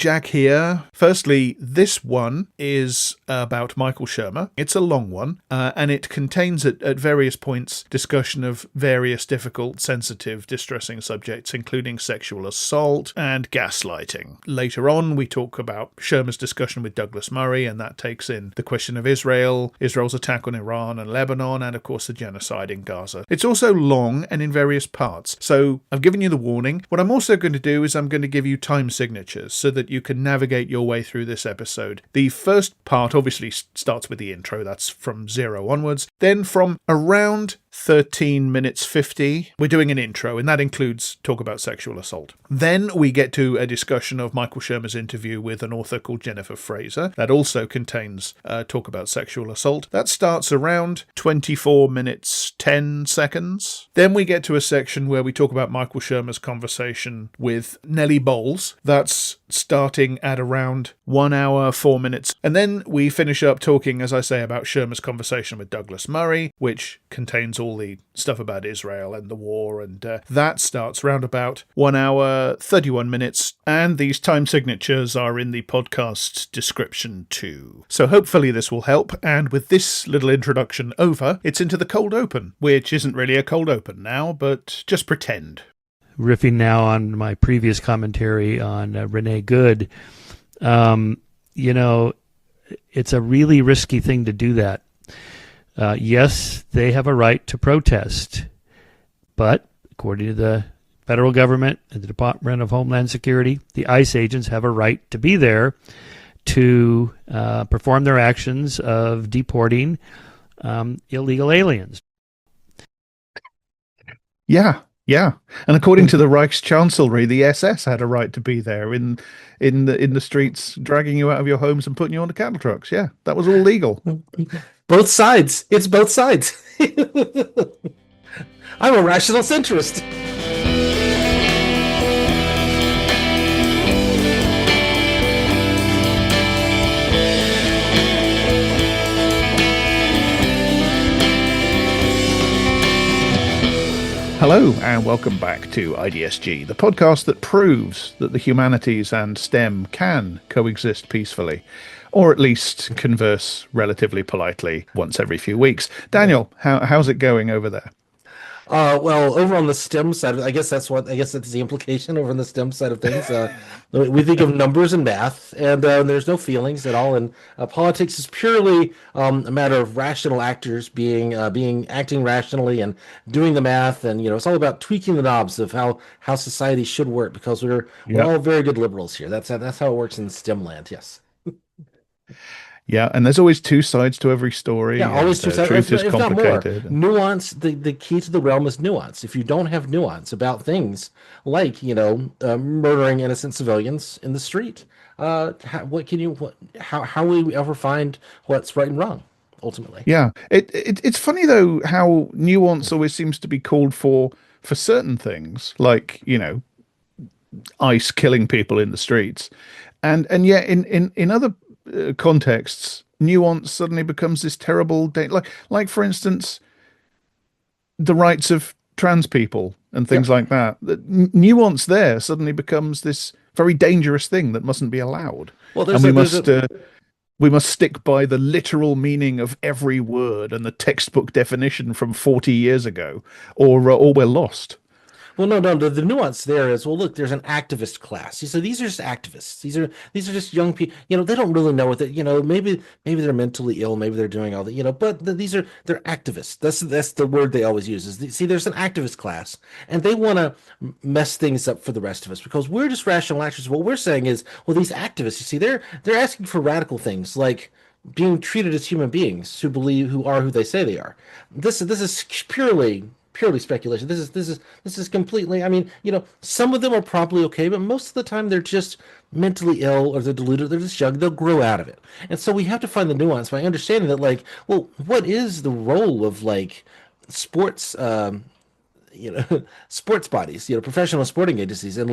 Jack here. Firstly, this one is about Michael Shermer. It's a long one, and it contains at various points discussion of various difficult, sensitive, distressing subjects, including sexual assault and gaslighting. Later on, we talk about Shermer's discussion with Douglas Murray, and that takes in the question of Israel, Israel's attack on Iran and Lebanon, and of course the genocide in Gaza. It's also long and in various parts, so I've given you the warning. What I'm also going to do is I'm going to give you time signatures so that you can navigate your way through this episode. The first part obviously starts with the intro, that's from 0 onwards. Then from around 13 minutes 50, we're doing an intro, and that includes talk about sexual assault. Then we get to a discussion of Michael Shermer's interview with an author called Jennifer Fraser. That also contains talk about sexual assault. That starts around 24 minutes 10 seconds. Then we get to a section where we talk about Michael Shermer's conversation with Nellie Bowles. That's starting at around 1 hour, 4 minutes. And then we finish up talking, as I say, about Shermer's conversation with Douglas Murray, which contains all the stuff about Israel and the war, and that starts round about 1 hour, 31 minutes, and these time signatures are in the podcast description too. So hopefully this will help, and with this little introduction over, it's into the cold open, which isn't really a cold open now, but just pretend. Riffing now on my previous commentary on Renee Good, it's a really risky thing to do that. Yes, they have a right to protest, but according to the federal government and the Department of Homeland Security, the ICE agents have a right to be there to perform their actions of deporting illegal aliens. Yeah. And according to the Reichschancellery, the SS had a right to be there in the streets, dragging you out of your homes and putting you onto cattle trucks. Yeah, that was all legal. Both sides. It's both sides. I'm a rational centrist. Hello and welcome back to IDSG, the podcast that proves that the humanities and STEM can coexist peacefully, or at least converse relatively politely once every few weeks. Daniel, how's it going over there? Well, over on the STEM side, I guess that's the implication over on the STEM side of things. We think of numbers and math, and there's no feelings at all. And politics is purely a matter of rational actors acting rationally and doing the math. And it's all about tweaking the knobs of how society should work, because we're all very good liberals here. That's how it works in STEM land. Yes. Yeah, and there's always two sides to every story. Yeah, always two sides. Truth is complicated. Nuance, the key to the realm is nuance. If you don't have nuance about things like, murdering innocent civilians in the street, how will we ever find what's right and wrong, ultimately? Yeah, it's funny, though, how nuance always seems to be called for certain things, like, ICE killing people in the streets. And yet in other contexts, nuance suddenly becomes this terrible like for instance the rights of trans people and things like that. The nuance there suddenly becomes this very dangerous thing that mustn't be allowed. Well, we must stick by the literal meaning of every word and the textbook definition from 40 years ago, or we're lost. Well, no. The nuance there is, well, look, there's an activist class. So these are just activists. These are just young people. They don't really know what maybe they're mentally ill. Maybe they're doing all that. But they're activists. That's the word they always use. There's an activist class, and they want to mess things up for the rest of us because we're just rational actors. What we're saying is, well, these activists, they're asking for radical things like being treated as human beings who are who they say they are. This is purely speculation. This is completely, some of them are probably okay, but most of the time they're just mentally ill or they're deluded, they're just young, they'll grow out of it. And so we have to find the nuance by understanding that, what is the role of sports sports bodies, professional sporting agencies and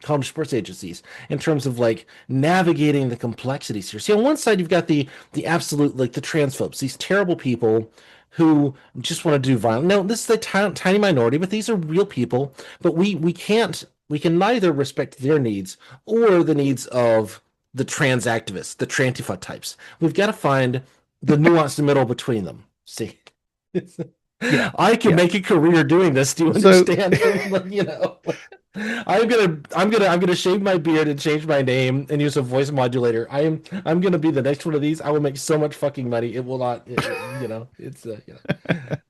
college sports agencies in terms of navigating the complexities here. See, on one side you've got the absolute the transphobes, these terrible people who just want to do violence. No, this is a tiny minority, but these are real people. But we can't neither respect their needs or the needs of the trans activists, the trantifa types. We've got to find the nuanced middle between them. See, Yeah, I can yeah. make a career doing this. Do you So understand? You know, I'm gonna shave my beard and change my name and use a voice modulator. I'm gonna be the next one of these. I will make so much fucking money. It will not, you know, it's you know.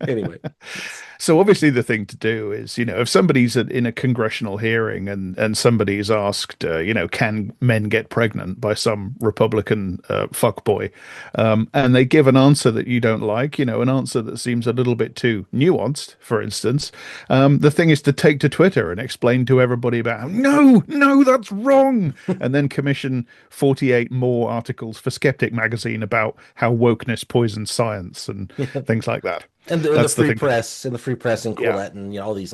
Anyway. So obviously the thing to do is, if somebody's in a congressional hearing and somebody's asked, can men get pregnant by some Republican fuckboy, and they give an answer that you don't like, an answer that seems a little bit too nuanced, for instance, the thing is to take to Twitter and explain to everybody about, no, that's wrong, and then commission 48 more articles for Skeptic magazine about how wokeness poisons science and things like that. And the free press and Quillette and all these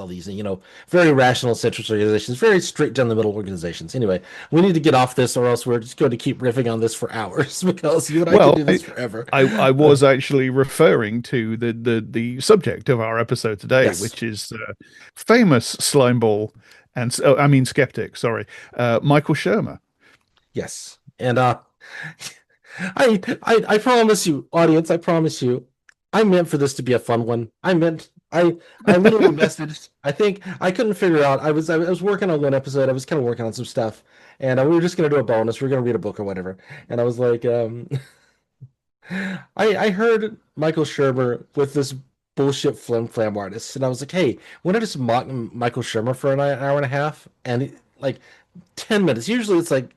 very rational centrist organizations, very straight down the middle organizations. Anyway, we need to get off this, or else we're just going to keep riffing on this for hours because you and I can do this forever. I was actually referring to the subject of our episode today, Yes. which is famous slimeball and skeptic. Sorry, Michael Shermer. Yes, and I promise you, audience, I promise you. I meant for this to be a fun one. I literally messaged. I think I couldn't figure out. I was working on one episode. I was kind of working on some stuff, and we were just gonna do a bonus. We were gonna read a book or whatever. And I was like, I heard Michael Shermer with this bullshit flim artist, and I was like, hey, why don't I just mock Michael Shermer for an hour and a half? And like 10 minutes. Usually it's like,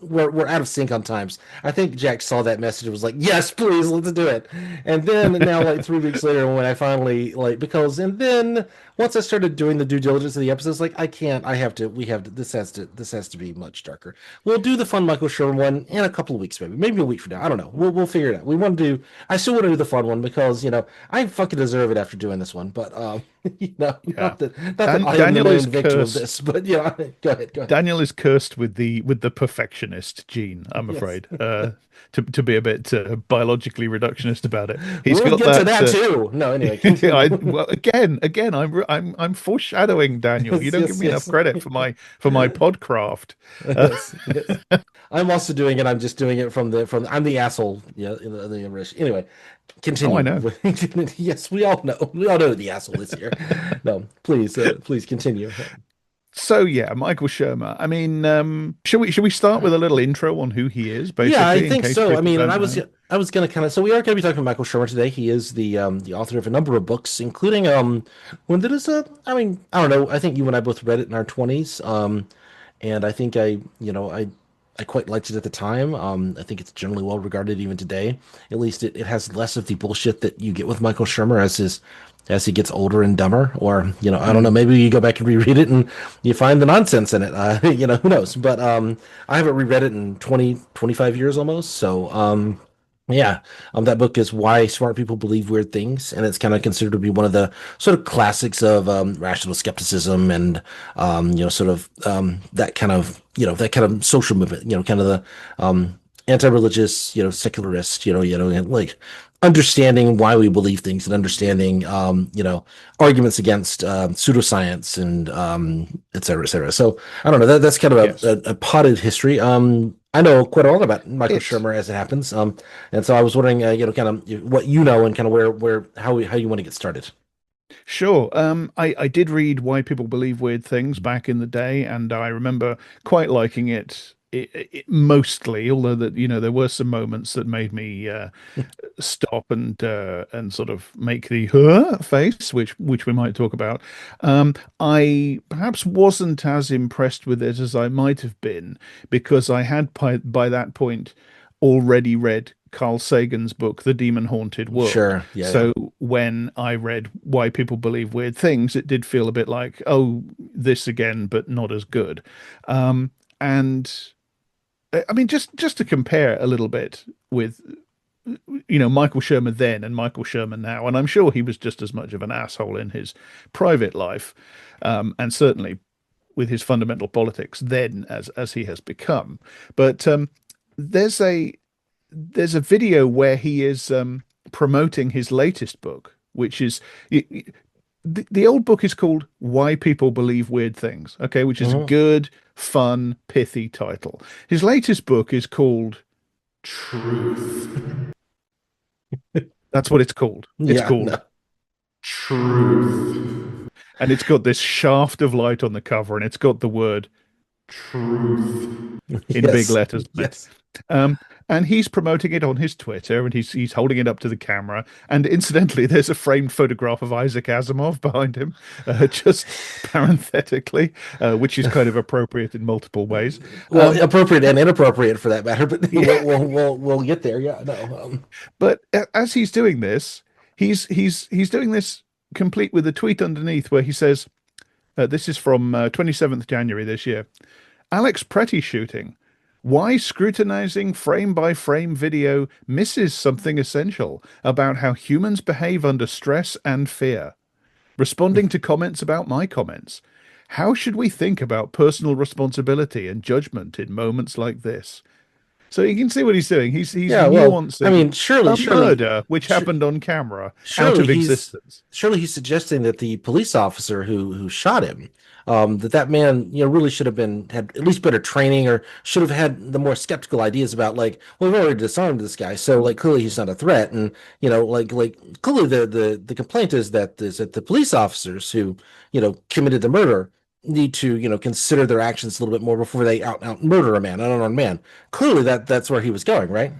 we're out of sync on times. I think Jack saw that message and was like, yes, please, let's do it. And then now, like 3 weeks later, when I finally and then once I started doing the due diligence of the episodes, like this has to be much darker. We'll do the fun Michael Sherman one in a couple of weeks, maybe a week from now. I don't know. We'll figure it out. I still want to do the fun one because I fucking deserve it after doing this one. But not that I am the main victim of this, but go ahead. Daniel is cursed with the perfectionist gene, I'm afraid, to be a bit biologically reductionist about it. We'll get to that too. No, anyway. Again, I'm foreshadowing, Daniel. You don't give me enough credit for my podcraft. Yes. I'm also doing it. I'm just doing it from I'm the asshole. Yeah, the English. Anyway, continue. Oh, I know. Yes, we all know. We all know who the asshole is here. No, please continue. So yeah, Michael Shermer. I mean, should we start with a little intro on who he is? Basically, yeah, I think so. I mean, and I was going to so we are going to be talking about Michael Shermer today. He is the author of a number of books, including when did this? I mean, I don't know. I think you and I both read it in our 20s. And I think I quite liked it at the time. I think it's generally well regarded even today. At least it has less of the bullshit that you get with Michael Shermer as he gets older and dumber, or I don't know, maybe you go back and reread it and you find the nonsense in it. Who knows? But I haven't reread it in 25 years almost. So that book is Why Smart People Believe Weird Things, and it's kind of considered to be one of the sort of classics of rational skepticism and that kind of social movement, kind of the anti-religious, secularist, and like understanding why we believe things and understanding arguments against pseudoscience and et cetera, et cetera. So I don't know, that's kind of a potted history. I know quite a lot about Michael Shermer as it happens. And so I was wondering, kind of what and kind of how you want to get started. Sure. I did read Why People Believe Weird Things back in the day, and I remember quite liking it. Mostly, although that there were some moments that made me stop and sort of make the face, which we might talk about. I perhaps wasn't as impressed with it as I might have been, because I had by that point already read Carl Sagan's book, The Demon Haunted World. Sure. Yeah. So when I read Why People Believe Weird Things, it did feel a bit like, oh, this again, but not as good. And I mean, just to compare a little bit with, Michael Shermer then and Michael Shermer now, and I'm sure he was just as much of an asshole in his private life, and certainly with his fundamental politics then as he has become. But there's a video where he is promoting his latest book, which is the old book is called Why People Believe Weird Things, okay, which is a Mhm. good, fun, pithy title. His latest book is called Truth. That's what it's called. It's Yeah, no. called Truth. And it's got this shaft of light on the cover, and it's got the word truth in big Yes. letters on it. Yes. Um, and he's promoting it on his Twitter, and he's holding it up to the camera. And incidentally, there's a framed photograph of Isaac Asimov behind him, just parenthetically, which is kind of appropriate in multiple ways. Well, appropriate and inappropriate for that matter, but Yeah, we'll get there. Yeah, no. but as he's doing this, he's doing this complete with a tweet underneath where he says, "This is from 27th January this year. Alex Pretty shooting. Why scrutinizing frame by frame video misses something essential about how humans behave under stress and fear. Responding to comments about my comments. How should we think about personal responsibility and judgment in moments like this?" So you can see what he's doing. He's Yeah, well, I nuancing mean, surely, a surely, murder which su- happened on camera out surely of he's existence. surely he's suggesting that the police officer who shot him, that man, really should have had at least better training, or should have had the more skeptical ideas about, like, well, we've already disarmed this guy, so, like, clearly he's not a threat, and like clearly the complaint is that the police officers who committed the murder need to consider their actions a little bit more before they out murder an unarmed man. Clearly that's where he was going, right?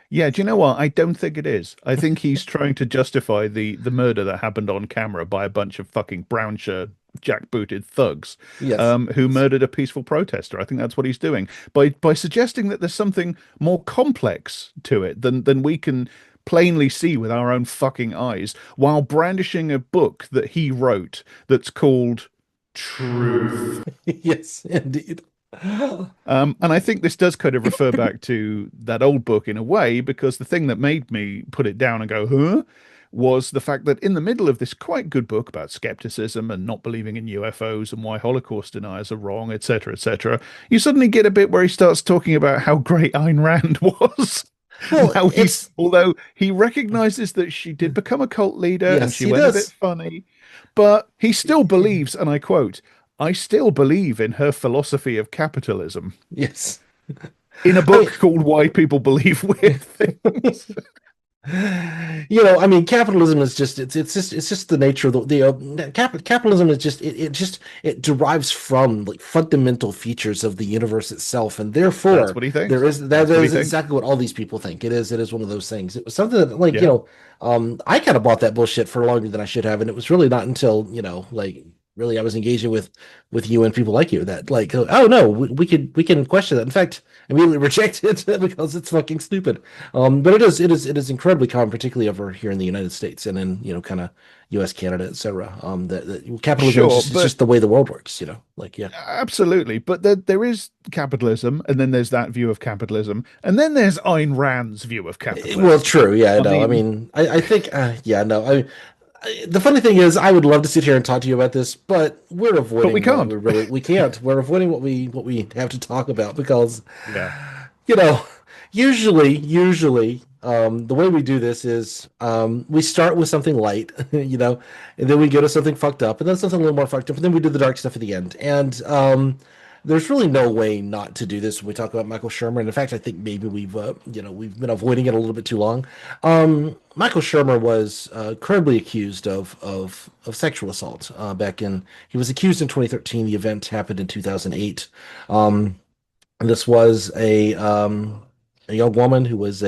Yeah, do you know what? I don't think it is. I think he's trying to justify the murder that happened on camera by a bunch of fucking brown shirt, jackbooted thugs, Yes. who murdered a peaceful protester. I think that's what he's doing by suggesting that there's something more complex to it than we can plainly see with our own fucking eyes, while brandishing a book that he wrote that's called Truth. Yes, indeed. And I think this does kind of refer back to that old book in a way, because the thing that made me put it down and go, huh, was the fact that in the middle of this quite good book about skepticism and not believing in UFOs and why Holocaust deniers are wrong, etc., you suddenly get a bit where he starts talking about how great Ayn Rand was. And Well, how it's although he recognizes that she did become a cult leader and yes, she he went a bit does. funny, but he still believes, and I quote, "I still believe in her philosophy of capitalism," Yes. in a I book mean, called Why People Believe Weird Things. I mean, capitalism is just it's just the nature of capitalism is just it derives from, like, fundamental features of the universe itself, and That's therefore what he thinks. there is that That's what he is thinks. exactly what all these people think. It is one of those things. It was something that, like, Yeah. I kind of bought that bullshit for longer than I should have, and it was really not until, like, really I was engaging with you and people like you that, like, oh no, we can question that. In fact, immediately reject it because it's fucking stupid. But it is incredibly common, particularly over here in the United States and in, kind of U.S., Canada, etc. That capitalism is Sure, just, it's but just the way the world works. Like, yeah. absolutely. But there is capitalism, and then there's that view of capitalism, and then there's Ayn Rand's view of Well, capitalism. true. Yeah, I no. I mean, mean, I think, yeah, no. The funny thing is, I would love to sit here and talk to you about this, but we're but we avoiding what can't. we can't. We're avoiding what we have to talk about because, Yeah. you know, usually, the way we do this is, we start with something light, and then we go to something fucked up, and then something a little more fucked up, and then we do the dark stuff at the end. And there's really no way not to do this when we talk about Michael Shermer. And in fact, I think maybe we've been avoiding it a little bit too long. Michael Shermer was credibly accused of sexual assault back in. He was accused in 2013. The event happened in 2008. This was a young woman who was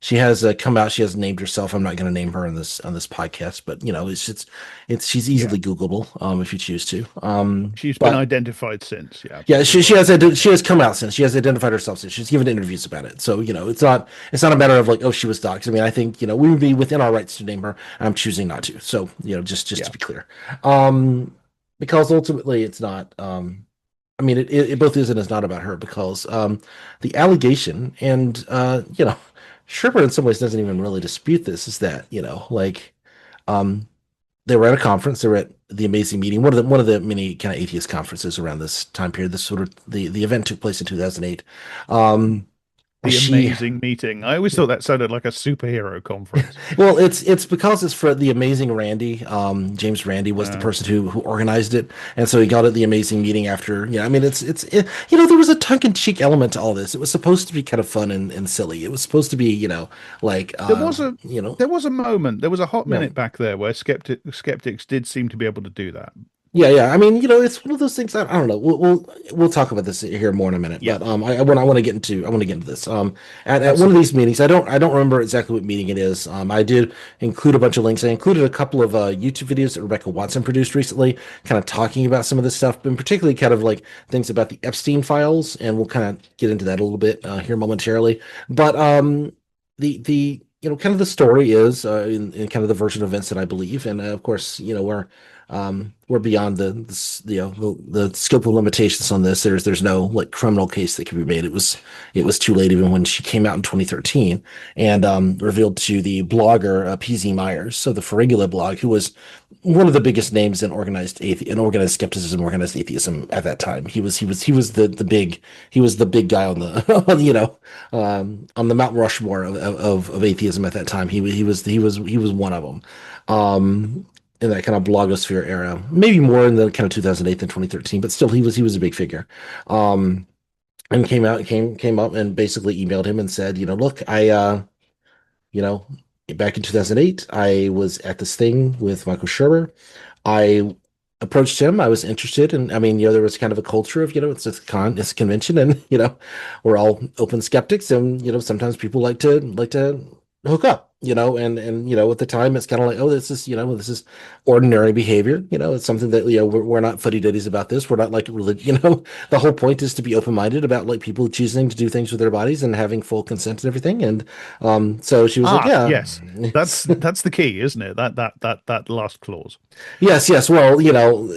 she has come out. She has named herself. I'm not going to name her on this podcast, but she's Yeah. easily Googleable if you choose to. She's been But identified since. Yeah. yeah, We've she got has that. she has come out since. She has identified herself since. She's given interviews about it. So, it's not a matter of, like, oh, she was doxxed. I mean, I think, we would be within our rights to name her. I'm choosing not to. So, just Yeah. to be clear. Because ultimately it's not, I mean, it both is and is not about her, because the allegation, and Sherper in some ways doesn't even really dispute this, is that, like, um they were at a conference. They were at the Amazing Meeting, one of the many kind of atheist conferences around this time period. This sort of the event took place in 2008. Um, The She amazing meeting. I always thought that sounded like a superhero conference. Well, it's because it's for the Amazing Randy. James Randy was the Uh, person who organized it, and so he called it the Amazing Meeting after. I mean, you know, there was a tongue-in-cheek element to all this. It was supposed to be kind of fun and silly. It was supposed to be, you know, like there was a you know, there was a moment, there was a hot yeah. minute back there where skeptics did seem to be able to do that. Yeah, yeah. I mean, you know, it's one of those things. I don't know. We'll talk about this here more in a minute. Yeah. But I want to get into this. At one of Absolutely. these meetings, I don't remember exactly what meeting it is. I did include a bunch of links. I included a couple of YouTube videos that Rebecca Watson produced recently, kind of talking about some of this stuff, and particularly kind of like things about the Epstein files. And we'll kind of get into that a little bit here momentarily. But the you know, kind of the story is in kind of the version of events that I believe, and of course, you know, we're beyond you know, the scope of limitations on this. There's no like criminal case that can be made. It was too late even when she came out in 2013 and revealed to the blogger PZ Myers, so the Ferrigula blog, who was one of the biggest names in organized skepticism, organized atheism at that time. He was the big guy on the you know, on the Mount Rushmore of atheism at that time. He was one of them. In that kind of blogosphere era, maybe more in the kind of 2008 than 2013, but still he was a big figure. Um, and came up and basically emailed him and said, you know, look, you know, back in 2008, I was at this thing with Michael Shermer. I approached him. I was interested, and I mean, you know, there was kind of a culture of, you know, it's a convention, and you know, we're all open skeptics, and you know, sometimes people like to hook up, you know, and you know, at the time, it's kind of like, oh, this is ordinary behavior, you know, it's something that, you know, we're not fuddy-duddies about this. We're not like religion, you know. The whole point is to be open-minded about like people choosing to do things with their bodies and having full consent and everything. And so she was like, yeah, Yes. That's the key, isn't it? That last clause. yes, yes. Well, you know,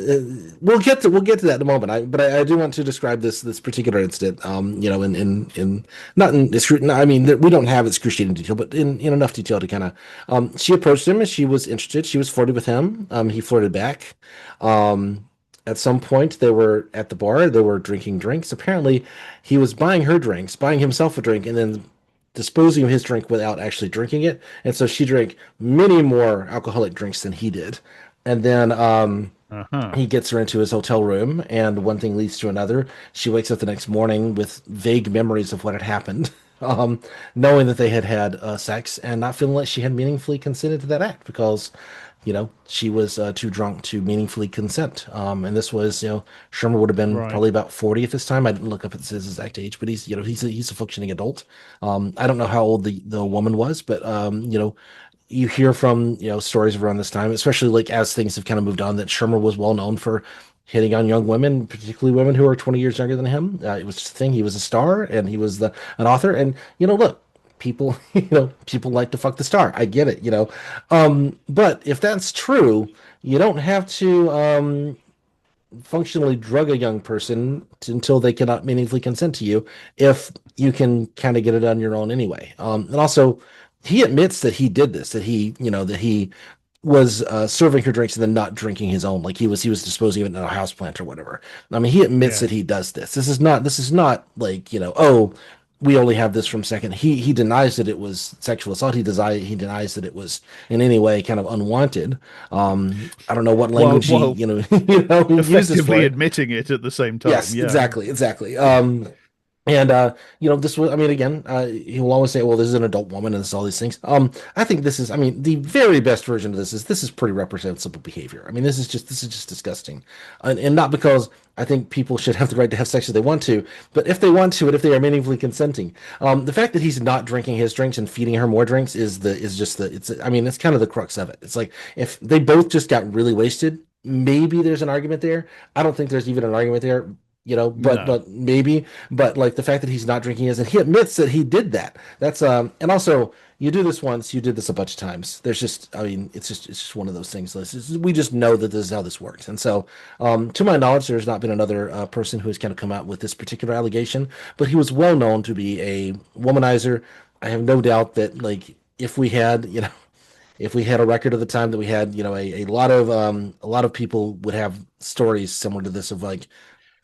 we'll get to that in a moment. But I do want to describe this particular incident. You know, in not in I mean, we don't have excruciating detail, but in enough detail to kind of. She approached him and she was interested. She was flirting with him. He flirted back. At some point, they were at the bar. They were drinking drinks. Apparently, he was buying her drinks, buying himself a drink, and then disposing of his drink without actually drinking it. And so she drank many more alcoholic drinks than he did. And then Uh-huh. he gets her into his hotel room, and one thing leads to another. She wakes up the next morning with vague memories of what had happened, knowing that they had had sex and not feeling like she had meaningfully consented to that act because, you know, she was too drunk to meaningfully consent. And this was, you know, Shermer would have been Right. probably about 40 at this time. I didn't look up his exact age, but he's, you know, he's a functioning adult. I don't know how old the woman was, but you know, you hear from, you know, stories around this time, especially like as things have kind of moved on, that Shermer was well known for hitting on young women, particularly women who are 20 years younger than him. It was just a thing. He was a star, and he was an author. And you know, look, people, you know, people like to fuck the star. I get it, you know. But if that's true, you don't have to functionally drug a young person until they cannot meaningfully consent to you, if you can kind of get it on your own anyway. And also, he admits that he did this, that he was serving her drinks and then not drinking his own, like he was disposing of it in a house plant or whatever. I mean, he admits Yeah. that he does this. This is not like, you know, oh, we only have this from second. He denies that it was sexual assault. He denies that it was in any way kind of unwanted. I don't know what While language he, while you know, he uses for effectively it. admitting it at the same time. Yes, Yeah. exactly, exactly. And you know, this was, I mean, again, he will always say, well, this is an adult woman and this is all these things. I think this is, I mean, the very best version of this is pretty reprehensible behavior. I mean, this is just disgusting. And not because I think people should have the right to have sex if they want to, but if they want to, and if they are meaningfully consenting. The fact that he's not drinking his drinks and feeding her more drinks I mean, it's kind of the crux of it. It's like, if they both just got really wasted, maybe there's an argument there. I don't think there's even an argument there, you know, but No. maybe. But like the fact that he's not drinking is, and he admits that he did that. That's and also, you do this once, you did this a bunch of times. There's just, I mean, it's just one of those things. We just know that this is how this works. And so, to my knowledge, there's not been another person who has kind of come out with this particular allegation, but he was well known to be a womanizer. I have no doubt that, like, if we had, you know, if we had a record of the time that we had, you know, a lot of people would have stories similar to this of like,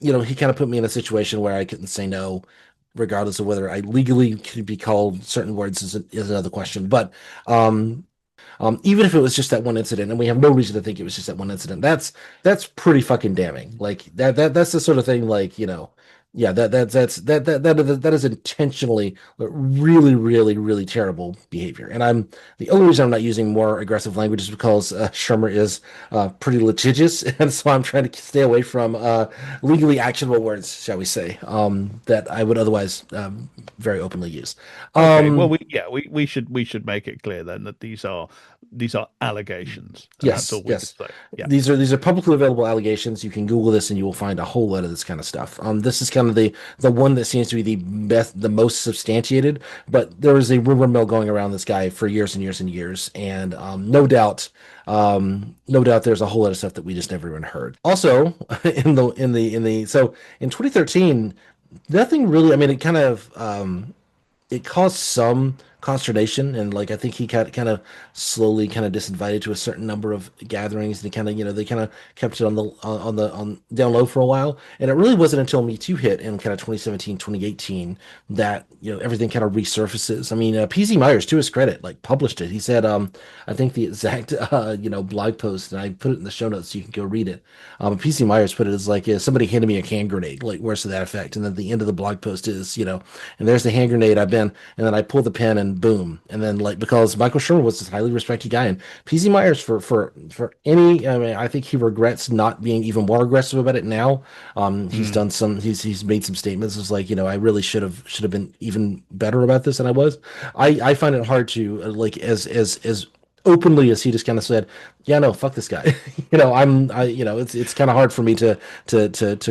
you know, he kind of put me in a situation where I couldn't say no. regardless of whether I legally could be called certain words is another question. But um, even if it was just that one incident, and we have no reason to think it was just that one incident, that's pretty fucking damning. Like that's the sort of thing, like, yeah, that is intentionally really, really, really terrible behavior. And the only reason I'm not using more aggressive language is because Shermer is pretty litigious, and so I'm trying to stay away from legally actionable words, shall we say, that I would otherwise very openly use. Okay, well, we should make it clear then that these are allegations, and that's Yes, all we could yes. say. Yeah. These are publicly available allegations. You can Google this and you will find a whole lot of this kind of stuff. This is kind of the one that seems to be the most substantiated. But there was a rumor mill going around this guy for years and years and years, and no doubt, there's a whole lot of stuff that we just never even heard. Also, so in 2013, nothing really. I mean, it kind of it caused some consternation, and like I think he kind of slowly kind of disinvited to a certain number of gatherings, and he kind of they kind of kept it on down low for a while. And it really wasn't until Me Too hit in kind of 2017 2018 that everything kind of resurfaces. I mean, PZ Myers, to his credit, like published it. He said, I think the exact blog post, and I put it in the show notes so you can go read it. PZ Myers put it as like, somebody handed me a hand grenade, like words to that effect. And then the end of the blog post is, and there's the hand grenade and then I pull the pen and boom. And then, like, because Michael Shermer was this highly respected guy, and PZ Myers for any, I mean, I think he regrets not being even more aggressive about it now. He's done he's made some statements. It's like, I really should have been even better about this than I was. I find it hard to like as openly as he just kind of said, yeah, no, fuck this guy. It's kind of hard for me to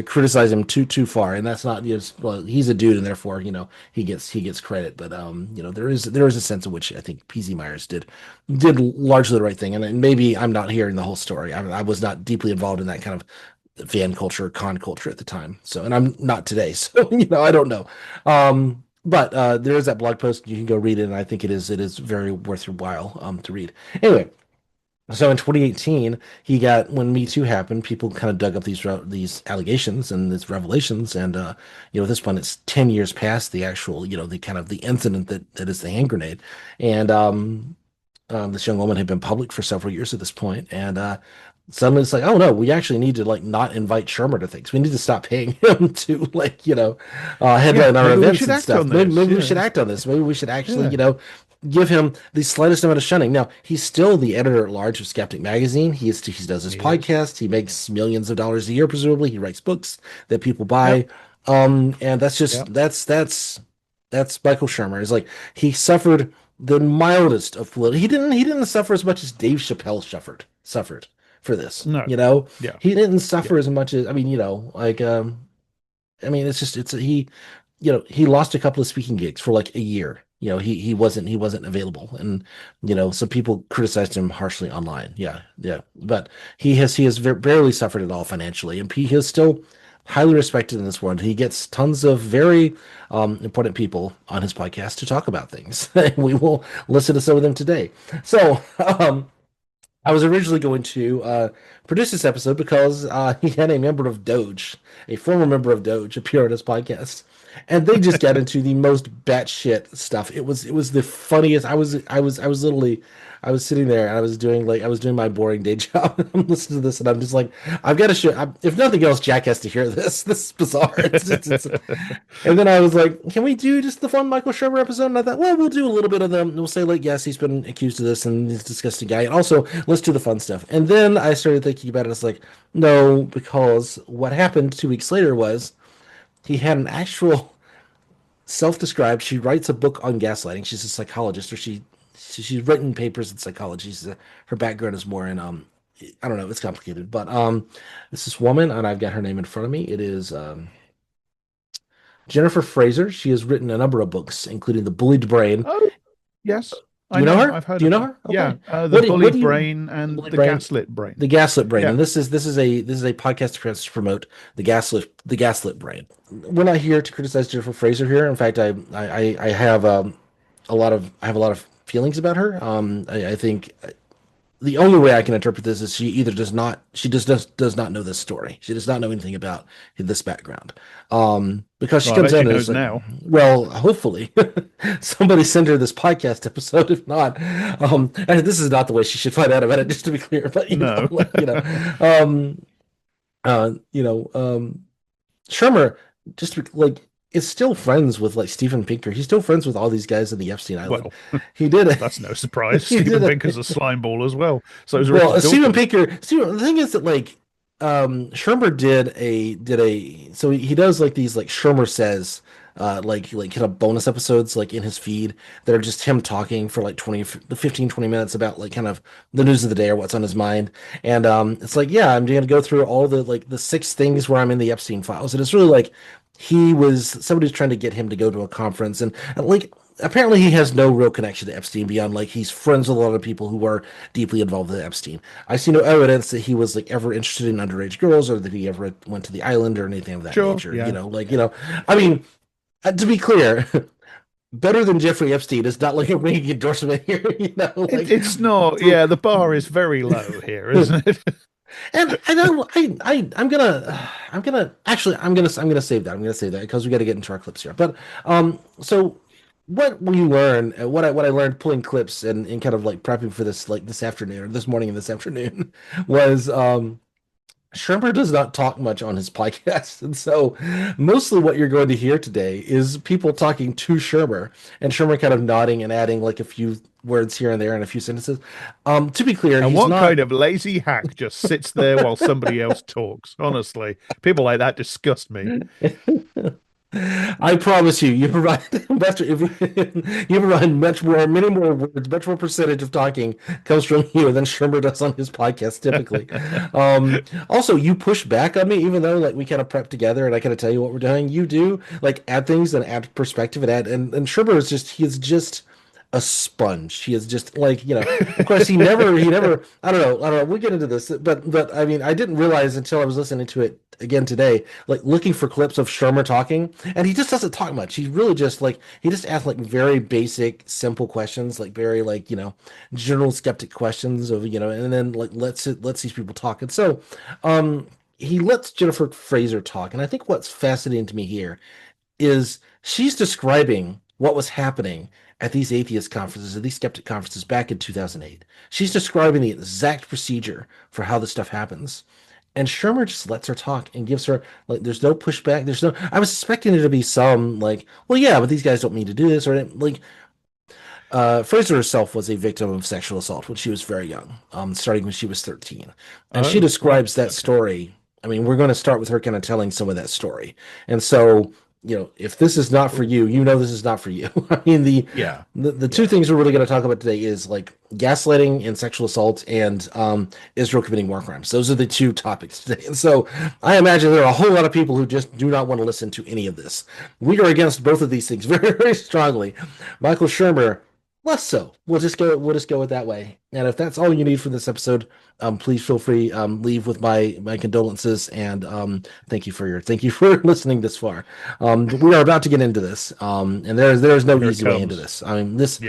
criticize him too far, and that's not well, he's a dude, and therefore he gets credit. But there is a sense in which I think PZ Myers did largely the right thing, and maybe I'm not hearing the whole story. I was not deeply involved in that kind of fan culture, con culture at the time. So, and I'm not today, so I don't know. But there is that blog post. You can go read it, and I think it is very worth your while to read. Anyway, so in 2018, when Me Too happened, people kind of dug up these allegations and these revelations, and at this point, it's 10 years past the actual the kind of the incident that is the hand grenade, and this young woman had been public for several years at this point, and suddenly it's like, oh no, we actually need to like not invite Shermer to things. We need to stop paying him to headline our events and stuff. Maybe we should act on this. Maybe we should actually, give him the slightest amount of shunning. Now, he's still the editor at large of Skeptic magazine. He does his podcast. He makes millions of dollars a year, presumably. He writes books that people buy. And that's just that's Michael Shermer. It's like he suffered the mildest of political. He didn't suffer as much as Dave Chappelle suffered for this. No. He didn't suffer as much as, I mean, he lost a couple of speaking gigs for like a year. He wasn't available, and some people criticized him harshly online. Yeah. But he has barely suffered at all financially, and he is still highly respected in this world. He gets tons of very important people on his podcast to talk about things. We will listen to some of them today. So, I was originally going to produce this episode because he had a former member of Doge, appear on his podcast, and they just got into the most batshit stuff. It was the funniest. I was sitting there and I was doing my boring day job. And I'm listening to this and I'm just like, I've got to show. If nothing else, Jack has to hear this. This is bizarre. And then I was like, can we do just the fun Michael Shermer episode? And I thought, well, we'll do a little bit of them. We'll say like, yes, he's been accused of this and he's a disgusting guy. And also, let's do the fun stuff. And then I started thinking about it. It's like, no, because what happened 2 weeks later was he had an actual self-described. She writes a book on gaslighting. She's a psychologist, or she's written papers in psychology. Her background is more in I don't know, it's complicated, but it's this woman, and I've got her name in front of me. It is Jennifer Fraser. She has written a number of books, including The Bullied Brain. Oh, yes. Do you know her? I've heard Do you of know her? Okay. Yeah, The Bullied Brain and The Gaslit Brain. The Gaslit Brain, Yeah. and this is a podcast to promote the Gaslit Brain. We're not here to criticize Jennifer Fraser here. In fact, I have a lot of feelings about her. I think the only way I can interpret this is she does not know this story. She does not know anything about this background. Because she comes in and is like, now. well, hopefully somebody send her this podcast episode. If not, and this is not the way she should find out about it, just to be clear. But Shermer, just like, is still friends with like Steven Pinker. He's still friends with all these guys in the Epstein Island. Well, he did it. That's no surprise. Steven Pinker's a slime ball as well. So Steven Pinker. The thing is that like Shermer did a so he does like these like Shermer says like kind of bonus episodes like in his feed that are just him talking for like 15-20 minutes about like kind of the news of the day or what's on his mind. And it's like, yeah, I'm going to go through all the like the 6 things where I'm in the Epstein files. And it's really like somebody's trying to get him to go to a conference, and like apparently he has no real connection to Epstein beyond like he's friends with a lot of people who were deeply involved with Epstein. I see no evidence that he was like ever interested in underage girls, or that he ever went to the island or anything of that nature. Yeah. I mean, to be clear, better than Jeffrey Epstein is not like a ringing endorsement here. It's not. Yeah, the bar is very low here, isn't it? And I'm gonna save that because we got to get into our clips here. But so what we learn, what I learned pulling clips and kind of like prepping for this like this afternoon or this morning and this afternoon was Shermer does not talk much on his podcast, and so mostly what you're going to hear today is people talking to Shermer, and Shermer kind of nodding and adding like a few words here and there and a few sentences. To be clear, and kind of lazy hack just sits there while somebody else talks? Honestly, people like that disgust me. I promise you provide many more words, much more percentage of talking comes from you than Shermer does on his podcast typically. Also, you push back on me, even though like we kind of prep together and I kind of tell you what we're doing. You do like add things and add perspective and Shermer is just a sponge. He is just like, of course he never I don't know, we'll get into this, but I mean, I didn't realize until I was listening to it again today, like looking for clips of Shermer talking, and he just doesn't talk much. He really just like, he just asks like very basic, simple questions, like very like, general skeptic questions of, and then like lets these people talk. And so he lets Jennifer Fraser talk. And I think what's fascinating to me here is she's describing what was happening at these atheist conferences, at these skeptic conferences back in 2008. She's describing the exact procedure for how this stuff happens. And Shermer just lets her talk and gives her, like, there's no pushback. I was expecting there to be some, like, well, yeah, but these guys don't mean to do this. Or, like, Fraser herself was a victim of sexual assault when she was very young, starting when she was 13. And she describes that story. I mean, we're going to start with her kind of telling some of that story. And so, if this is not for you, this is not for you. I mean, the two things we're really going to talk about today is like gaslighting and sexual assault and Israel committing war crimes. Those are the two topics today. And so I imagine there are a whole lot of people who just do not want to listen to any of this. We are against both of these things very, very strongly. Michael Shermer, less so. We'll just go with that way. And if that's all you need for this episode, please feel free leave with my condolences and thank you for listening this far. We are about to get into this, and there is no easy way into this. I mean, this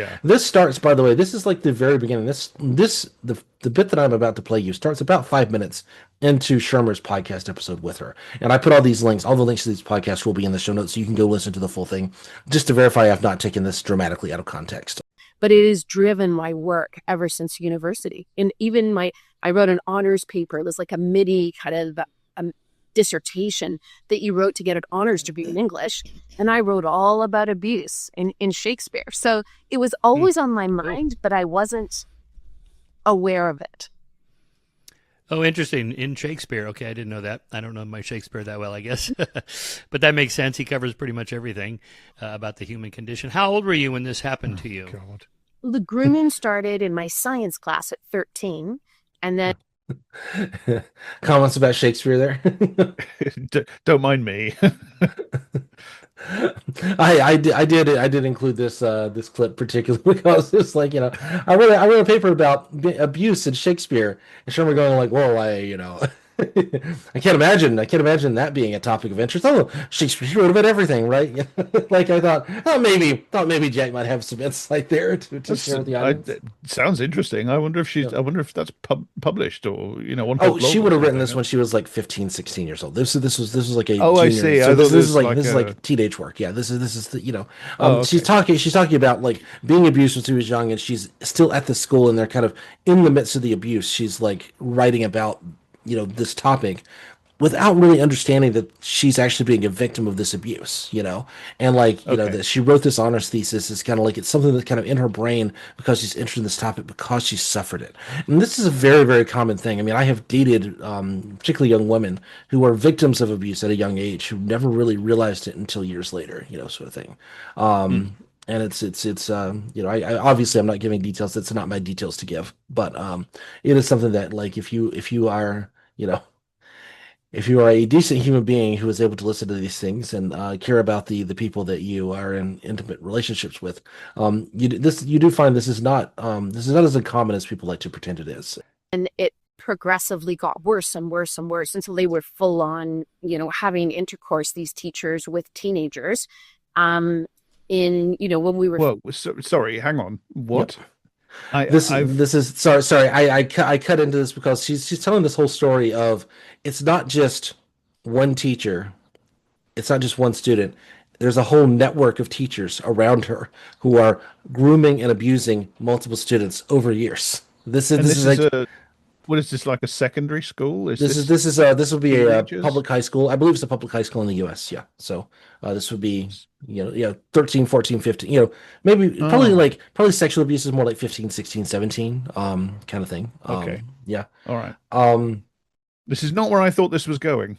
starts, by the way, this is like the very beginning. The bit that I'm about to play you starts about 5 minutes into Shermer's podcast episode with her, and I put all the links to these podcasts will be in the show notes, so you can go listen to the full thing just to verify I've not taken this dramatically out of context. But it has driven my work ever since university. And even I wrote an honors paper. It was like a midi kind of dissertation that you wrote to get an honors degree in English. And I wrote all about abuse in Shakespeare. So it was always on my mind, but I wasn't aware of it. Oh, interesting. In Shakespeare. Okay, I didn't know that. I don't know my Shakespeare that well, I guess. But that makes sense. He covers pretty much everything about the human condition. How old were you when this happened to you? God. The grooming started in my science class at 13. And then... Comments about Shakespeare there? Don't mind me. I did include this clip particularly because it's like, I wrote a paper about abuse in Shakespeare, and Shermer going like, whoa, I can't imagine. I can't imagine that being a topic of interest. Oh, she wrote about everything, right? Like I thought. Thought maybe Jack might have some insight there to share with the audience. It sounds interesting. I wonder if Yeah. I wonder if that's published or on her Oh, blog she or would have written something. this when she was like 15, 16 years old. This was like a Oh, I junior. see. So I thought this is this was this like is a. like teenage work. Yeah, this is the, Oh, she's okay. talking about like being abused when she was young, and she's still at the school, and they're kind of in the midst of the abuse. She's like writing about this topic without really understanding that she's actually being a victim of this abuse, and like, Okay. that she wrote this honors thesis is kind of like it's something that's kind of in her brain because she's interested in this topic because she's suffered it. And this is a very, very common thing. I mean, I have dated particularly young women who are victims of abuse at a young age who never really realized it until years later, sort of thing. Hmm. And I obviously I'm not giving details. That's not my details to give, but it is something that like if you are, if you are a decent human being who is able to listen to these things and care about the people that you are in intimate relationships with, you do find this is not as uncommon as people like to pretend it is. And it progressively got worse and worse and worse until they were full on, having intercourse, these teachers with teenagers. When we were Whoa. Sorry. Hang on. Yep. What? I've. This is sorry. I cut into this because she's telling this whole story of it's not just one teacher, it's not just one student. There's a whole network of teachers around her who are grooming and abusing multiple students over years. And This this is is like a. What is this, like a secondary school? Is this would be a teenagers? public high school. I believe it's a public high school in the US. Yeah. So this would be, 13, 14, 15, maybe Oh, probably sexual abuse is more like 15, 16, 17, kind of thing. okay. Yeah. All right. Um, This is not where I thought this was going.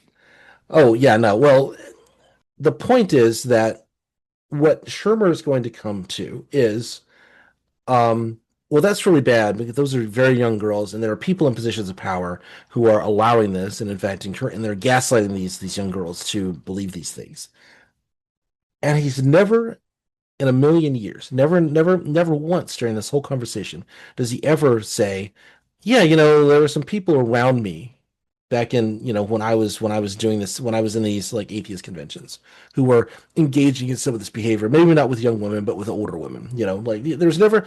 oh yeah, no. Well, the point is that what Shermer is going to come to is, well, that's really bad because those are very young girls, and there are people in positions of power who are allowing this, and in fact, and they're gaslighting these young girls to believe these things. And he's never in a million years, never once during this whole conversation does he ever say, "Yeah, there were some people around me back in, when I was doing this, when I was in these like atheist conventions, who were engaging in some of this behavior, maybe not with young women, but with older women. Like there's never.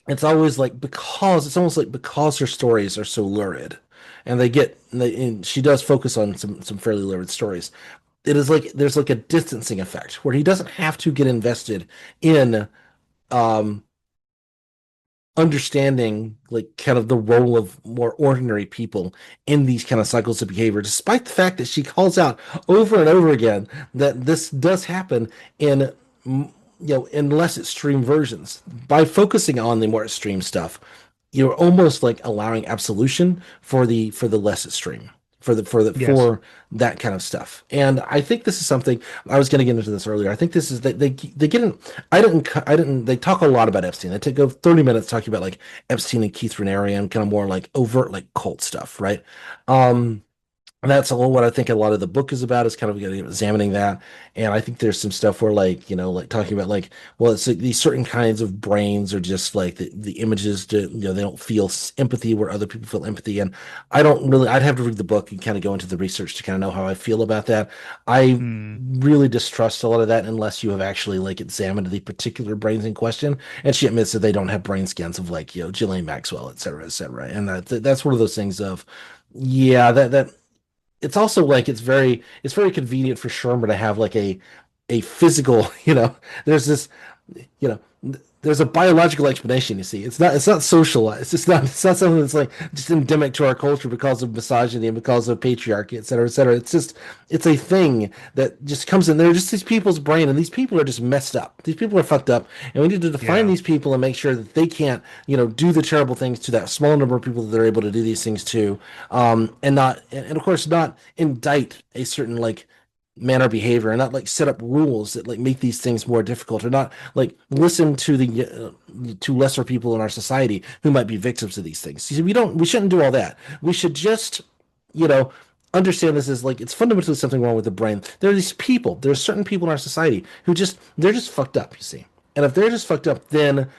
It's always like because it's almost like because her stories are so lurid, and and she does focus on some fairly lurid stories. It is like there's like a distancing effect where he doesn't have to get invested in um understanding like kind of the role of more ordinary people in these kind of cycles of behavior, despite the fact that she calls out over and over again that this does happen in in less extreme versions. By focusing on the more extreme stuff, you're almost like allowing absolution for the less extreme, Yes. for that kind of stuff. And I think this is something I was going to get into this earlier. I think this is they get in. I didn't. They talk a lot about Epstein. They take go 30 minutes talking about like Epstein and Keith Raniere and kind of more like overt like cult stuff, right? Um, and that's all what I think a lot of the book is about, is kind of examining that. And I think there's some stuff where like, like talking about like, well, it's like these certain kinds of brains are just like the images to, they don't feel empathy where other people feel empathy. And I'd have to read the book and kind of go into the research to kind of know how I feel about that. I Hmm. really distrust a lot of that unless you have actually like examined the particular brains in question. And she admits that they don't have brain scans of like, Ghislaine Maxwell, et cetera, et cetera. And that's one of those things of, yeah, that it's also like it's very convenient for Shermer to have like a physical, there's this, you know, there's a biological explanation, you see. It's not socialized. It's not something that's like just endemic to our culture because of misogyny and because of patriarchy, et cetera, et cetera. It's a thing that just comes in. They're just these people's brain, and these people are just messed up. These people are fucked up, and we need to define Yeah. these people and make sure that they can't, do the terrible things to that small number of people that they're able to do these things to, and of course not indict a certain like manner behavior and not like set up rules that like make these things more difficult, or not like listen to the to lesser people in our society who might be victims of these things. See, we shouldn't do all that. We should just, you know understand this is like it's fundamentally something wrong with the brain. There are these people, there are certain people in our society who they're just fucked up, you see. And if they're just fucked up, then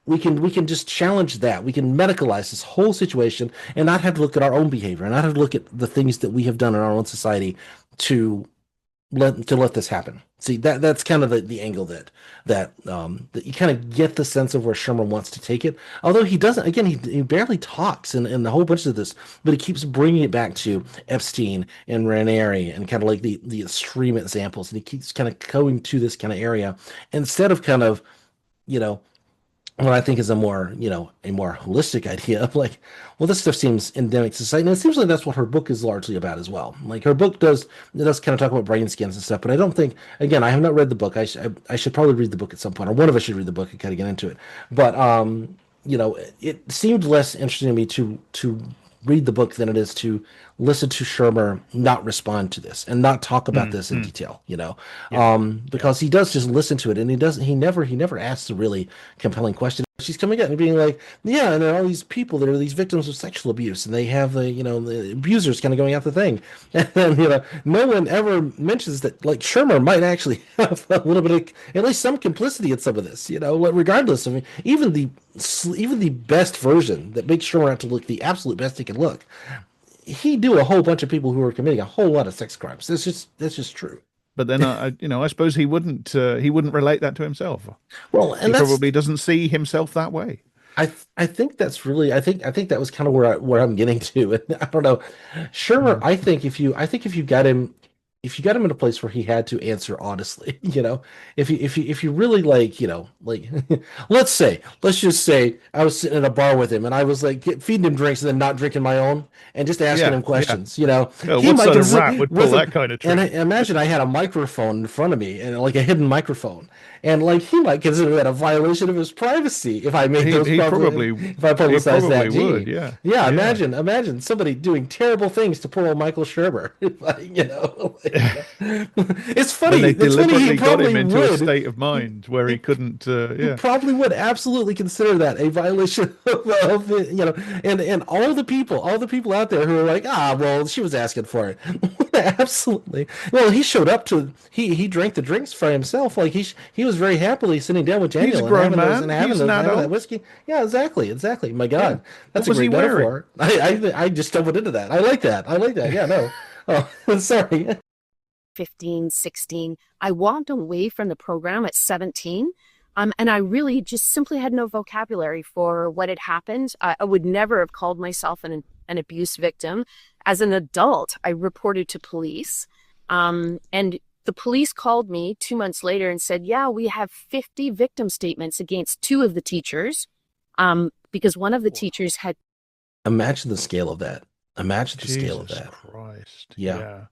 we can just challenge that. We can medicalize this whole situation and not have to look at our own behavior and not have to look at the things that we have done in our own society to let this happen. See, that's kind of the angle that you kind of get the sense of where Shermer wants to take it. Although he doesn't, again, he barely talks in a whole bunch of this, but he keeps bringing it back to Epstein and Ranieri and kind of like the extreme examples, and he keeps kind of going to this kind of area instead of kind of, you know, what I think is a more holistic idea of like, well, this stuff seems endemic to society. And it seems like that's what her book is largely about as well. Like her book does kind of talk about brain scans and stuff, but I don't think, again, I have not read the book. I should probably read the book at some point, or one of us should read the book and kind of get into it. But it seemed less interesting to me to read the book than it is to listen to Shermer not respond to this and not talk about this in detail, because he does just listen to it, and he never asks a really compelling question. She's coming out and being like, yeah, and there are all these people that are these victims of sexual abuse, and they have the abusers kind of going out the thing, and no one ever mentions that like Shermer might actually have a little bit of at least some complicity in some of this, regardless of even the best version that makes Shermer out to look the absolute best he can look. He knew a whole bunch of people who were committing a whole lot of sex crimes. That's just true. But then I suppose he wouldn't relate that to himself. Well, and he probably doesn't see himself that way. I think that's really I think that was kind of where I'm getting to. And I don't know, Shermer. I think if you got him in a place where he had to answer honestly, if you really like let's just say I was sitting at a bar with him and I was like feeding him drinks and then not drinking my own and just asking him questions, he what might sort of rat would pull that kind of trick? And imagine I had a microphone in front of me and like a hidden microphone. And like he might consider that a violation of his privacy if I made those if I publicized that. Would, yeah. Imagine somebody doing terrible things to poor old Michael Shermer. It's funny. When they it's funny deliberately he got him probably into would. a state of mind where he couldn't. He probably would absolutely consider that a violation of and all the people out there who are like, well, she was asking for it. Absolutely. Well, he showed up to he drank the drinks for himself. Like he was very happily sitting down with Daniel He's a grown man. and having that whiskey. Yeah, exactly. My God, that's a great metaphor. I just stumbled into that. I like that. Yeah, no. Oh, sorry. 15, 16. I walked away from the program at 17. And I really just simply had no vocabulary for what had happened. I would never have called myself an abuse victim. As an adult, I reported to police. And the police called me 2 months later and said, yeah, we have 50 victim statements against 2 of the teachers because one of the teachers had... Imagine the scale of that. Scale of that. Christ. Yeah.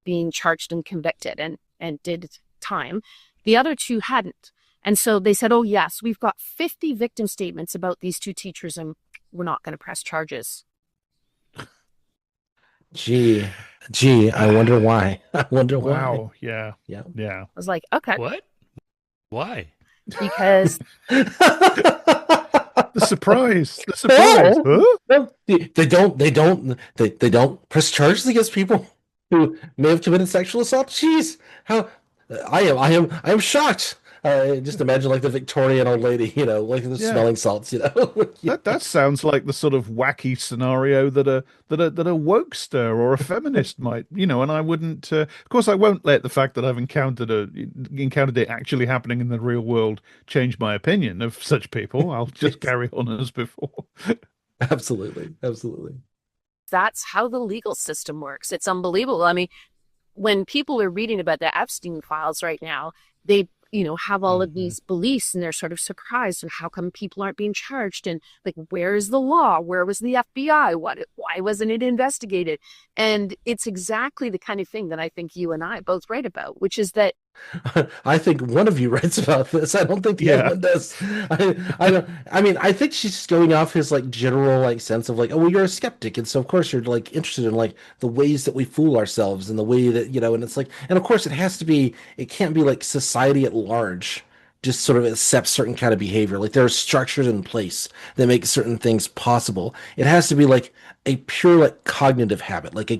Being charged and convicted and did time. The other 2 hadn't. And so they said, oh, yes, we've got 50 victim statements about these 2 teachers and we're not going to press charges. Gee, I wonder why. Wow. Yeah. I was like, okay. What? Why? Because the surprise. Huh? They don't press charges against people who may have committed sexual assault. Jeez, how I am shocked. Just imagine like the Victorian old lady, like the smelling salts, That sounds like the sort of wacky scenario that a wokester or a feminist might, and I wouldn't. Of course, I won't let the fact that I've encountered it actually happening in the real world change my opinion of such people. I'll just carry on as before. Absolutely. That's how the legal system works. It's unbelievable. I mean, when people are reading about the Epstein files right now, they have all of these beliefs and they're sort of surprised and how come people aren't being charged and like, where is the law? Where was the FBI? Why wasn't it investigated? And it's exactly the kind of thing that I think you and I both write about, which is that I think one of you writes about this. I don't think the other one does. I think she's just going off his like general like sense of like, oh, well, you're a skeptic, and so of course you're like interested in like the ways that we fool ourselves and the way that and it's like, and of course it can't be like society at large just sort of accept certain kind of behavior. Like there are structures in place that make certain things possible. It has to be like a pure like cognitive habit, like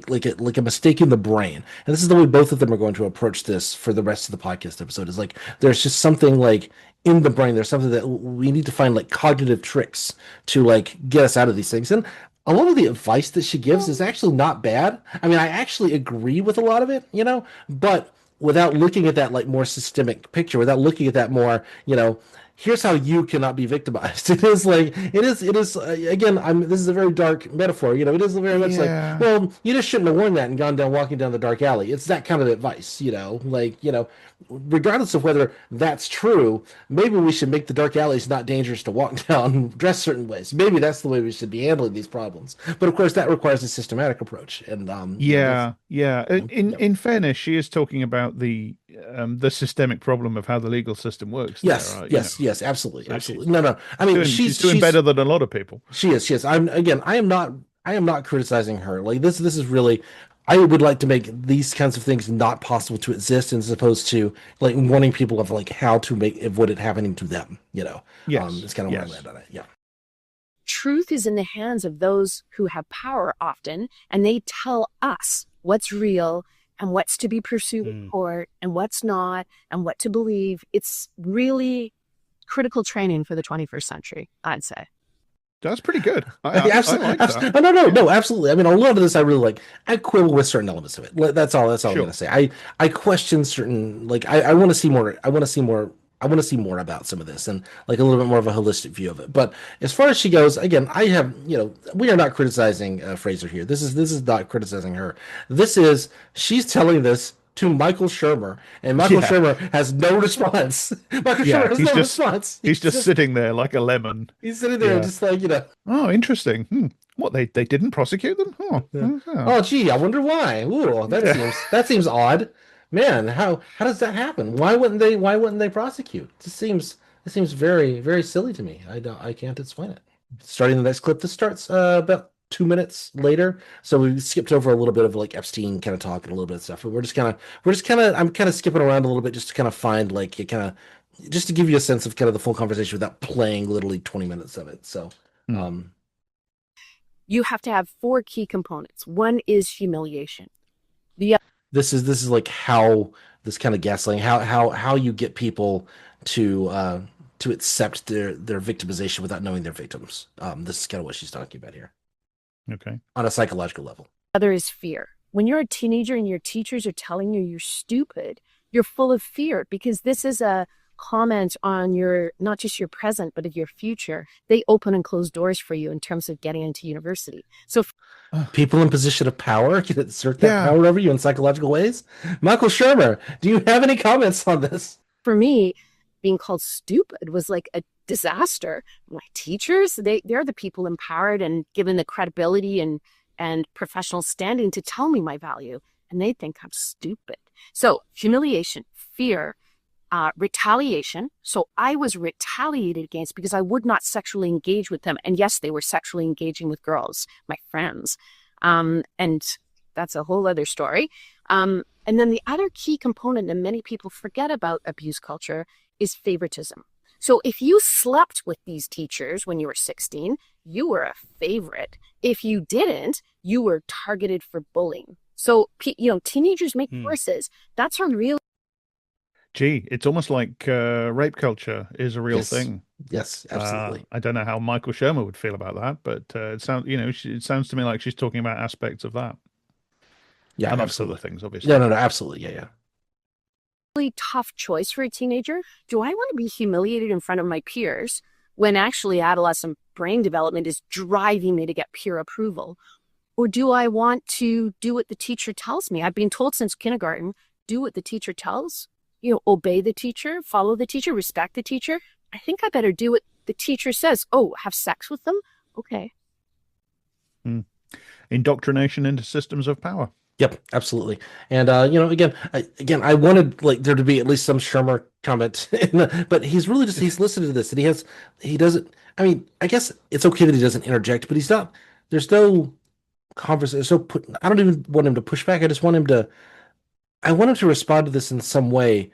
a mistake in the brain. And this is the way both of them are going to approach this for the rest of the podcast episode. Is like there's just something like in the brain. There's something that we need to find like cognitive tricks to like get us out of these things. And a lot of the advice that she gives is actually not bad. I mean, I actually agree with a lot of it, but without looking at that like more systemic picture, without looking at that more, here's how you cannot be victimized. It is again, this is a very dark metaphor, it is very much like, well, you just shouldn't have worn that and gone down walking down the dark alley. It's that kind of advice, regardless of whether that's true, maybe we should make the dark alleys not dangerous to walk down, dress certain ways. Maybe that's the way we should be handling these problems. But of course that requires a systematic approach. And in fairness, she is talking about the systemic problem of how the legal system works. Yes, yes, absolutely. No. I mean, she's doing better than a lot of people. She is. I am not criticizing her. Like this is really, I would like to make these kinds of things not possible to exist, as opposed to like warning people of like how to avoid it happening to them. Yes. It's kind of where I land on it. Yeah. Truth is in the hands of those who have power often, and they tell us what's real and what's to be pursued in court and what's not and what to believe. It's really critical training for the 21st century, I'd say. That's pretty good. Absolutely. I like that. No, absolutely. I mean, a lot of this I really like. I quibble with certain elements of it. That's all I'm going to say. I question certain, like, I want to see more. I want to see more about some of this and like a little bit more of a holistic view of it. But as far as she goes, again, I have, we are not criticizing Fraser here. This is not criticizing her. She's telling this to Michael Shermer, and Michael Shermer has no response. Shermer has no response. He's just sitting there like a lemon. He's sitting there just like, Oh, interesting. What, they didn't prosecute them? Oh, gee, I wonder why. Ooh, that seems odd. Man, how does that happen? Why wouldn't they prosecute? It seems very, very silly to me. I can't explain it. Starting the next clip, this starts about 2 minutes later. So we skipped over a little bit of like Epstein kind of talk and a little bit of stuff. But I'm kind of skipping around a little bit just to kind of find like just to give you a sense of kind of the full conversation without playing literally 20 minutes of it. So you have to have 4 key components. One is humiliation. This is like how this kind of gaslighting, how you get people to accept their victimization without knowing they're victims. This is kind of what she's talking about here. Okay. On a psychological level. Other is fear. When you're a teenager and your teachers are telling you you're stupid, you're full of fear because this is a comment on not just your present, but of your future. They open and close doors for you in terms of getting into university. So people in position of power can exert that power over you in psychological ways. Michael Shermer, do you have any comments on this? For me, being called stupid was like a disaster. My teachers, they're the people empowered and given the credibility and professional standing to tell me my value, and they think I'm stupid. So humiliation, fear, retaliation. So I was retaliated against because I would not sexually engage with them. And yes, they were sexually engaging with girls, my friends. And that's a whole other story. And then the other key component that many people forget about abuse culture is favoritism. So if you slept with these teachers when you were 16, you were a favorite. If you didn't, you were targeted for bullying. So, teenagers make choices. That's a real. Gee, it's almost like rape culture is a real thing. Yes, absolutely. I don't know how Michael Shermer would feel about that, but it sounds to me like she's talking about aspects of that. Yeah, amongst other things, obviously. No, absolutely, yeah. Really tough choice for a teenager. Do I want to be humiliated in front of my peers when actually adolescent brain development is driving me to get peer approval? Or do I want to do what the teacher tells me? I've been told since kindergarten, do what the teacher tells. Obey the teacher, follow the teacher, respect the teacher. I think I better do what the teacher says. Oh, have sex with them? Okay. Indoctrination into systems of power. Yep, absolutely. And again, I wanted like there to be at least some Shermer comment, but he's listening to this, and he doesn't. I mean, I guess it's okay that he doesn't interject, but he's not. There's no conversation. I don't even want him to push back. I want him to respond to this in some way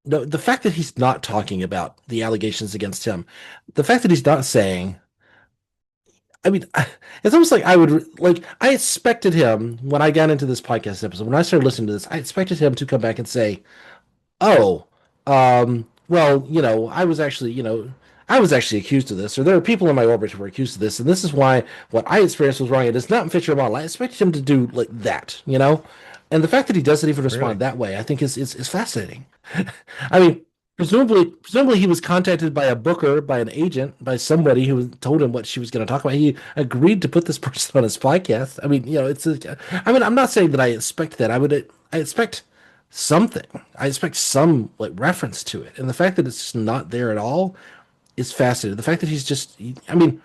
No, the fact that he's not talking about the allegations against him, the fact that he's not saying, I mean, it's almost like I expected him when I got into this podcast episode, when I started listening to this, I expected him to come back and say, oh, well, I was actually accused of this, or there are people in my orbit who were accused of this, and this is why what I experienced was wrong. It is not in fictional model. I expected him to do like that, and the fact that he doesn't even respond Really? that way, I think is fascinating. I mean, presumably he was contacted by a booker, by an agent, by somebody who told him what she was going to talk about. He agreed to put this person on his podcast. I mean, I'm not saying that I expect that. I expect something. I expect some like reference to it, and the fact that it's just not there at all is fascinating. The fact that I mean,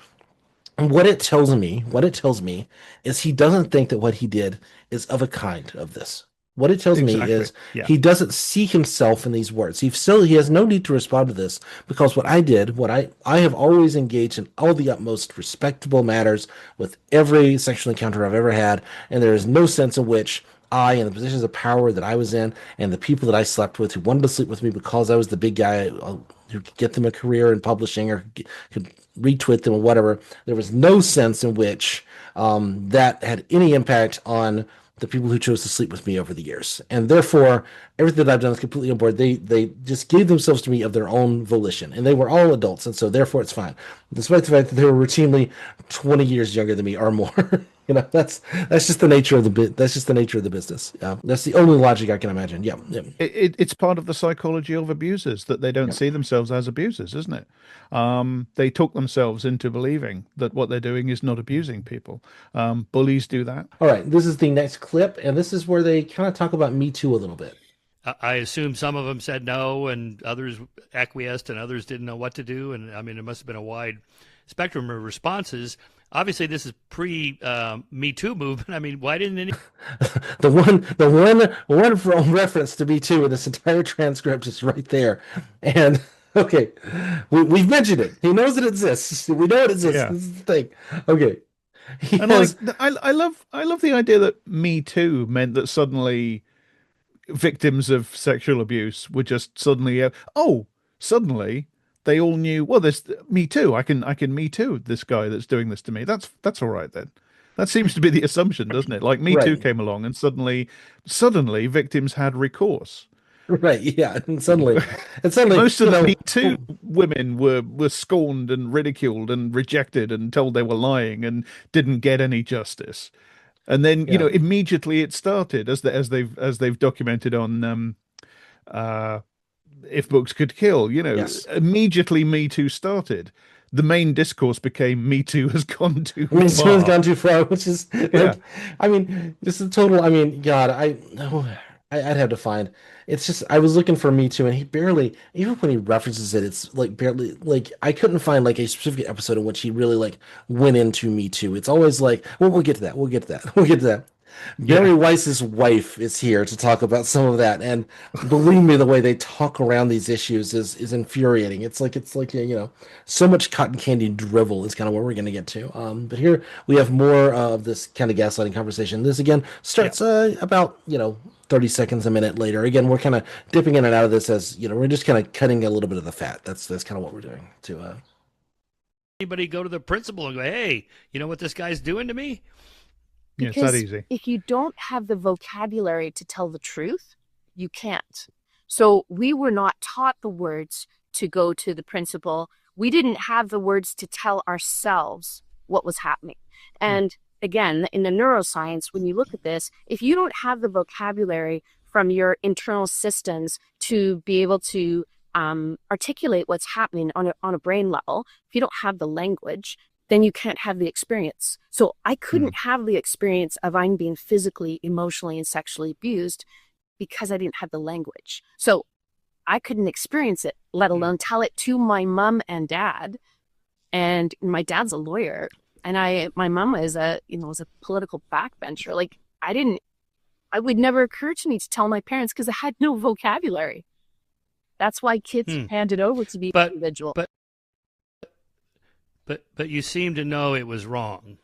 what it tells me is he doesn't think that what he did is of a kind of this. What it tells me Exactly. is Yeah. he doesn't see himself in these words. He has no need to respond to this because what I have always engaged in all the utmost respectable matters with every sexual encounter I've ever had, and there is no sense in which I, in the positions of power that I was in, and the people that I slept with who wanted to sleep with me because I was the big guy who could get them a career in publishing or could retweet them or whatever, there was no sense in which that had any impact on the people who chose to sleep with me over the years. And therefore, everything that I've done is completely on board. They just gave themselves to me of their own volition, and they were all adults, and so therefore it's fine, despite the fact that they were routinely 20 years younger than me or more. That's just the nature of the bit. That's just the nature of the business. That's the only logic I can imagine. Yeah, yeah, It's part of the psychology of abusers that they don't yeah. see themselves as abusers, isn't it? They talk themselves into believing that what they're doing is not abusing people. Bullies do that. All right, this is the next clip, and this is where they kind of talk about Me Too a little bit. I assume some of them said no, and others acquiesced, and others didn't know what to do. And I mean, it must have been a wide spectrum of responses. Obviously, this is pre Me Too movement. I mean, why didn't any? The one for reference to Me Too in this entire transcript is right there, and okay, we've mentioned it. He knows it exists. We know it exists. Yeah. This is the thing. Okay, he And like has I love the idea that Me Too meant that suddenly victims of sexual abuse were just suddenly suddenly they all knew, well, there's Me Too. I can Me Too this guy that's doing this to me. That's all right then. That seems to be the assumption, doesn't it? Like Me Too right. came along and suddenly victims had recourse. Right, yeah, and suddenly, Most of the Me Too women were scorned and ridiculed and rejected and told they were lying and didn't get any justice. And then, yeah, immediately it started as they've documented on uh If Books Could Kill, yes. immediately Me Too started. The main discourse became Me Too has gone too I mean, someone's far. gone too far, which is Yeah. like, I mean, just a total. I mean, God, I'd have to find. It's just I was looking for Me Too, and he barely, even when he references it, it's like barely like I couldn't find like a specific episode in which he really like went into Me Too. It's always like, well, we'll get to that. We'll get to that. We'll get to that. Bari Yeah. Weiss's wife is here to talk about some of that, and believe me, the way they talk around these issues is infuriating. It's like so much cotton candy drivel is kind of where we're going to get to. But here we have more of this kind of gaslighting conversation. This again Yeah. starts about 30 seconds a minute later. Again, we're kind of dipping in and out of this as we're just kind of cutting a little bit of the fat. That's kind of what we're doing to. Anybody go to the principal and go, hey, you know what this guy's doing to me? Yeah, it's that Because easy. if you don't have the vocabulary to tell the truth, you can't. So we were not taught the words to go to the principal. We didn't have the words to tell ourselves what was happening. And again, in the neuroscience, when you look at this, if you don't have the vocabulary from your internal systems to be able to articulate what's happening on a brain level, if you don't have the language, then you can't have the experience. So I couldn't have the experience of I'm being physically, emotionally, and sexually abused because I didn't have the language. So I couldn't experience it, let alone tell it to my mom and dad. And my dad's a lawyer, and my mom was was a political backbencher. Like I would never occur to me to tell my parents because I had no vocabulary. That's why kids are handed over to be But individual. but you seem to know it was wrong.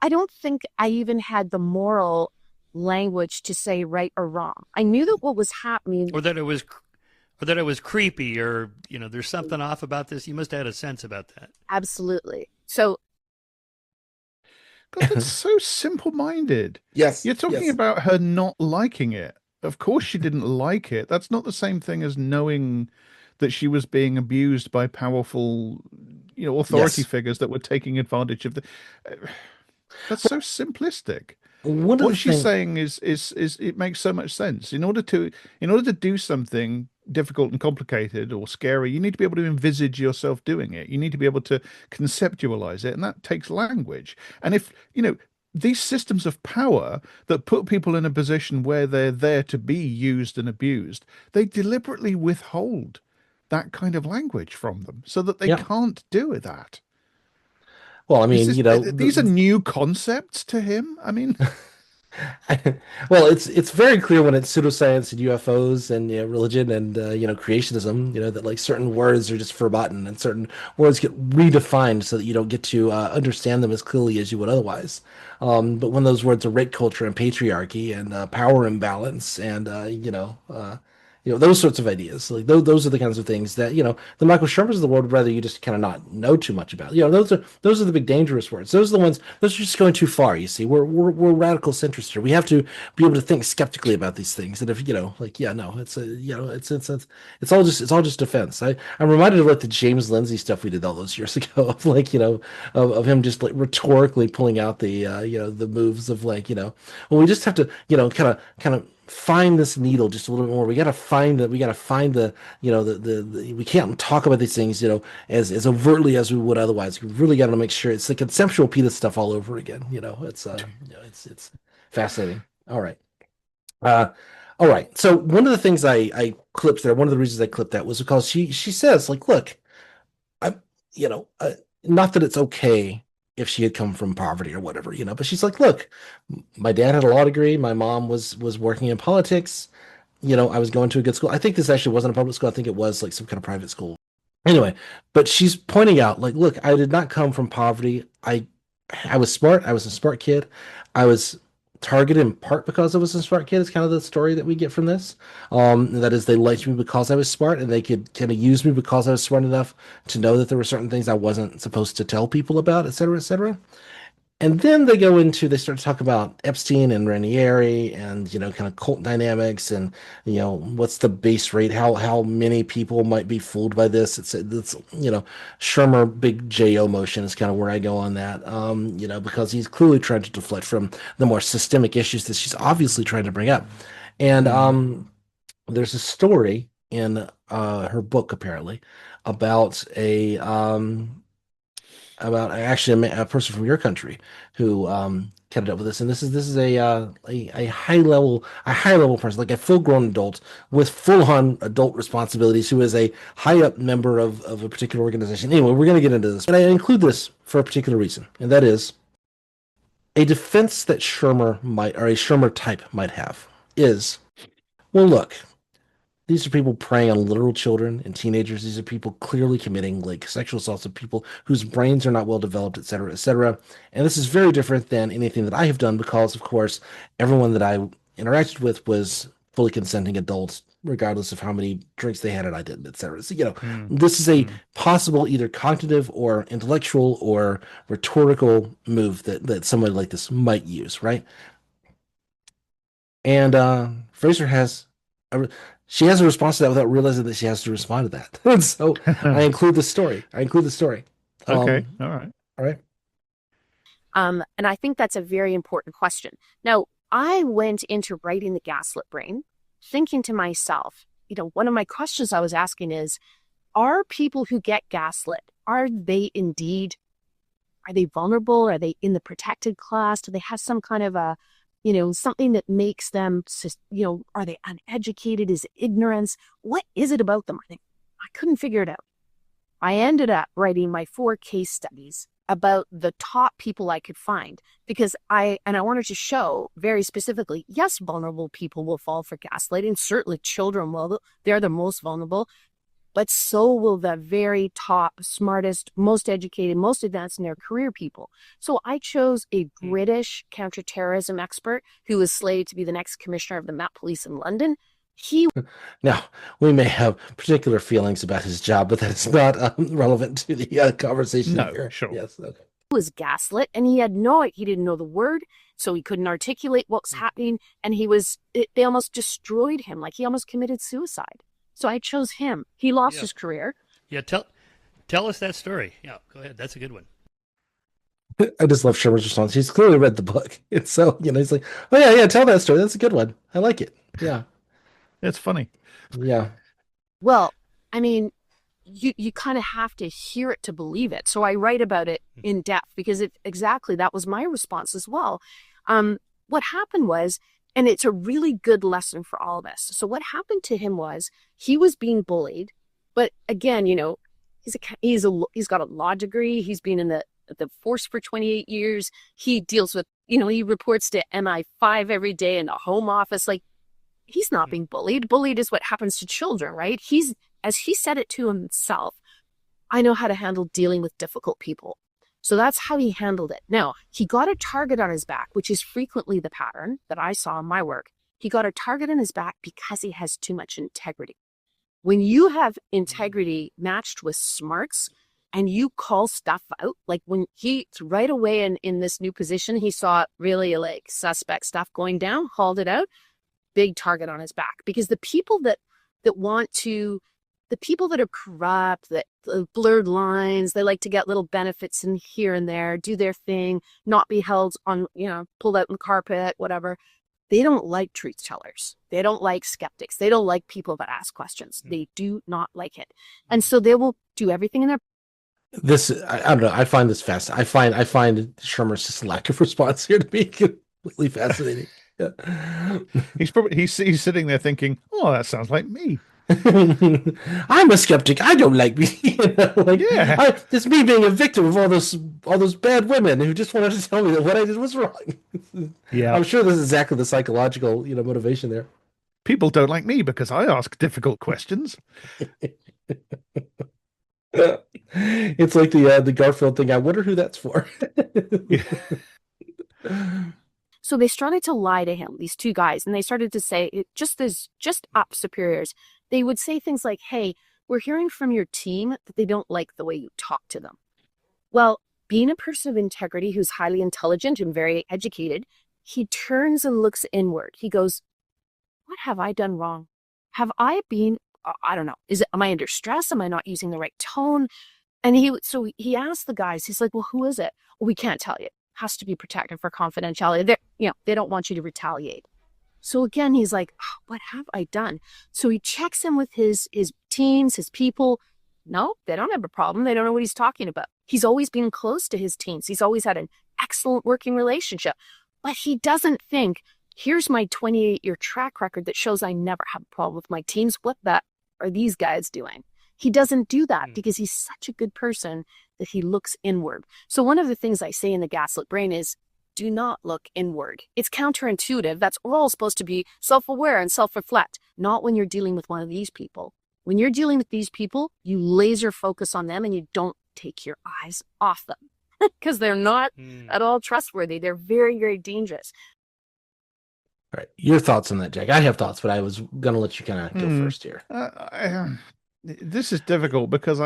I don't think I even had the moral language to say right or wrong. I knew that what was happening, or that it was creepy, or there's something off about this. You must have had a sense about that. absolutely. So God, that's so simple-minded. Yes. You're talking yes. about her not liking it. Of course she didn't like it. That's not the same thing as knowing that she was being abused by powerful, authority Yes. figures that were taking advantage of the. That's so simplistic. One of the What she's things, saying is it makes so much sense. In order to do something difficult and complicated or scary, you need to be able to envisage yourself doing it. You need to be able to conceptualize it, and that takes language. And if these systems of power that put people in a position where they're there to be used and abused, they deliberately withhold that kind of language from them so that they yeah. can't do that. Well, I Is mean, this, these are new concepts to him? I mean, well, it's very clear when it's pseudoscience and UFOs and religion and creationism, that like certain words are just forgotten and certain words get redefined so that you don't get to understand them as clearly as you would otherwise. But when those words are rape culture and patriarchy and power imbalance and those sorts of ideas, like those are the kinds of things that the Michael Shermers of the world would rather you just kind of not know too much about. Those are the big dangerous words. Those are the ones. Those are just going too far. You see, we're radical centrists here. We have to be able to think skeptically about these things. And if it's all just defense. I'm reminded of like the James Lindsay stuff we did all those years ago of like of him just like rhetorically pulling out the the moves of like well, we just have to kind of find this needle just a little bit more. We got to find the we can't talk about these things as overtly as we would otherwise. We really got to make sure it's the conceptual Peter stuff all over again. It's fascinating. All right. All right. So one of the things I clipped there, one of the reasons I clipped that was because she says like, look, I not that it's okay if she had come from poverty or whatever, but she's like, look, my dad had a law degree. My mom was working in politics. I was going to a good school. I think this actually wasn't a public school. I think it was like some kind of private school. Anyway, but she's pointing out like, look, I did not come from poverty. I was smart. I was a smart kid. I was targeted in part because I was a smart kid. It's kind of the story that we get from this. That is, they liked me because I was smart, and they could kind of use me because I was smart enough to know that there were certain things I wasn't supposed to tell people about, et cetera, et cetera. And then they start to talk about Epstein and Ranieri and, kind of cult dynamics and, what's the base rate, how many people might be fooled by this. It's Shermer, big J-O motion is kind of where I go on that, because he's clearly trying to deflect from the more systemic issues that she's obviously trying to bring up. And there's a story in her book, apparently, about actually a person from your country who ended up with this, and this is a high level person, like a full grown adult with full on adult responsibilities, who is a high up member of a particular organization. Anyway, we're going to get into this, but I include this for a particular reason, and that is a defense that Shermer or a Shermer type might have is, well, look. These are people preying on literal children and teenagers. These are people clearly committing like sexual assaults of people whose brains are not well developed, et cetera, et cetera. And this is very different than anything that I have done because, of course, everyone that I interacted with was fully consenting adults, regardless of how many drinks they had and I didn't, et cetera. So, this is a possible either cognitive or intellectual or rhetorical move that somebody like this might use, right? And Fraser has she has a response to that without realizing that she has to respond to that. And so I include the story. Okay. All right. All right. And I think that's a very important question. Now, I went into writing the Gaslit Brain thinking to myself, one of my questions I was asking is, are people who get gaslit, are they vulnerable? Are they in the protected class? Do they have some kind of a something that makes them, are they uneducated? Is it ignorance? What is it about them? I couldn't figure it out. I ended up writing my 4 case studies about the top people I could find because I wanted to show very specifically, yes, vulnerable people will fall for gaslighting. Certainly children will. They're the most vulnerable. but so will the very top, smartest, most educated, most advanced in their career people. So I chose a British counterterrorism expert who was slated to be the next commissioner of the Met Police in London. Now, we may have particular feelings about his job, but that's not relevant to the conversation No, here. sure. Yes, okay. Was gaslit, and he didn't know the word, so he couldn't articulate what was happening, and they almost destroyed him, like he almost committed suicide. So I chose him. He lost his career. Yeah, tell us that story. Yeah, go ahead. That's a good one. I just love Shermer's response. He's clearly read the book. It's so, he's like, oh yeah, tell that story. That's a good one. I like it. Yeah. It's funny. Yeah. Well, I mean, you kind of have to hear it to believe it. So I write about it in depth because that was my response as well. What happened was, and it's a really good lesson for all of us. So what happened to him was he was being bullied, but again, he's got a law degree. He's been in the force for 28 years. He deals with, he reports to MI5 every day in the Home Office. Like, he's not being bullied. Bullied is what happens to children, right? As he said it to himself, I know how to handle dealing with difficult people. So that's how he handled it. Now, he got a target on his back, which is frequently the pattern that I saw in my work. He got a target on his back because he has too much integrity. When you have integrity matched with smarts and you call stuff out, like when he right away in this new position, he saw really like suspect stuff going down, hauled it out, big target on his back. Because the people that are corrupt, that blurred lines, they like to get little benefits in here and there, do their thing, not be held on, pulled out in the carpet, whatever. They don't like truth tellers. They don't like skeptics. They don't like people that ask questions. They do not like it. And so they will do everything in their... I don't know. I find this I find Shermer's just lack of response here to be completely fascinating. Yeah. He's sitting there thinking, oh, that sounds like me. I'm a skeptic. I don't like me. It's me being a victim of all those bad women who just wanted to tell me that what I did was wrong. Yeah, I'm sure this is exactly the psychological motivation there. People don't like me because I ask difficult questions. It's like the Garfield thing. I wonder who that's for. So they started to lie to him, these two guys, and they started to say, just up superiors, they would say things like, hey, we're hearing from your team that they don't like the way you talk to them. Well, being a person of integrity who's highly intelligent and very educated, he turns and looks inward. He goes, what have I done wrong? Have I been, I don't know, am I under stress? Am I not using the right tone? And he asked the guys, he's like, well, who is it? Well, we can't tell you. Has to be protected for confidentiality. They don't want you to retaliate. So again, he's like, oh, what have I done? So he checks in with his teams, his people. No, they don't have a problem. They don't know what he's talking about. He's always been close to his teams. He's always had an excellent working relationship. But he doesn't think, here's my 28-year track record that shows I never have a problem with my teams. What are these guys doing? He doesn't do that because he's such a good person that he looks inward. So one of the things I say in the Gaslit Brain is, do not look inward. It's counterintuitive. We're all supposed to be self-aware and self-reflect, not when you're dealing with one of these people. When you're dealing with these people, you laser focus on them and you don't take your eyes off them because they're not at all trustworthy. They're very, very dangerous. All right. Your thoughts on that, Jack? I have thoughts, but I was going to let you kind of go first here. This is difficult because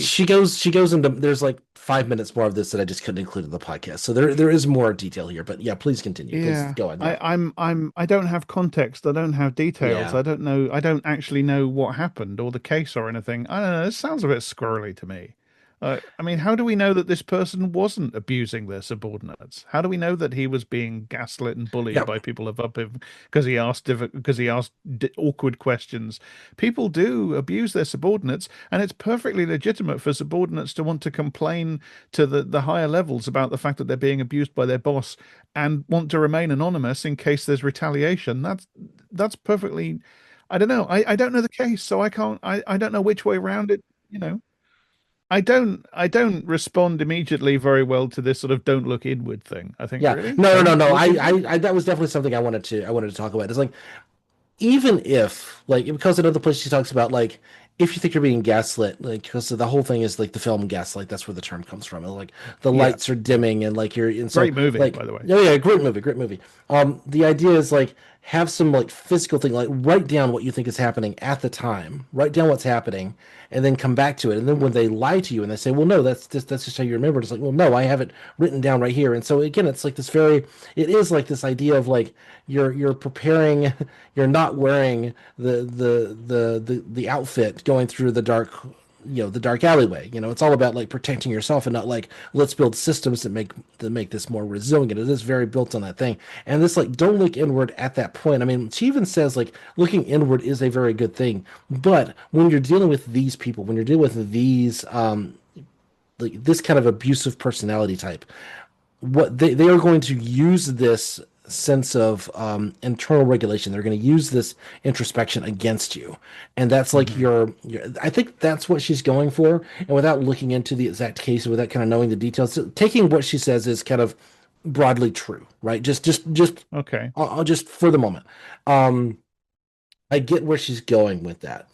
she goes into, there's like 5 minutes more of this that I just couldn't include in the podcast. So there is more detail here, but yeah, please continue. Yeah, go ahead. I don't have context. I don't have details. Yeah. I don't know. I don't actually know what happened or the case or anything. I don't know. This sounds a bit squirrely to me. I mean, how do we know that this person wasn't abusing their subordinates? How do we know that he was being gaslit and bullied by people above him because he asked awkward questions? People do abuse their subordinates, and it's perfectly legitimate for subordinates to want to complain to the higher levels about the fact that they're being abused by their boss and want to remain anonymous in case there's retaliation. That's perfectly. I don't know. I don't know the case, so I can't. I don't know which way around it. I don't respond immediately very well to this sort of don't look inward thing. I think really? No. I that was definitely something I wanted to talk about. It's like, even if, like, because another place she talks about, like, if you think you're being gaslit, like, because the whole thing is like the film Gaslight, that's where the term comes from. And, like, the Yeah. lights are dimming, and like and so Great movie, like, by the way. oh yeah, great movie, great movie. The idea is like have some like physical thing, like write down what you think is happening at the time, write down what's happening, and then come back to it. And then when they lie to you and they say, well, no, that's just how you remember it, it's like, well, no, I have it written down right here. And so again, it's like it is like this idea of like you're preparing, you're not wearing the outfit going through the dark, the dark alleyway. It's all about like protecting yourself, and not like, let's build systems that make this more resilient. It is very built on that thing. And this, like, don't look inward at that point. I mean, she even says like looking inward is a very good thing, but when you're dealing with these people, when you're dealing with these like this kind of abusive personality type, what they are going to use this sense of internal regulation. They're going to use this introspection against you, and that's like your. I think that's what she's going for. And without looking into the exact case, without kind of knowing the details, taking what she says is kind of broadly true, right? Just Okay. I'll just for the moment. I get where she's going with that,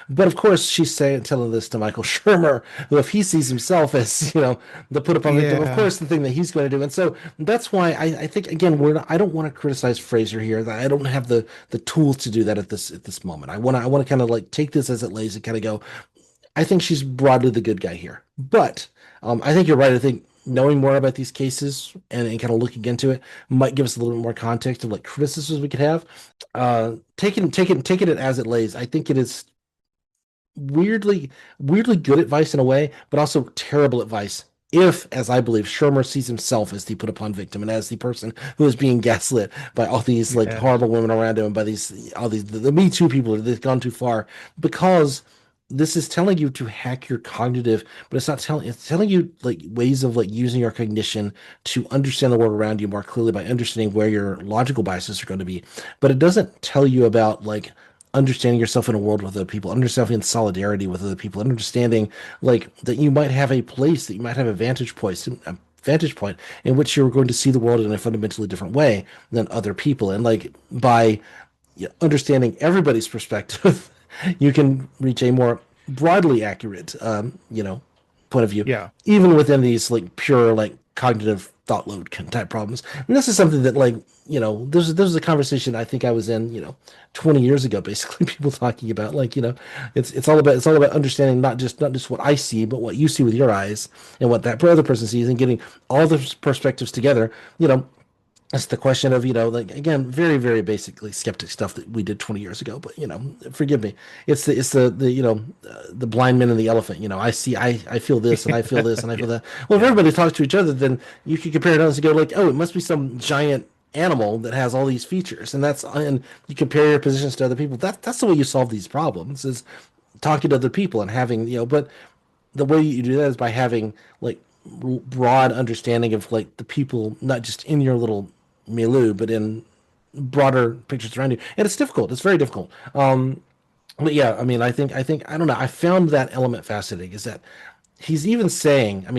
But of course, she's telling this to Michael Shermer, who, if he sees himself as, the put upon victim, of Yeah. course, the thing that he's going to do. And so that's why I think, again, I don't want to criticize Fraser here. I don't have the tools to do that at this moment. I want to kind of like take this as it lays and kind of go, I think she's broadly the good guy here. But I think you're right. I think knowing more about these cases and kind of looking into it might give us a little bit more context of like criticisms we could have. Taking it as it lays, I think it is weirdly good advice in a way, but also terrible advice if, as I believe, Shermer sees himself as the put upon victim and as the person who is being gaslit by all these like Yeah. horrible women around him, and by the Me Too people that gone too far, because this is telling you to hack your cognitive, but it's telling you like ways of like using your cognition to understand the world around you more clearly by understanding where your logical biases are going to be. But it doesn't tell you about like understanding yourself in a world with other people, understanding in solidarity with other people, understanding like that you might have a place, that you might have a vantage point in which you're going to see the world in a fundamentally different way than other people. And like by understanding everybody's perspective, you can reach a more broadly accurate, point of view, Yeah. even within these like pure like cognitive thought load type problems. And this is something that like this was a conversation I think I was in 20 years ago. Basically, people talking about like it's all about understanding not just what I see, but what you see with your eyes, and what that other person sees, and getting all the perspectives together. That's the question of, like, again, very, very basically skeptic stuff that we did 20 years ago. But, forgive me. It's the blind man and the elephant. I feel this and I feel this and I feel that. Well, if everybody talks to each other, then you can compare it and go like, oh, it must be some giant animal that has all these features. And you compare your positions to other people. That's the way you solve these problems, is talking to other people and having, but the way you do that is by having like broad understanding of like the people, not just in your little milieu, but in broader pictures around you. And it's difficult. It's very difficult. But yeah, I mean, I think I don't know. I found that element fascinating, is that she's even saying, and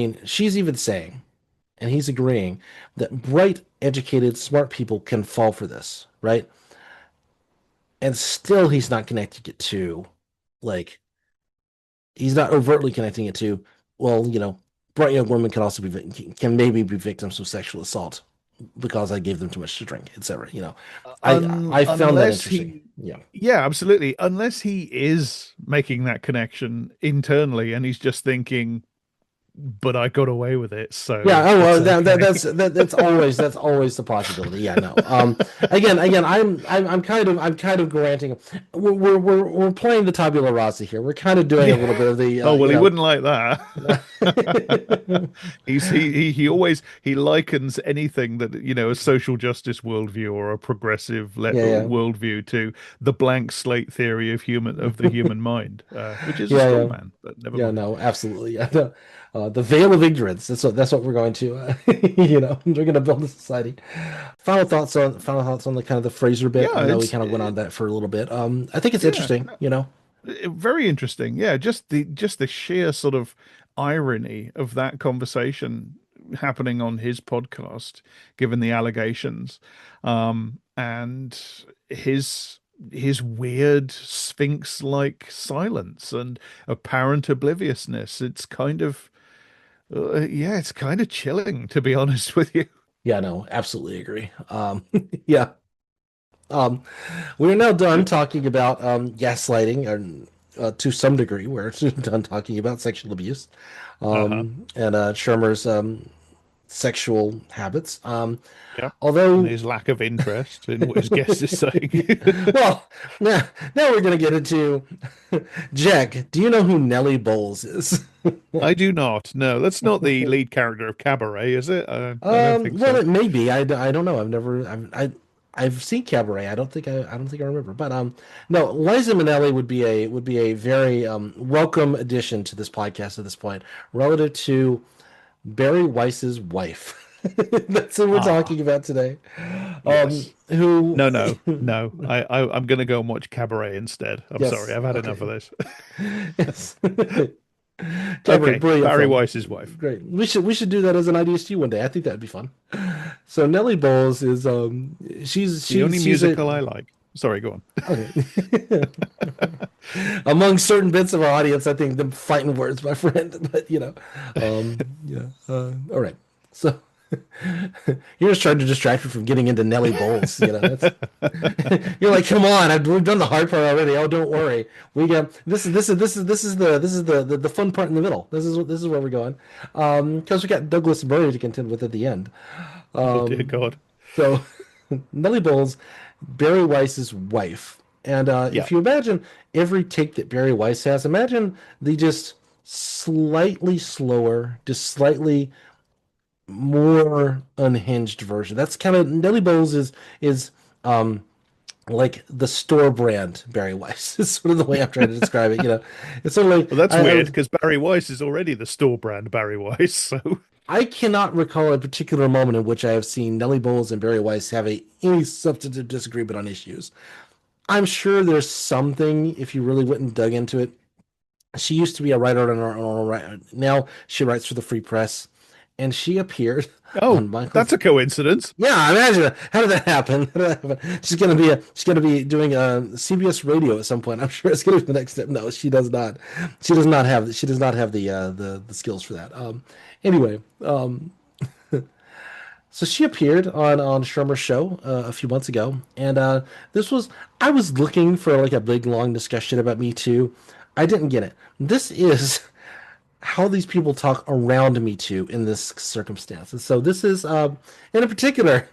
he's agreeing, that bright, educated, smart people can fall for this, right? And still he's not connecting it to, like, he's not overtly connecting it to, well, bright young women can also can maybe be victims of sexual assault because I gave them too much to drink, etc. I found that interesting. Yeah, absolutely. Unless he is making that connection internally and he's just thinking, but I got away with it. So yeah, oh well, it's okay. that's always the possibility. Yeah, no. Again, I'm kind of granting. We're playing the tabula rasa here. We're kind of doing a little bit of the. Oh well, he wouldn't like that. He always likens anything that a social justice worldview or a progressive worldview to the blank slate theory of the human mind, which is a strong man. But never mind. No, absolutely. Yeah, no. The veil of ignorance. That's what we're going to. We're going to build a society. Final thoughts on the kind of the Fraser bit. Yeah, I know we kind of went on that for a little bit. I think it's interesting. Very interesting. Yeah, just the sheer sort of irony of that conversation happening on his podcast, given the allegations, and his his weird sphinx-like silence and apparent obliviousness. It's kind of it's kind of chilling, to be honest with you. Yeah, no, absolutely agree. Yeah. Um, we're now done talking about gaslighting, and to some degree, we're done talking about sexual abuse, Uh-huh. and Shermer's sexual habits. Yep. And Although, his lack of interest in what his guest is saying. well, now we're going to get into Jack. Do you know who Nellie Bowles is? I do not. No, that's not the lead character of Cabaret, is it? I don't think Well, so. it may be. I don't know. I've seen Cabaret. I don't think I remember. But no, Liza Minnelli would be a very welcome addition to this podcast at this point, relative to Bari Weiss's wife. That's what we're Ah, talking about today. yes. Who? No. I'm going to go and watch Cabaret instead. I'm sorry. Yes. I've had enough Okay. of this. Yes. Cabaret, Okay. brilliant Bari film. Weiss's wife. Great. We should do that as an IDSG one day. I think that'd be fun. So Nellie Bowles is The only she's a musical I like. Sorry, go on. okay. Among certain bits of our audience, I think them fighting words, my friend. But yeah. All right. So you're just trying to distract me from getting into Nellie Bowles. You're like, come on, we've done the hard part already. Oh, don't worry. We got this is the fun part in the middle. This is where we're going. Because we got Douglas Murray to contend with at the end. Oh, dear God. So Nellie Bowles, Bari Weiss's wife. And Yeah. if you imagine every take that Bari Weiss has, imagine the just slightly slower, just slightly more unhinged version. That's kind of Nellie Bowles is like the store brand Bari Weiss. Is sort of the way I'm trying to describe it. It's sort of like Well, that's weird because Bari Weiss is already the store brand Bari Weiss. So I cannot recall a particular moment in which I have seen Nellie Bowles and Bari Weiss have any substantive disagreement on issues. I'm sure there's something if you really went and dug into it. She used to be a writer now she writes for the Free Press, and she appeared oh, on Michael. that's a coincidence. Yeah, imagine that. How did that happen? How did that happen? She's gonna be doing CBS Radio at some point. I'm sure it's gonna be the next step. No, she does not. She does not have the skills for that. Anyway, so she appeared on Shermer's show a few months ago, and I was looking for like a big long discussion about Me Too. I didn't get it. This is how these people talk around Me Too in this circumstance. And so this is, in particular,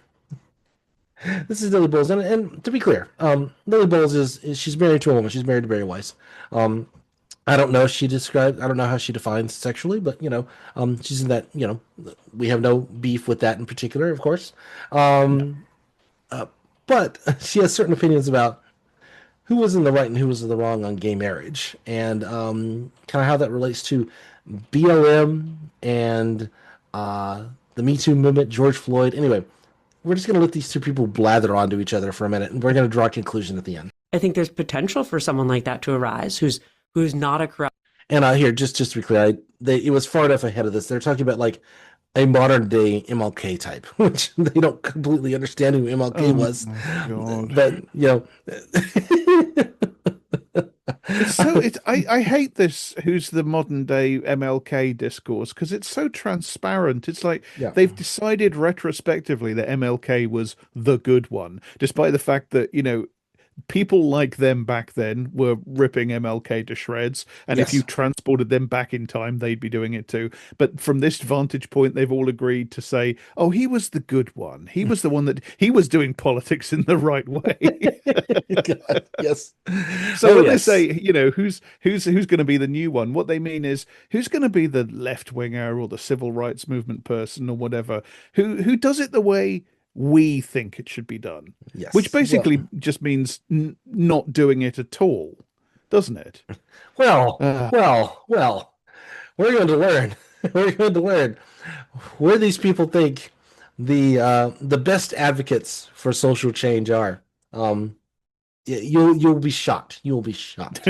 this is Nellie Bowles. And to be clear, Nellie Bowles she's married to a woman. She's married to Bari Weiss. I don't know I don't know how she defines sexually, but she's in that, we have no beef with that in particular, of course. But she has certain opinions about who was in the right and who was in the wrong on gay marriage, and kind of how that relates to BLM and the Me Too movement, George Floyd. Anyway, we're just going to let these two people blather onto each other for a minute, and we're going to draw a conclusion at the end. I think there's potential for someone like that to arise who's not a corrupt. And here, just to be clear, it was far enough ahead of this. They're talking about like a modern day MLK type, which they don't completely understand who MLK was. But I hate this who's the modern day MLK discourse because it's so transparent. It's like they've decided retrospectively that MLK was the good one, despite the fact that people like them back then were ripping MLK to shreds, and if you transported them back in time, they'd be doing it too. But from this vantage point, they've all agreed to say, "Oh, he was the good one. He was the one that he was doing politics in the right way." God, yes. So when they say, who's going to be the new one, what they mean is who's going to be the left winger or the civil rights movement person or whatever, who does it the way we think it should be done. Yes. Which basically just means not doing it at all, doesn't it? Well, we're going to learn. We're going to learn where these people think the best advocates for social change are. You'll be shocked. You'll be shocked.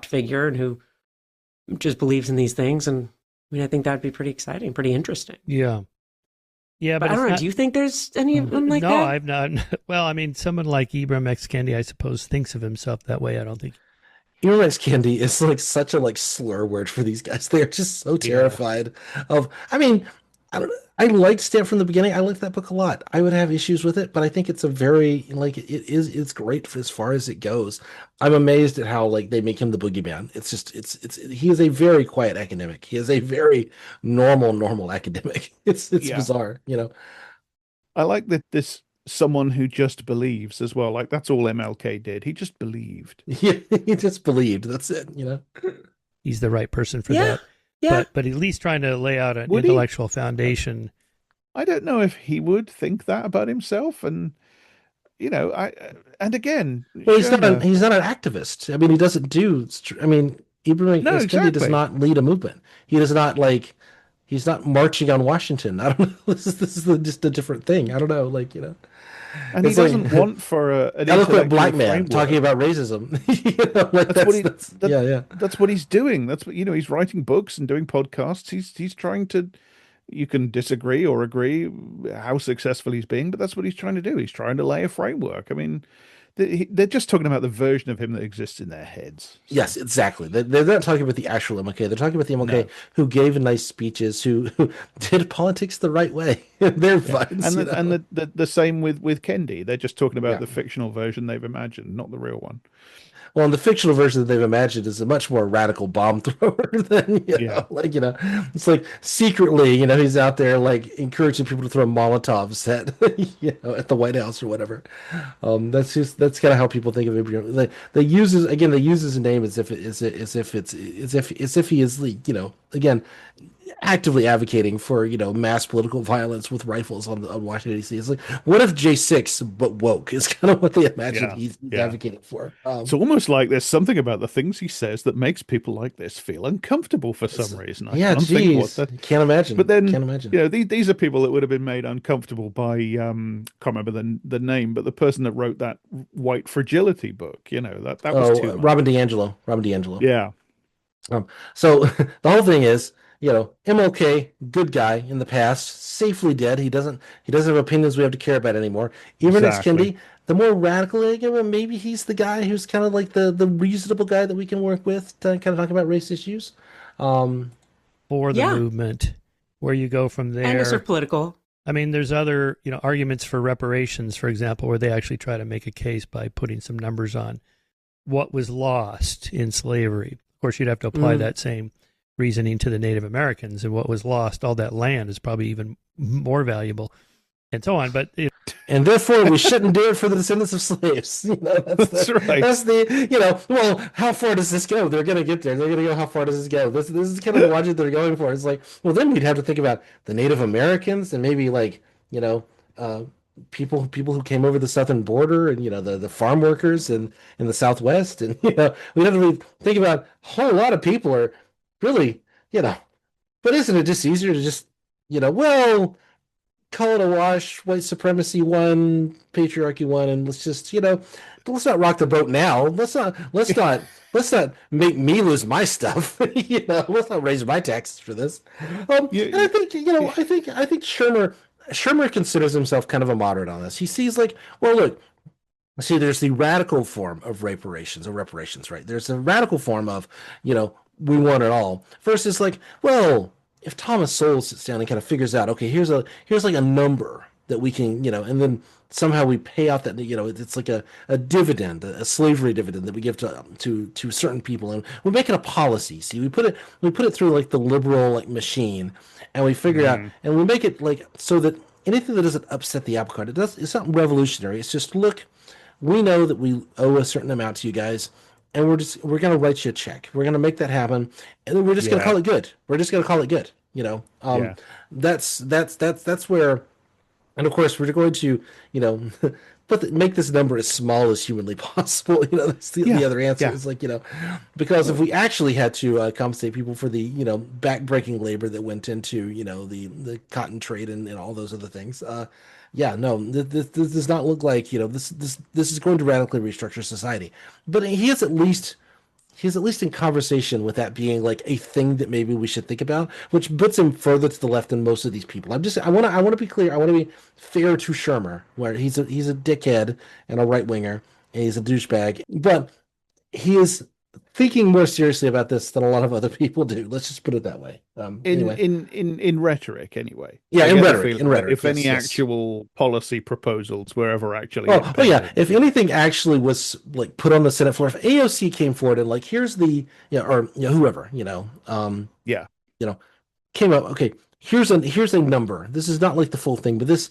Figure and who just believes in these things, and I think that'd be pretty exciting, pretty interesting. Yeah. Yeah, But but I it's don't know. not. Do you think there's any of them like No, that? I've not. Well, I mean, someone like Ibram X. Kendi, I suppose, thinks of himself that way. I don't think. Earwax candy is like such a like slur word for these guys. They're just so Yeah. terrified of. I mean, I don't. I liked Stamp from the beginning. I liked that book a lot. I would have issues with it, but I think it's a very like it is. It's great for as far as it goes. I'm amazed at how like they make him the boogeyman. It's just it's he is a very quiet academic. He is a very normal academic. It's Yeah. bizarre, you know. I like that this someone who just believes as well. Like that's all MLK did. He just believed. He just believed. That's it, you know. He's the right person for Yeah. that. Yeah. But at least trying to lay out an Would he? intellectual foundation. I don't know if he would think that about himself. And and again, Well, Shermer. he's not an activist. I mean, he doesn't do. I mean, Ibrahim No, Kendi does exactly. not lead a movement. He does not like. He's not marching on Washington. I don't know. This is just a different thing. I don't know. Like, you know, And he it's like doesn't want for an eloquent black intellectual man framework. talking about racism. You know, like That's what he. that's That, yeah. That's what he's doing. That's what he's writing books and doing podcasts. He's trying to. You can disagree or agree how successful he's being, but that's what he's trying to do. He's trying to lay a framework. I mean, they're just talking about the version of him that exists in their heads. So, Yes, exactly. They're not talking about the actual MLK. They're talking about the MLK no. who gave nice speeches, who did politics the right way. They're fine. And the same with Kendi. They're just talking about Yeah. the fictional version they've imagined, not the real one. Well, and the fictional version that they've imagined is a much more radical bomb thrower than, Yeah. it's like secretly, he's out there like encouraging people to throw Molotovs at, at the White House or whatever. That's kind of how people think of Abraham. They use his name as if he is, again, actively advocating for mass political violence with rifles on Washington D.C. It's like, what if J6 but woke is kind of what they imagine Yeah, he's yeah. advocating for. It's almost like there's something about the things he says that makes people like this feel uncomfortable for some reason. I can't think what geez, that. can't imagine. But then Can't imagine. these are people that would have been made uncomfortable by can't remember the name, but the person that wrote that White Fragility book. That was too much. Robin DiAngelo. Yeah, So the whole thing is, MLK, good guy in the past, safely dead. He doesn't have opinions we have to care about anymore. Even Exactly. Kendi, the more radical, maybe he's the guy who's kind of like the reasonable guy that we can work with to kind of talk about race issues. For the Yeah. movement, where you go from there. And Mr. Political. I mean, there's other, arguments for reparations, for example, where they actually try to make a case by putting some numbers on what was lost in slavery. Of course, you'd have to apply that same reasoning to the Native Americans, and what was lost, all that land is probably even more valuable, and so on. But And therefore, we shouldn't do it for the descendants of slaves. That's right. That's well, how far does this go? They're going to get there. They're going to go, how far does this go? This is kind of the logic they're going for. It's like, well, then we'd have to think about the Native Americans and maybe people who came over the southern border and, the farm workers in the Southwest. And, we'd have to really think about a whole lot of people are really, but isn't it just easier to just, call it a wash, white supremacy one, patriarchy one, and let's just, let's not rock the boat now. Let's not make me lose my stuff. Let's not raise my taxes for this. And I think, I think Shermer considers himself kind of a moderate on this. He sees like, well, look, see, there's the radical form of reparations, right? There's a radical form of, we want it all. Versus like, well, if Thomas Sowell sits down and kind of figures out, okay, here's like a number that we can, and then somehow we pay out that, it's like a dividend, a slavery dividend that we give to certain people, and we make it a policy. See, we put it through like the liberal like machine, and we figure out, and we make it like so that anything that doesn't upset the apple cart, it's not revolutionary. It's just, look, we know that we owe a certain amount to you guys, and we're gonna write you a check. We're gonna make that happen, and then we're just gonna call it good. We're just gonna call it good. That's where, and of course we're going to make this number as small as humanly possible. That's the other answer is like, because if we actually had to compensate people for the backbreaking labor that went into the cotton trade and all those other things, this does not look like this is going to radically restructure society. But he is at least he's at least in conversation with that being like a thing that maybe we should think about, which puts him further to the left than most of these people. I want to be clear. I want to be fair to Shermer, where he's a dickhead and a right winger, and he's a douchebag, but he is thinking more seriously about this than a lot of other people do. Let's just put it that way. Anyway. In rhetoric, anyway. Yeah, I in get the rhetoric. feeling In rhetoric. if any actual policy proposals were ever actually Oh yeah. If anything actually was like put on the Senate floor, if AOC came forward and like, here's the or whoever, yeah, came up. Okay, here's a number. This is not like the full thing, but this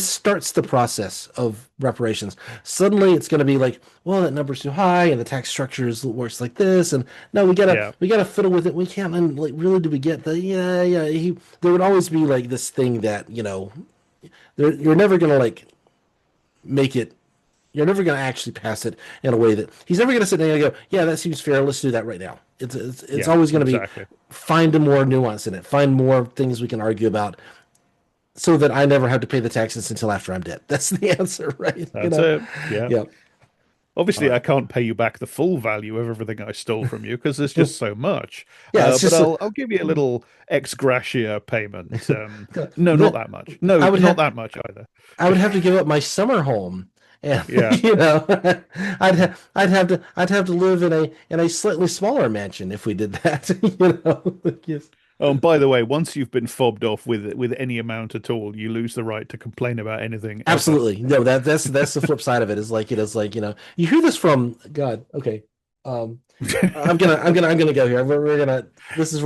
starts the process of reparations. Suddenly, it's going to be like, well, that number's too high, and the tax structure works like this, and no, we gotta fiddle with it. We can't. And like, really, do we get the? Yeah. There would always be like this thing that you're never going to like make it. You're never going to actually pass it in a way that he's never going to sit down and go, yeah, that seems fair. Let's do that right now. It's always going to be find more nuance in it, find more things we can argue about, so that I never have to pay the taxes until after I'm dead. That's the answer, right? That's it. Yeah. Yeah. Obviously, I can't pay you back the full value of everything I stole from you because there's just so much. Yeah, but I'll give you a little ex gratia payment. No, not that much. No, not that much either. I would have to give up my summer home. And, I'd have to live in a slightly smaller mansion if we did that. Yes. Oh, and by the way, once you've been fobbed off with any amount at all, you lose the right to complain about anything. Absolutely. No, that's the flip side of it. Is like you hear this from God. Okay. I'm gonna go here. We're gonna. This is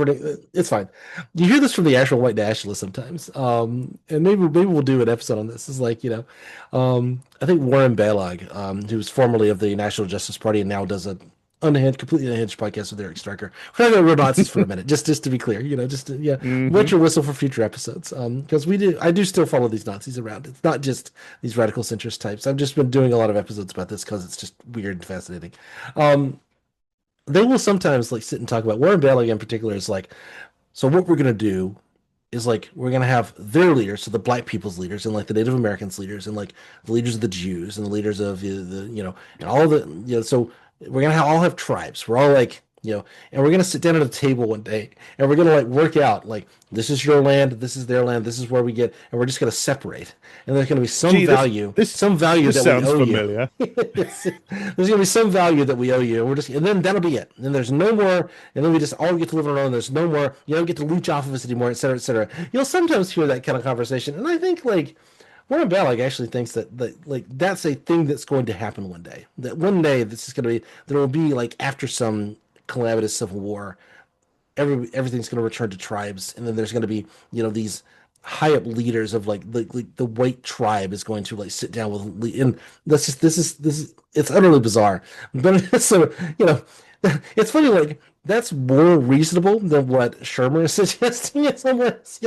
it's fine. You hear this from the actual white nationalists sometimes. And maybe we'll do an episode on this. It's like I think Warren Balog, who was formerly of the National Justice Party and now does a completely unhinged podcast with Eric Striker. We're not going to go Nazis for a minute, just to be clear. Wet your whistle for future episodes. Because I do still follow these Nazis around. It's not just these radical centrist types. I've just been doing a lot of episodes about this because it's just weird and fascinating. They will sometimes like sit and talk about Warren Bailey in particular is like, so what we're gonna do is like we're gonna have their leaders, so the black people's leaders and like the Native Americans leaders and like the leaders of the Jews and the leaders of the and all the so we're gonna all have tribes. We're all like and we're gonna sit down at a table one day and we're gonna like work out like this is your land, this is their land, this is where we get, and we're just gonna separate. And there's gonna be some value that we owe familiar. You. There's gonna be some value that we owe you. And then that'll be it. And then there's no more. And then we just all get to live on our own. There's no more. You don't get to leech off of us anymore, et cetera, et cetera. You'll sometimes hear that kind of conversation, and I think like Warren Balog actually thinks that like that's a thing that's going to happen one day. That one day this is going to be, there will be like after some calamitous civil war, everything's going to return to tribes, and then there's going to be these high up leaders of like the white tribe is going to like sit down with, and this is it's utterly bizarre, but so it's funny, like that's more reasonable than what Shermer is suggesting in some ways,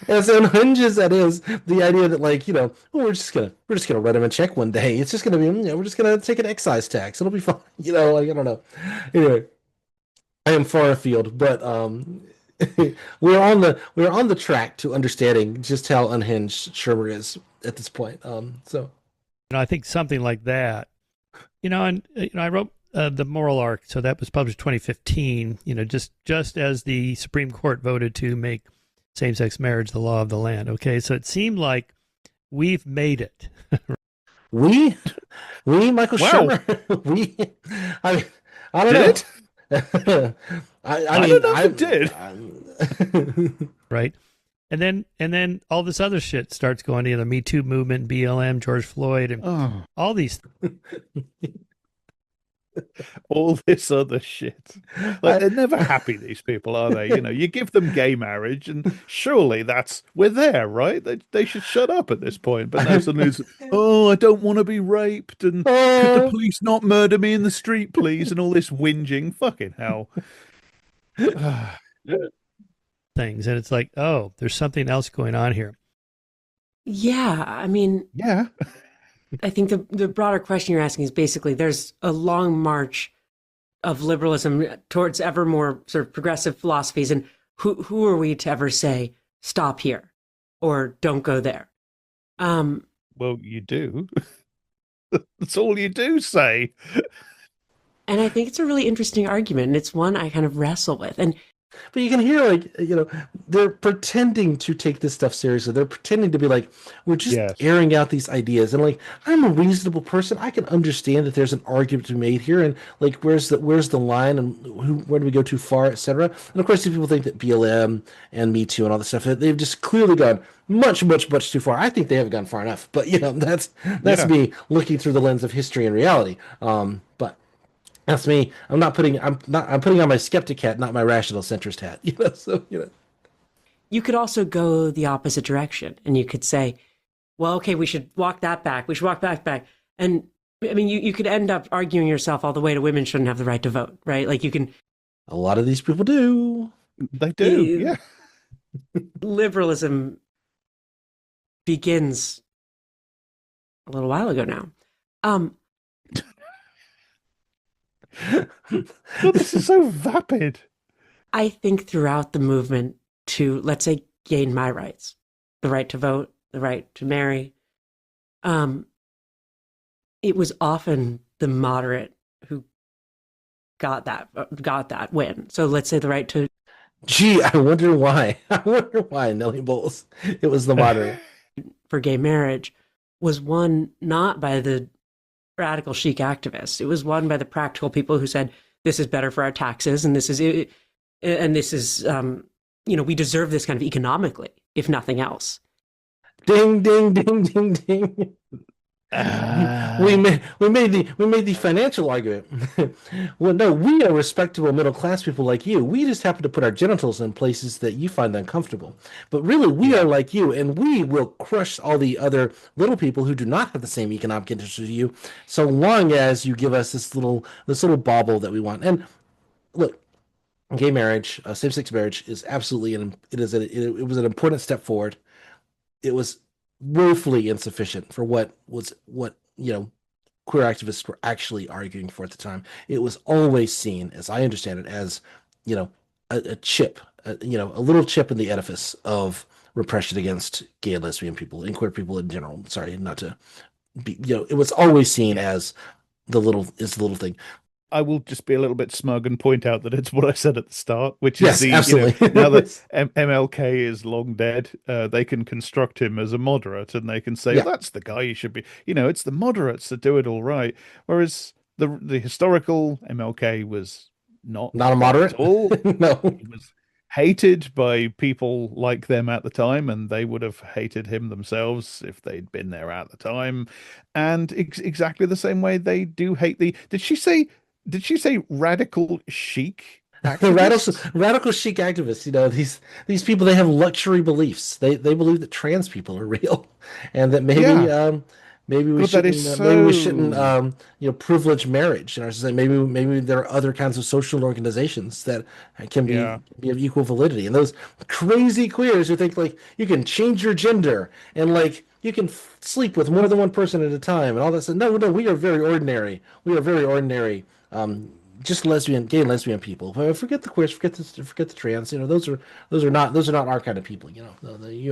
as unhinged as that is, the idea that like we're just gonna write him a check one day, it's just gonna be we're just gonna take an excise tax, it'll be fine, like I don't know. Anyway, I am far afield, but we're on the track to understanding just how unhinged Shermer is at this point. So I think something like that, and I wrote the Moral Arc, so that was published 2015. Just as the Supreme Court voted to make same-sex marriage the law of the land. Okay, so it seemed like we've made it. we Michael Shermer. I don't know. Did it? I don't know if it did. Right. And then all this other shit starts going, the Me Too movement, BLM, George Floyd, and all these. All this other shit. Like, they're never happy, these people, are they? You give them gay marriage, and surely we're there, right? They should shut up at this point. But now suddenly it's, I don't want to be raped, and could the police not murder me in the street, please? And all this whinging. Fucking hell. Things. And it's like, there's something else going on here. Yeah. I mean, yeah. I think the broader question you're asking is basically there's a long march of liberalism towards ever more sort of progressive philosophies. And who are we to ever say, stop here or don't go there? Well, you do. That's all you do say. And I think it's a really interesting argument, and it's one I kind of wrestle with. And But you can hear, like, they're pretending to take this stuff seriously. They're pretending to be like, we're just Yes. airing out these ideas. And like, I'm a reasonable person. I can understand that there's an argument to be made here, and like, where's the line, and where do we go too far, etc. And of course, these people think that BLM and Me Too and all this stuff, they've just clearly gone much, much, much too far. I think they haven't gone far enough. But that's Yeah. me looking through the lens of history and reality. But that's me. I'm putting on my skeptic hat, not my rational centrist hat. So you could also go the opposite direction, and you could say, well, okay, we should walk that back. We should walk back. And I mean, you could end up arguing yourself all the way to women shouldn't have the right to vote, right? Like you can. A lot of these people do. They do, yeah. Liberalism begins a little while ago now. Well, this is so vapid. I think throughout the movement to, let's say, gain my rights, the right to vote, the right to marry, it was often the moderate who got that win. So let's say the right to. Gee, I wonder why. Nellie Bowles. It was the moderate. For gay marriage was won not by the radical chic activists. It was won by the practical people who said, this is better for our taxes, and this is we deserve this kind of economically, if nothing else. Ding, ding, ding, ding, ding. We made the financial argument. Well, no, we are respectable middle class people like you. We just happen to put our genitals in places that you find uncomfortable. But really, we are like you, and we will crush all the other little people who do not have the same economic interest as you, so long as you give us this little bauble that we want. And look, gay marriage, same-sex marriage, is absolutely it was an important step forward. It was woefully insufficient for what queer activists were actually arguing for at the time. It was always seen, as I understand it, as a chip, a little chip in the edifice of repression against gay and lesbian people and queer people in general. Sorry, not to be, it was always seen as the little thing. I will just be a little bit smug and point out that it's what I said at the start, which is absolutely. Now that MLK is long dead, they can construct him as a moderate, and they can say, that's the guy you should be. It's the moderates that do it all right. Whereas the historical MLK was not a moderate at all. No, he was hated by people like them at the time, and they would have hated him themselves if they'd been there at the time. And exactly the same way they do hate the. Did she say radical chic activists? radical chic activists. These people, they have luxury beliefs. They believe that trans people are real, and that maybe we shouldn't privilege marriage in our society. Maybe there are other kinds of social organizations that can be of equal validity. And those crazy queers who think like you can change your gender and like you can sleep with more than one person at a time and all that stuff. No, we are very ordinary. We are very ordinary. Just gay and lesbian people. Forget the queers, forget the trans. Those are not our kind of people. You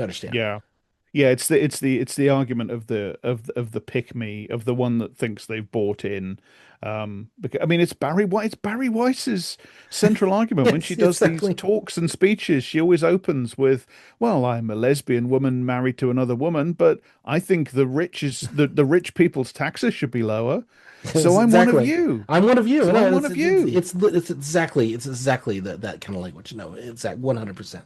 understand? Yeah, it's the argument of the pick me, of the one that thinks they've bought in. Because, I mean, it's Bari Weiss's central argument when she does these talks and speeches. She always opens with, "Well, I'm a lesbian woman married to another woman, but I think the rich people's taxes should be lower." So I'm one of you. I'm one of you. So I'm one of you. It's exactly that kind of language. No, it's at 100%.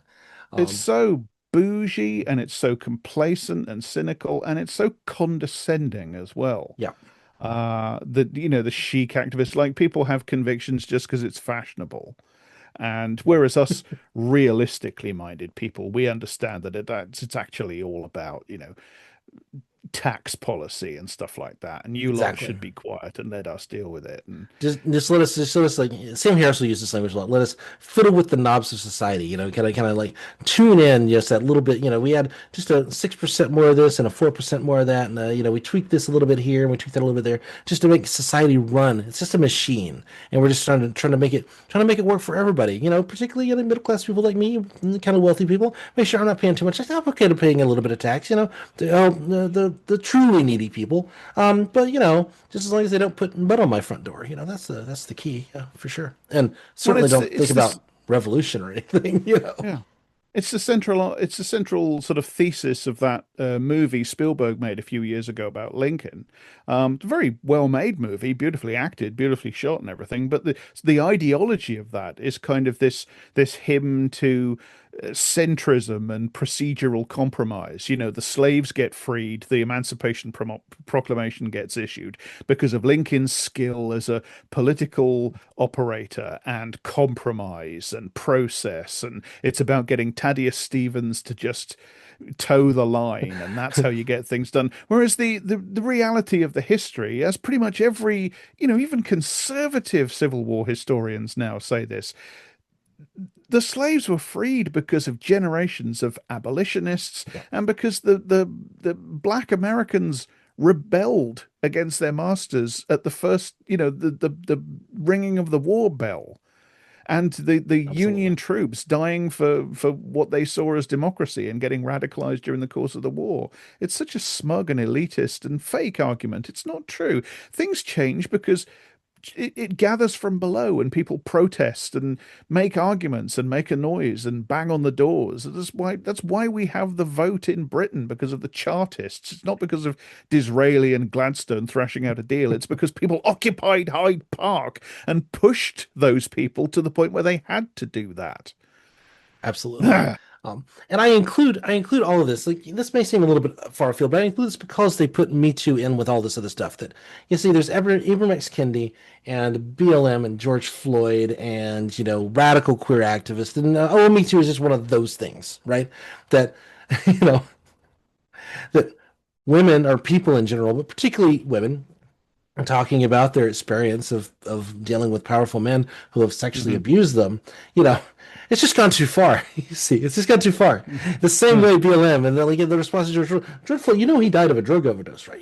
It's so bougie, and it's so complacent and cynical, and it's so condescending as well. Yeah. The chic activists, like, people have convictions just because it's fashionable. And whereas us realistically minded people, we understand that it's actually all about, tax policy and stuff like that, and you lot should be quiet and let us deal with it. And just let us like Sam Harris will use this language a lot. Let us fiddle with the knobs of society, kind of like tune in just that little bit. We had just a 6% more of this and a 4% more of that, and we tweak this a little bit here and we tweak that a little bit there, just to make society run. It's just a machine, and we're just trying to make it work for everybody. Particularly middle class people like me, kind of wealthy people. Make sure I'm not paying too much. I'm okay to paying a little bit of tax. The the truly needy people. But just as long as they don't put mud on my front door, that's the key, for sure. And certainly don't think about revolution or anything, Yeah. It's the central sort of thesis of that movie Spielberg made a few years ago about Lincoln. Very well made movie, beautifully acted, beautifully shot, and everything. But the ideology of that is kind of this hymn to centrism and procedural compromise. The slaves get freed, the Emancipation Proclamation gets issued because of Lincoln's skill as a political operator and compromise and process, and it's about getting Thaddeus Stevens to just toe the line, and that's how you get things done. Whereas the reality of the history, as pretty much every, even conservative Civil War historians now say this, the slaves were freed because of generations of abolitionists, and because the black Americans rebelled against their masters at the first, the ringing of the war bell, and the Union troops dying for what they saw as democracy and getting radicalized during the course of the war. It's such a smug and elitist and fake argument. It's not true. Things change because it gathers from below, and people protest and make arguments and make a noise and bang on the doors. That's why we have the vote in Britain, because of the Chartists. It's not because of Disraeli and Gladstone thrashing out a deal. It's because people occupied Hyde Park and pushed those people to the point where they had to do that. Absolutely. And I include all of this. Like, this may seem a little bit far afield, but I include this because they put Me Too in with all this other stuff. That you see, there's Ibram X. Kendi and BLM and George Floyd and radical queer activists, and Me Too is just one of those things, right? That that women, or people in general, but particularly women, are talking about their experience of dealing with powerful men who have sexually abused them. It's just gone too far. You see, it's just gone too far. The same way BLM, and then the response to George Floyd, he died of a drug overdose, right?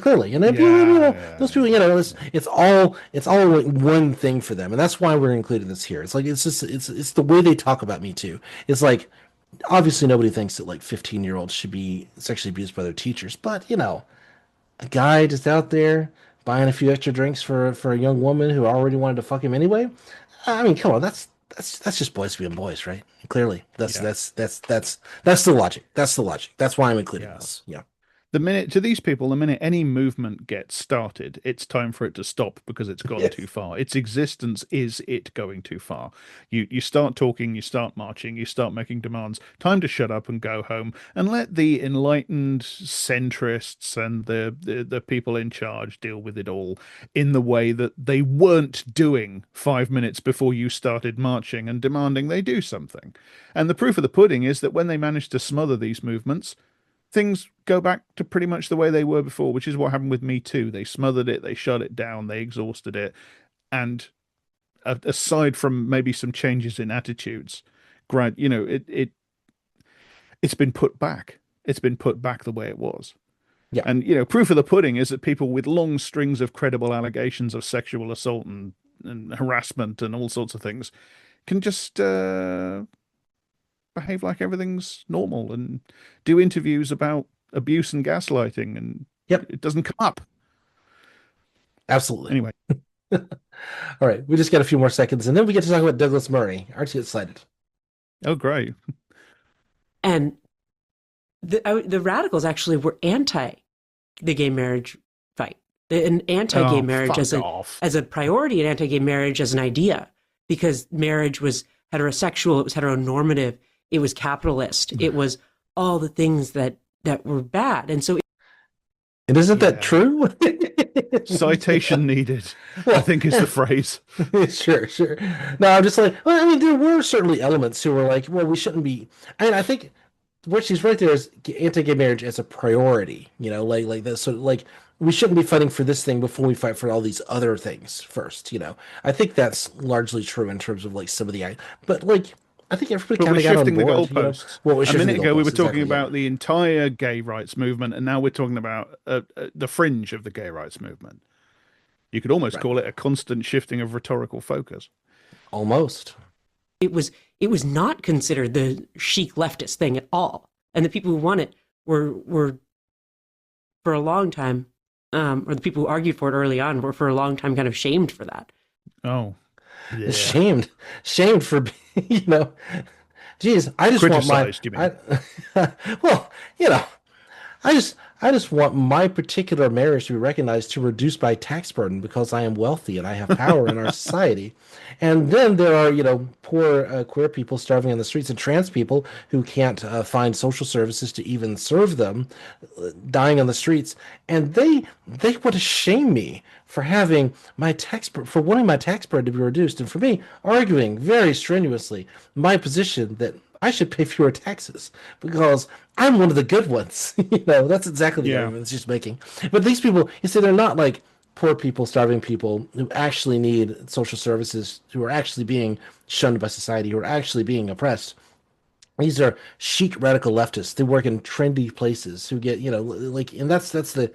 Clearly, those people, it's all like one thing for them, and that's why we're including this here. It's like it's the way they talk about Me Too. It's like, obviously nobody thinks that like 15-year-olds should be sexually abused by their teachers, but a guy just out there buying a few extra drinks for a young woman who already wanted to fuck him anyway. I mean, come on, that's just boys being boys, right? Clearly, that's the logic. That's the logic. That's why I'm including this. Yeah. The minute any movement gets started, it's time for it to stop because it's gone too far. Its existence is it going too far. You start talking, you start marching, you start making demands. Time to shut up and go home, and let the enlightened centrists and the people in charge deal with it all in the way that they weren't doing 5 minutes before you started marching and demanding they do something. And the proof of the pudding is that when they managed to smother these movements, things go back to pretty much the way they were before, which is what happened with Me Too. They smothered it, they shut it down, they exhausted it. And aside from maybe some changes in attitudes, it's been put back. It's been put back the way it was. Yeah. And, proof of the pudding is that people with long strings of credible allegations of sexual assault and harassment and all sorts of things can just behave like everything's normal and do interviews about abuse and gaslighting, and it doesn't come up. Absolutely. Anyway. All right, we just got a few more seconds, and then we get to talk about Douglas Murray. Aren't you excited? Oh, great. And the radicals actually were anti the gay marriage fight, and anti-gay marriage as a priority, and anti-gay marriage as an idea, because marriage was heterosexual, it was heteronormative, it was capitalist, it was all the things that were bad. And so, and isn't that true? Citation needed, I think, is the phrase. Sure. No, I'm just like, well, I mean, there were certainly elements who were like, well, we shouldn't be. I mean, I think what she's right there is anti-gay marriage as a priority. Like this. So like, we shouldn't be fighting for this thing before we fight for all these other things first. I think that's largely true in terms of like some of the, but like, I think everybody kind of got on board. The goalposts. A minute ago, we were talking about the entire gay rights movement, and now we're talking about the fringe of the gay rights movement. You could almost call it a constant shifting of rhetorical focus. Almost. It was not considered the chic leftist thing at all, and the people who won it were for a long time, or the people who argued for it early on were for a long time kind of shamed for that. Oh, yeah. Shamed for geez, I just want my Criticized, you mean? well, I just want my particular marriage to be recognized to reduce my tax burden because I am wealthy and I have power in our society. And then there are, poor queer people starving on the streets and trans people who can't find social services to even serve them, dying on the streets. And they want to shame me for having for wanting my tax burden to be reduced, and for me arguing very strenuously my position that I should pay fewer taxes because I'm one of the good ones. That's exactly the argument it's just making. But these people, you see, they're not like poor people, starving people who actually need social services, who are actually being shunned by society, who are actually being oppressed. These are chic radical leftists. They work in trendy places who get, and that's the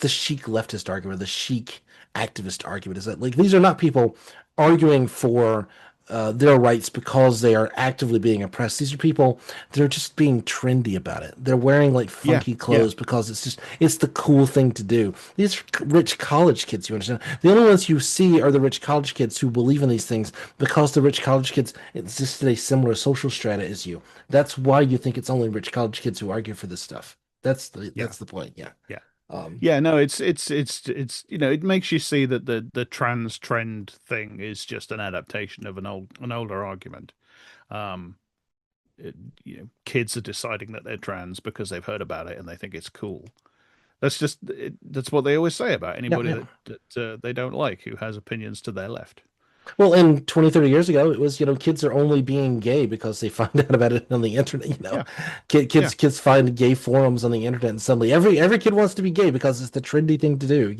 chic leftist argument, the chic activist argument, is that these are not people arguing for their rights because they are actively being oppressed. These are people that are just being trendy about it. They're wearing funky clothes because it's the cool thing to do. These are rich college kids, you understand? The only ones you see are the rich college kids who believe in these things because the rich college kids exist in a similar social strata as you. That's why you think it's only rich college kids who argue for this stuff. That's the point. Yeah. No, it's it makes you see that the trans trend thing is just an adaptation of an older argument. Kids are deciding that they're trans because they've heard about it and they think it's cool. That's what they always say about anybody that they don't like who has opinions to their left. Well, and 20, 30 years ago, it was, kids are only being gay because they find out about it on the internet, Kids find gay forums on the internet, and suddenly every kid wants to be gay because it's the trendy thing to do,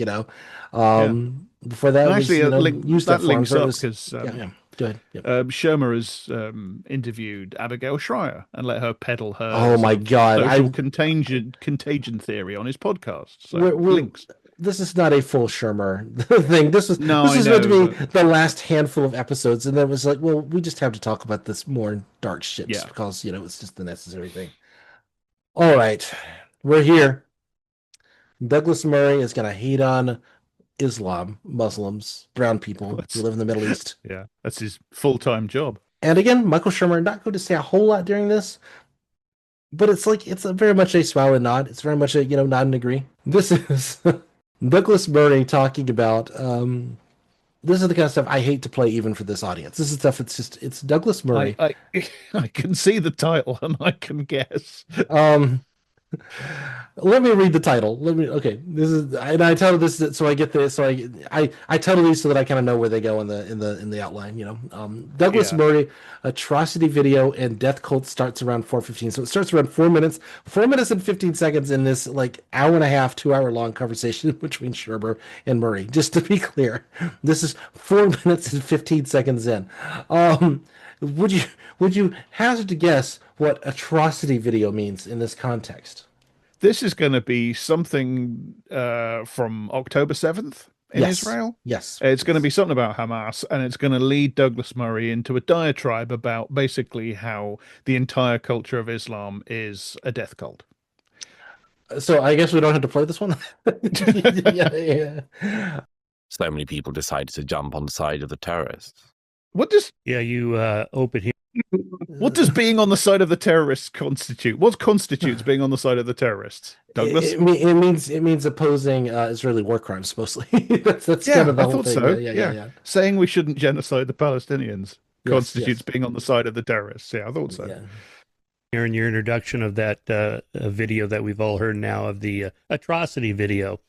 Before that, actually, used that links up because go ahead. Yep. Shermer has interviewed Abigail Schreier and let her peddle her oh my god social contagion theory on his podcast. So links. This is not a full Shermer thing. This is meant to be the last handful of episodes, and then it was like, well, we just have to talk about this more dark shit because it's just the necessary thing. All right, we're here. Douglas Murray is going to hate on Islam, Muslims, brown people who live in the Middle East. Yeah, that's his full-time job. And again, Michael Shermer not going to say a whole lot during this, but it's very much a smile and nod. It's very much a nod and agree. This is Douglas Murray talking about this is the kind of stuff I hate to play even for this audience. This is stuff it's Douglas Murray. I can see the title and I can guess. Let me read the title. This is, and I title this so I get this. So I title these so that I kind of know where they go in the outline. Douglas Murray atrocity video and death cult starts around 4:15. So it starts around 4 minutes and 15 seconds in this hour and a half, 2 hour long conversation between Shermer and Murray. Just to be clear, this is 4 minutes and 15 seconds in. Would you hazard to guess what atrocity video means in this context? This is going to be something from October 7th in Israel. Yes. It's going to be something about Hamas, and it's going to lead Douglas Murray into a diatribe about basically how the entire culture of Islam is a death cult. So I guess we don't have to play this one? So many people decided to jump on the side of the terrorists. What does you open here. What does being on the side of the terrorists constitute? What constitutes being on the side of the terrorists, Douglas? It means opposing Israeli war crimes mostly. that's kind of the whole thing. So. Yeah. Saying we shouldn't genocide the Palestinians constitutes being on the side of the terrorists. Yeah, I thought so. Yeah. Here in your introduction of that video that we've all heard now of the atrocity video.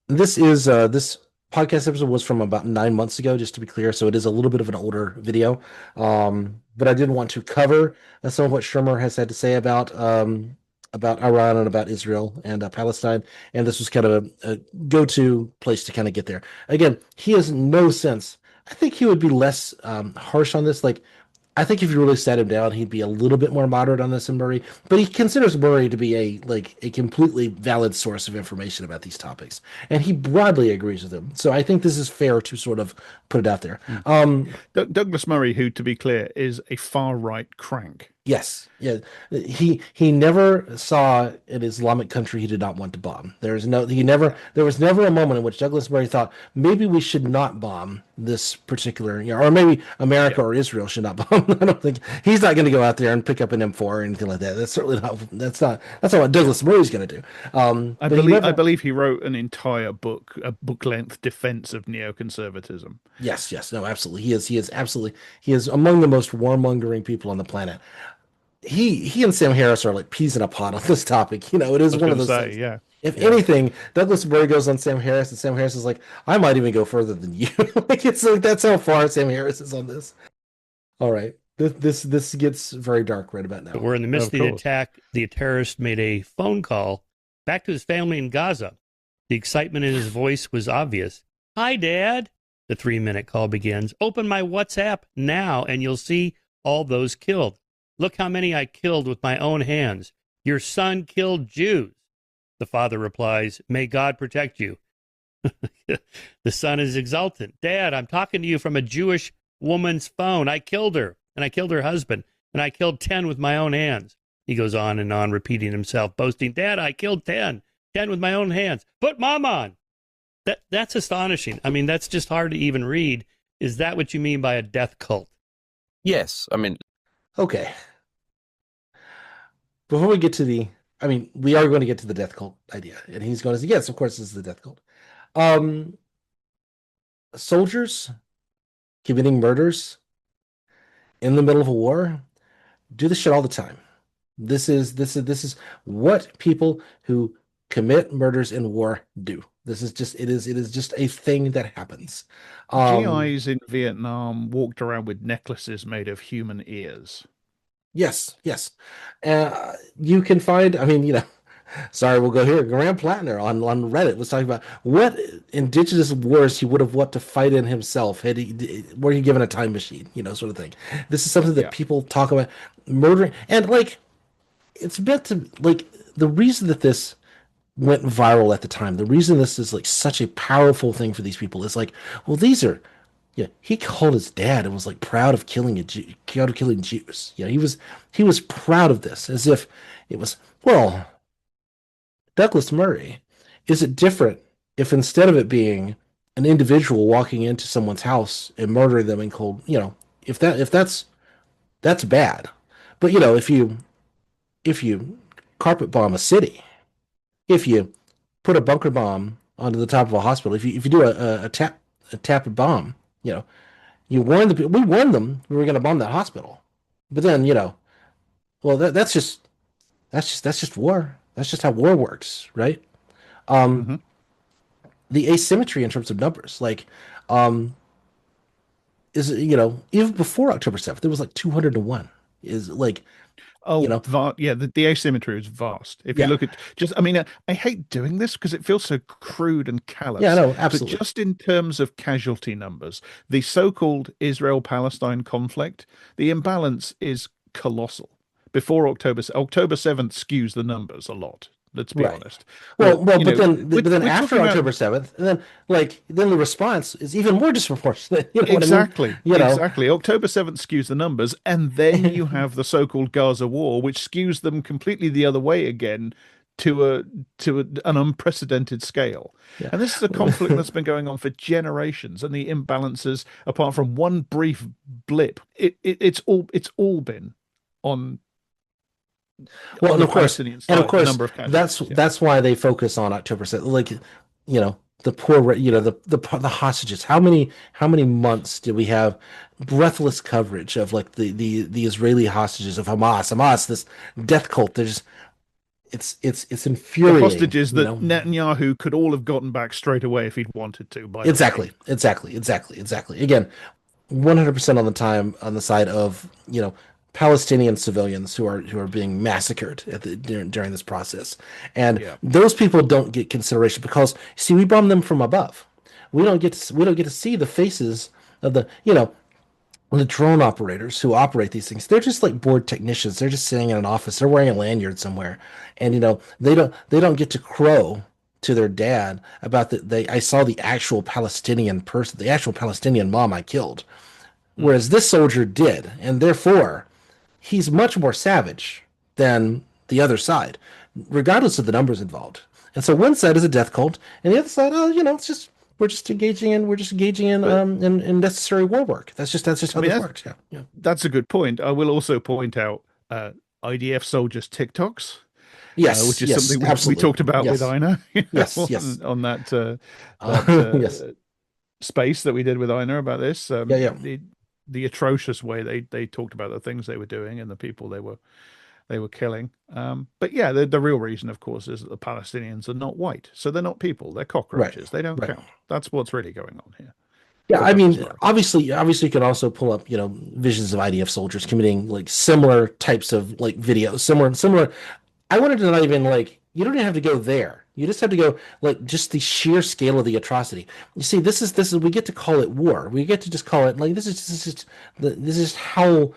This is this podcast episode was from about 9 months ago, just to be clear, so it is a little bit of an older video. But I did want to cover some of what Shermer has had to say about Iran and about Israel and Palestine, and this was kind of a go-to place to kind of get there. Again, he has no sense. I think he would be less harsh on this. I think if you really sat him down, he'd be a little bit more moderate on this than Murray. But he considers Murray to be a completely valid source of information about these topics, and he broadly agrees with him. So I think this is fair to sort of put it out there. Douglas Murray, who, to be clear, is a far right crank. Yes, yeah. He never saw an Islamic country he did not want to bomb. There was never a moment in which Douglas Murray thought maybe we should not bomb this particular, or maybe America or Israel should not bomb. I don't think he's not going to go out there and pick up an M4 or anything like that. That's certainly not. That's not what Douglas Murray's going to do. I believe he wrote an entire book, a book-length defense of neoconservatism. Yes, no, absolutely. He is among the most warmongering people on the planet. He and Sam Harris are like peas in a pod on this topic. It is one of those things. Yeah. If anything, Douglas Murray goes on Sam Harris, and Sam Harris is like, I might even go further than you. It's like that's how far Sam Harris is on this. All right, this gets very dark right about now. But we're in the midst of the attack. The terrorist made a phone call back to his family in Gaza. The excitement in his voice was obvious. Hi, Dad. The 3-minute call begins. Open my WhatsApp now, and you'll see all those killed. Look how many I killed with my own hands. Your son killed Jews. The father replies, may God protect you. The son is exultant. Dad, I'm talking to you from a Jewish woman's phone. I killed her, and I killed her husband, and I killed 10 with my own hands. He goes on and on, repeating himself, boasting, Dad, I killed 10 with my own hands. Put Mom on. That's astonishing. I mean, that's just hard to even read. Is that what you mean by a death cult? Yes. I mean, okay. Before we get to we are going to get to the death cult idea. And he's going to say, yes, of course, this is the death cult. Soldiers committing murders in the middle of a war do this shit all the time. This is what people who commit murders in war do. It is just a thing that happens. GIs in Vietnam walked around with necklaces made of human ears. Yes. You can find, sorry, we'll go here. Graham Plattner on Reddit was talking about what indigenous wars he would have wanted to fight in himself were he given a time machine, sort of thing. This is something that people talk about, murdering, and it's meant to, the reason that this went viral at the time, the reason this is such a powerful thing for these people is these are, he called his dad and was proud of killing Jews. He was proud of this, as if it was, Douglas Murray, is it different if instead of it being an individual walking into someone's house and murdering them in cold, if that's bad. But if you carpet bomb a city, if you put a bunker bomb onto the top of a hospital, if you do a tap bomb, you warn the people. We warned them we were going to bomb that hospital, but then that's just war. That's just how war works, right? The asymmetry in terms of numbers, is even before October 7th, there was 201. Is the asymmetry is vast. If you look at I hate doing this because it feels so crude and callous. Yeah, no, absolutely. But just in terms of casualty numbers, the so-called Israel-Palestine conflict, the imbalance is colossal. Before October 7th skews the numbers a lot. Let's be honest. But then after October 7th, and then the response is even more disproportionate. Exactly. October 7th skews the numbers, and then you have the so-called Gaza war, which skews them completely the other way again to an unprecedented scale. Yeah. And this is a conflict that's been going on for generations, and the imbalances, apart from one brief blip, it's all been on. Well, and of course, that's why they focus on October 7th. The poor, the hostages. How many months did we have breathless coverage of the Israeli hostages of Hamas, this death cult? There's it's infuriating. The hostages that Netanyahu could all have gotten back straight away if he'd wanted to. Exactly. Again, 100% on the time on the side of Palestinian civilians who are being massacred during this process, and those people don't get consideration because we bomb them from above. We don't get to see the faces of the drone operators who operate these things. They're just bored technicians. They're just sitting in an office. They're wearing a lanyard somewhere, and they don't get to crow to their dad about I saw the actual Palestinian mom I killed, whereas this soldier did, and therefore he's much more savage than the other side, regardless of the numbers involved. And so one side is a death cult, and the other side, oh, it's just we're just engaging in necessary war work. That's just how this works. Yeah. That's a good point. I will also point out IDF soldiers TikToks. Yes, which is something we talked about with Einar. Yes, on that yes. space that we did with Einar about this. The atrocious way they talked about the things they were doing and the people they were killing. But yeah, the real reason, of course, is that the Palestinians are not white, so they're not people. They're cockroaches. Right. They don't count. That's what's really going on here. Yeah, I mean, obviously, you can also pull up, visions of IDF soldiers committing like similar types of like videos, similar. I wanted to not even you don't even have to go there. You just have to go just the sheer scale of the atrocity. You see, this is we get to call it war. We get to just call it this is how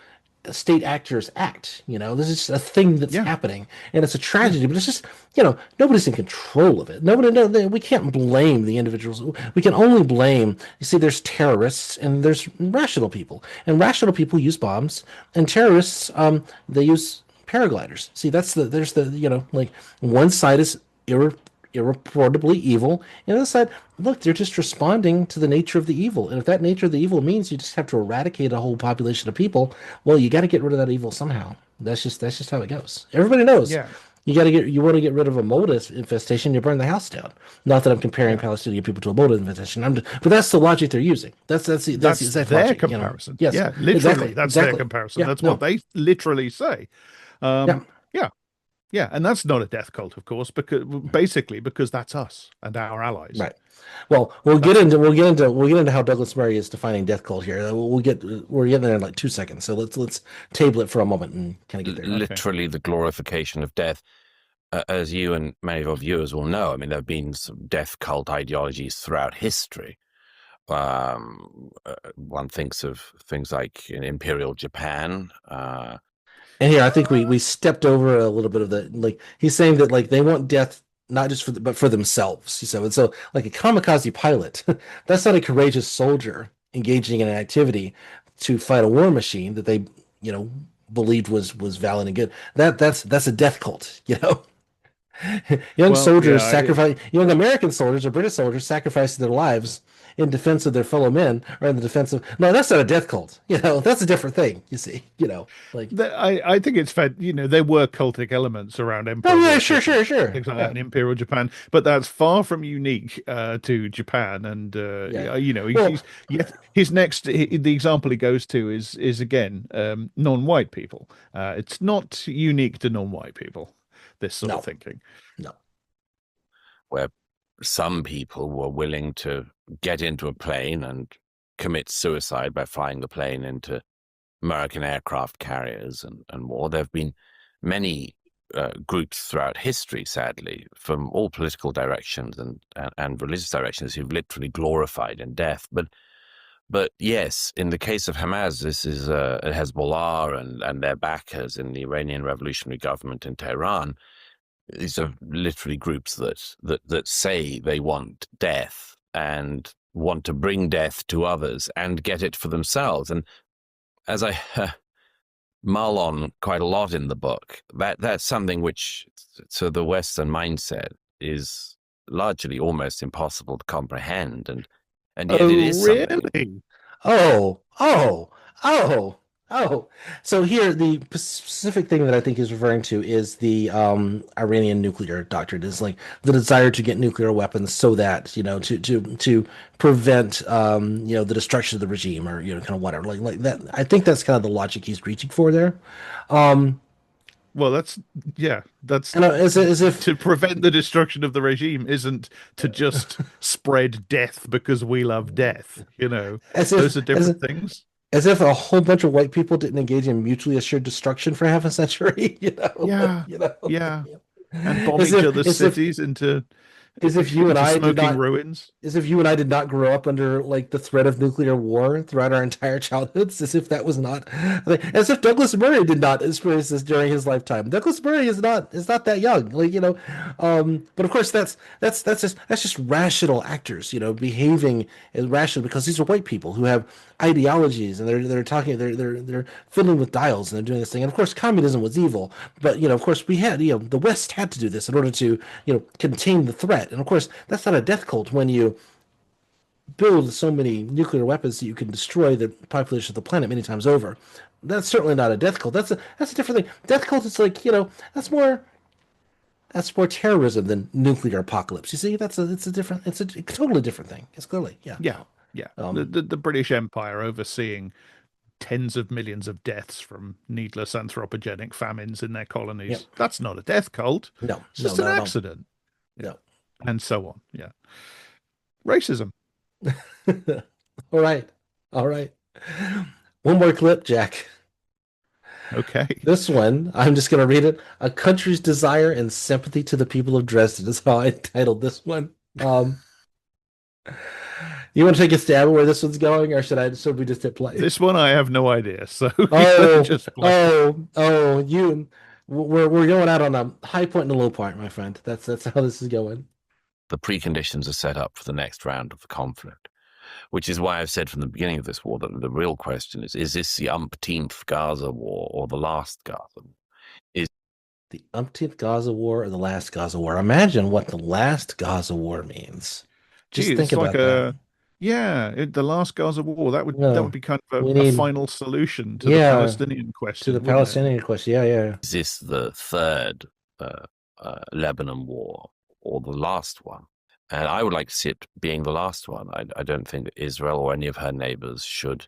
state actors act. This is a thing that's happening, and it's a tragedy. But it's just nobody's in control of it. We can't blame the individuals. We can only blame. You see, there's terrorists and there's rational people, and rational people use bombs, and terrorists they use paragliders. See, there's one side is irreportably evil, and the other side, look, they're just responding to the nature of the evil. And if that nature of the evil means you just have to eradicate a whole population of people, well, you got to get rid of that evil somehow. That's just how it goes. Everybody knows. Yeah. You want to get rid of a mold infestation, you burn the house down. Not that I'm comparing Palestinian people to a mold infestation, but that's the logic they're using. That's their logic, comparison. Yes, yeah, literally, that's their comparison. That's what they literally say. Yeah, and that's not a death cult, of course, because that's us and our allies. Right. Well, we'll get into how Douglas Murray is defining death cult here. We're getting there in like 2 seconds. So let's table it for a moment and kind of get there. Literally, the glorification of death, as you and many of our viewers will know. I mean, there have been some death cult ideologies throughout history. One thinks of things like in Imperial Japan. And here, I think we stepped over a little bit of the he's saying that they want death not just but for themselves. So like a kamikaze pilot, that's not a courageous soldier engaging in an activity to fight a war machine that they believed was valid and good. That's a death cult. Young soldiers sacrifice. Young American soldiers or British soldiers sacrificing their lives in defense of their fellow men, or in the defense of that's not a death cult. That's a different thing. You see, I think it's fair. There were cultic elements around Empire. Oh yeah, sure. Things like that in Imperial Japan, but that's far from unique to Japan. And his next the example he goes to is again non-white people. It's not unique to non-white people. This sort of thinking. No. Where some people were willing to get into a plane and commit suicide by flying the plane into American aircraft carriers and more. There have been many groups throughout history, sadly, from all political directions and religious directions who've literally glorified in death. But yes, in the case of Hamas, this is Hezbollah and their backers in the Iranian Revolutionary Government in Tehran. These are literally groups that say they want death and want to bring death to others and get it for themselves. And as I mull on quite a lot in the book, that's something which, to the Western mindset, is largely almost impossible to comprehend. And yet it is really? So here, the specific thing that I think is referring to is the Iranian nuclear doctrine. Is the desire to get nuclear weapons so that to prevent the destruction of the regime, or kind of whatever like that. I think that's kind of the logic he's reaching for there. Well, that's as if to prevent the destruction of the regime isn't to just spread death because we love death. Those are different things. As if a whole bunch of white people didn't engage in mutually assured destruction for half a century. Yeah. And bomb each other's cities into As if you and Into I did smoking not, ruins. as if you and I did not grow up under like the threat of nuclear war throughout our entire childhoods, as if that was not, as if Douglas Murray did not experience this during his lifetime. Douglas Murray is not that young, like but of course that's just rational actors, behaving as rational because these are white people who have ideologies and they're fiddling with dials and they're doing this thing. And of course, communism was evil, but of course we had the West had to do this in order to contain the threat. And of course, that's not a death cult when you build so many nuclear weapons that you can destroy the population of the planet many times over. That's certainly not a death cult. That's a different thing. Death cult is like that's more terrorism than nuclear apocalypse. You see, it's a totally different thing. It's clearly Yeah. The British Empire overseeing tens of millions of deaths from needless anthropogenic famines in their colonies. Yep. That's not a death cult. No, it's just an accident. No. And so on. Yeah. Racism. All right. One more clip, Jack. Okay. This one, I'm just going to read it. A country's desire and sympathy to the people of Dresden is how I titled this one. You want to take a stab at where this one's going, or should we just hit play? This one I have no idea. So just play. We're going out on a high point and a low point, my friend. That's how this is going. The preconditions are set up for the next round of the conflict, which is why I've said from the beginning of this war that the real question is this the umpteenth Gaza war or the last Gaza war? Is the umpteenth Gaza war or the last Gaza war? Imagine what the last Gaza war means. Just think about that. The last Gaza war, that would be kind of a final solution to the Palestinian question. To the Palestinian question, yeah. Is this the third Lebanon war or the last one? And I would like to see it being the last one. I don't think that Israel or any of her neighbors should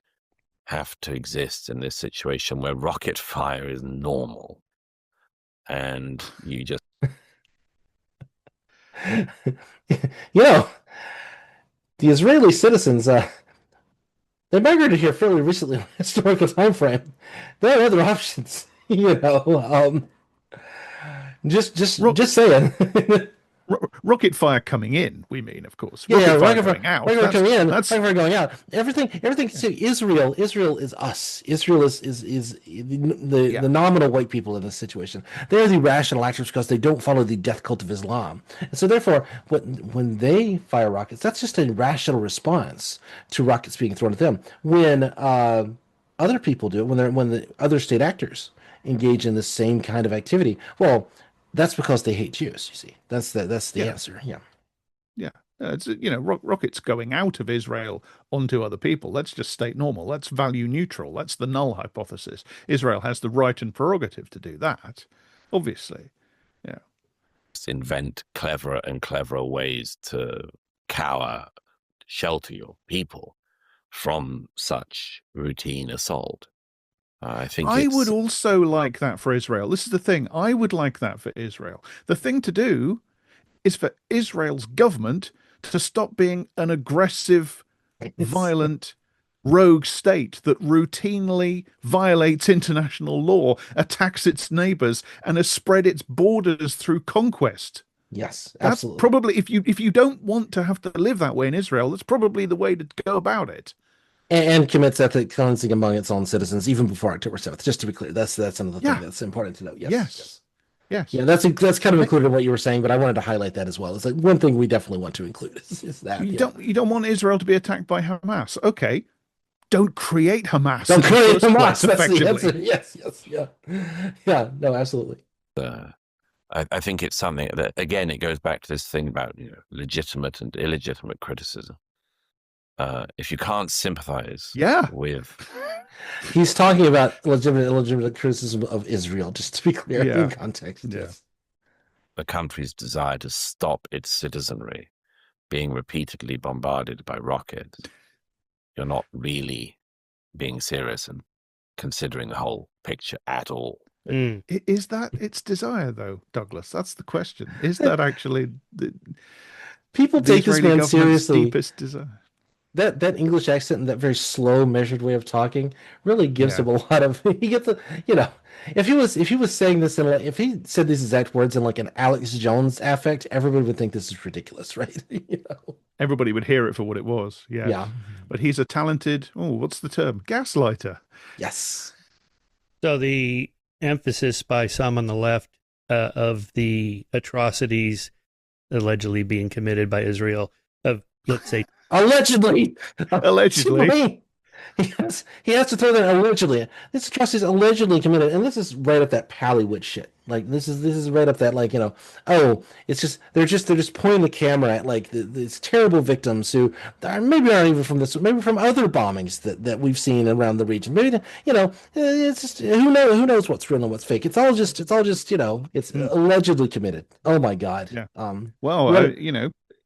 have to exist in this situation where rocket fire is normal. And you just... the Israeli citizens, they migrated here fairly recently in the historical time frame. There are other options, just saying. Rocket fire coming in, we mean, of course. Rocket fire coming in. Rocket fire going out. Everything. See, Israel is us. Israel is the nominal white people in this situation. They're the rational actors because they don't follow the death cult of Islam. And so therefore, when they fire rockets, that's just a rational response to rockets being thrown at them. When other people do it, when the other state actors engage in the same kind of activity, well, that's because they hate Jews, you see. That's the answer, yeah. It's rockets going out of Israel onto other people. Let's just state normal. That's value neutral. That's the null hypothesis. Israel has the right and prerogative to do that, obviously. Yeah. Invent cleverer and cleverer ways to shelter your people from such routine assault. I would also like that for Israel. This is the thing. I would like that for Israel. The thing to do is for Israel's government to stop being an aggressive, violent, rogue state that routinely violates international law, attacks its neighbors, and has spread its borders through conquest. Yes, absolutely. That's probably, if you don't want to have to live that way in Israel, that's probably the way to go about it. And commits ethnic cleansing among its own citizens even before October 7th. Just to be clear, that's another thing that's important to note. Yes. Yeah, that's kind of included in what you were saying, but I wanted to highlight that as well. It's like one thing we definitely want to include is that you don't want Israel to be attacked by Hamas. Okay, don't create Hamas. Don't create Hamas. That's the answer. Yes, yeah. No, absolutely. I think it's something that, again, it goes back to this thing about legitimate and illegitimate criticism. If you can't sympathize with... He's talking about legitimate and illegitimate criticism of Israel, just to be clear in context. Yeah. The country's desire to stop its citizenry being repeatedly bombarded by rockets. You're not really being serious and considering the whole picture at all. Is that its desire, though, Douglas? That's the question. Is that actually people take this man seriously? Deepest desire? that English accent and that very slow, measured way of talking really gives him a lot of. He gets a, if he was saying this in if he said these exact words in like an Alex Jones affect, everybody would think this is ridiculous, right? Everybody would hear it for what it was. Yeah. Yeah. But he's a talented, what's the term? Gaslighter. Yes. So the emphasis by some on the left of the atrocities allegedly being committed by Israel of, let's say, allegedly. He has to throw that allegedly. This atrocity is allegedly committed, and this is right up that Pallywood shit. Like this is right up that it's just they're just pointing the camera at like these terrible victims who maybe aren't even from this, maybe from other bombings that we've seen around the region. Maybe it's just who knows what's real and what's fake. It's all just it's allegedly committed. Oh my God. Yeah.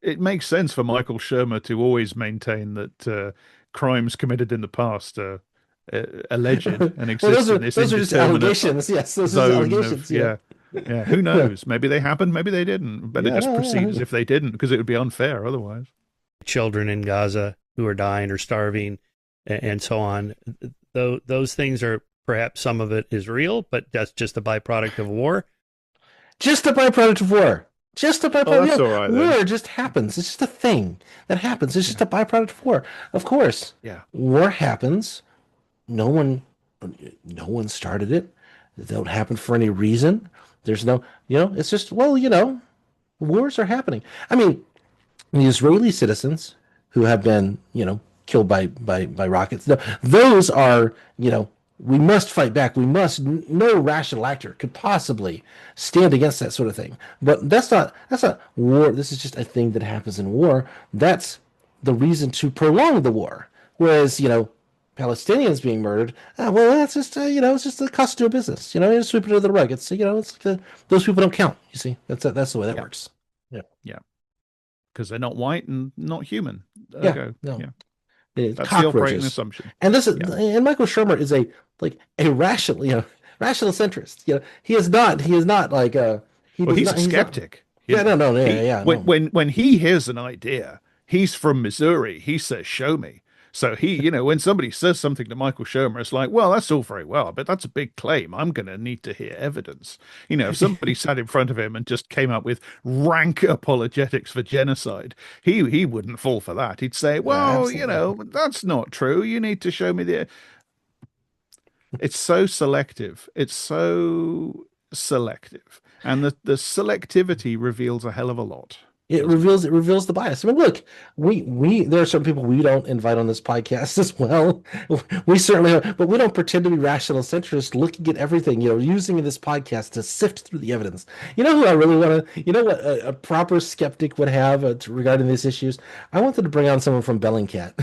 It makes sense for Michael Shermer to always maintain that crimes committed in the past are alleged and exist in this those are just allegations. Yes, those are allegations. Yeah. Who knows? Maybe they happened. Maybe they didn't. Better just proceed as if they didn't, because it would be unfair otherwise. Children in Gaza who are dying or starving, and so on. Those things are perhaps some of it is real, but that's just a byproduct of war. Just a byproduct of war. Just a byproduct. That's all right, war just happens. It's just a thing that happens. It's just a byproduct of war. Of course. Yeah. War happens. No one started it. It don't happen for any reason. There's no, it's just, wars are happening. I mean, the Israeli citizens who have been, killed by rockets, those are, we must fight back. No rational actor could possibly stand against that sort of thing. But that's not war. This is just a thing that happens in war. That's the reason to prolong the war. Whereas, Palestinians being murdered, that's just, it's just the cost of doing business. You just sweep it under the rug. It's, it's like those people don't count. You see, that's the way that works. Yeah. Yeah. Because they're not white and not human. No. Yeah. That's the operating assumption. And this is, and Michael Shermer is a rational centrist. He is not like he's a skeptic. When he hears an idea, he's from Missouri. He says, "Show me." So he, when somebody says something to Michael Shermer, it's like, well, that's all very well, but that's a big claim. I'm going to need to hear evidence. If somebody sat in front of him and just came up with rank apologetics for genocide, he wouldn't fall for that. He'd say, well, that's not true. You need to show me the... It's so selective. And the selectivity reveals a hell of a lot. It reveals the bias. I mean, look, we there are certain people we don't invite on this podcast as well. We certainly, but we don't pretend to be rational centrists, looking at everything, using this podcast to sift through the evidence. You know who I really want to, what a proper skeptic would have regarding these issues? I wanted to bring on someone from Bellingcat.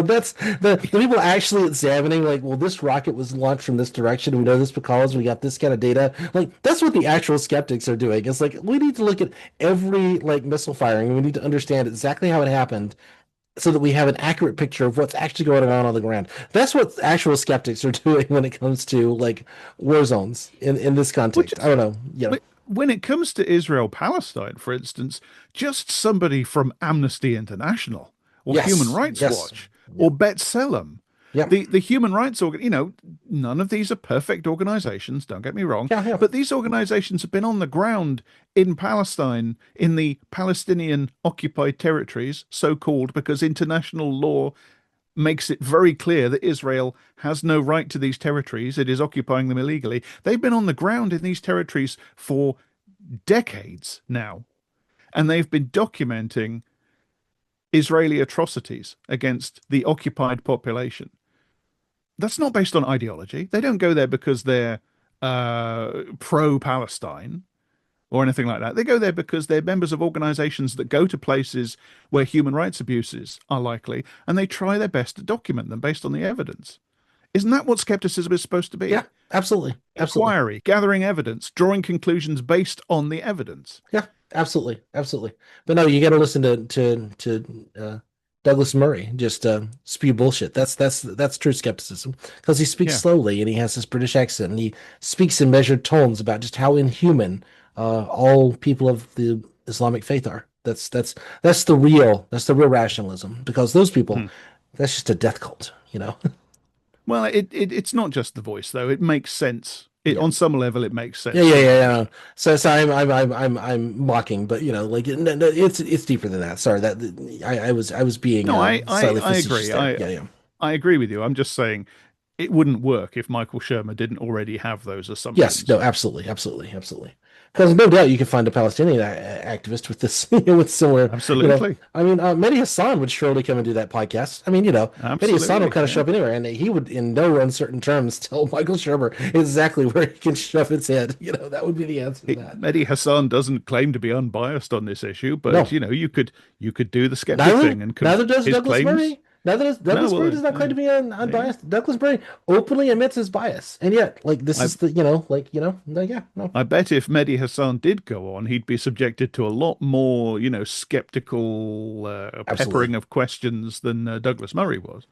That's the people actually examining, like, well, this rocket was launched from this direction. We know this because we got this kind of data. Like, that's what the actual skeptics are doing. It's like, we need to look at every, missile firing, and we need to understand exactly how it happened so that we have an accurate picture of what's actually going on the ground. That's what actual skeptics are doing when it comes to war zones in this context. I don't know. When it comes to Israel-Palestine, for instance, just somebody from Amnesty International or Human Rights Watch or B'Tselem. Yeah. The human rights none of these are perfect organizations, don't get me wrong. Yeah. But these organizations have been on the ground in Palestine, in the Palestinian occupied territories, so-called, because international law makes it very clear that Israel has no right to these territories. It is occupying them illegally. They've been on the ground in these territories for decades now, and they've been documenting Israeli atrocities against the occupied population. That's not based on ideology. They don't go there because they're pro-Palestine or anything like that. They go there because they're members of organizations that go to places where human rights abuses are likely, and they try their best to document them based on the evidence. Isn't that what skepticism is supposed to be? Yeah, absolutely. Inquiry, gathering evidence, drawing conclusions based on the evidence. Yeah, absolutely. But no, you got to listen to Douglas Murray just spew bullshit. That's true skepticism, because he speaks slowly and he has this British accent and he speaks in measured tones about just how inhuman all people of the Islamic faith are. That's the real rationalism, because those people, that's just a death cult, you know. Well, it's not just the voice though. It makes sense. Yeah. On some level, it makes sense. Yeah. So I'm mocking, but you know, like it's deeper than that. Sorry, that I was being slightly I facetious agree. there. I agree with you. I'm just saying it wouldn't work if Michael Shermer didn't already have those assumptions. Yes, no, absolutely. Because no doubt you could find a Palestinian activist with this, with similar. Absolutely. I mean, Mehdi Hassan would surely come and do that podcast. I mean, Mehdi Hassan will kind of show up anywhere, and he would, in no uncertain terms, tell Michael Shermer exactly where he can shove his head. That would be the answer to that. Mehdi Hassan doesn't claim to be unbiased on this issue, but No. you could do the skeptic thing and neither does his Douglas claims. Murray. Douglas Murray does not claim to be unbiased. Douglas Murray openly admits his bias, and yet, this is the no. I bet if Mehdi Hassan did go on, he'd be subjected to a lot more, skeptical peppering of questions than Douglas Murray was.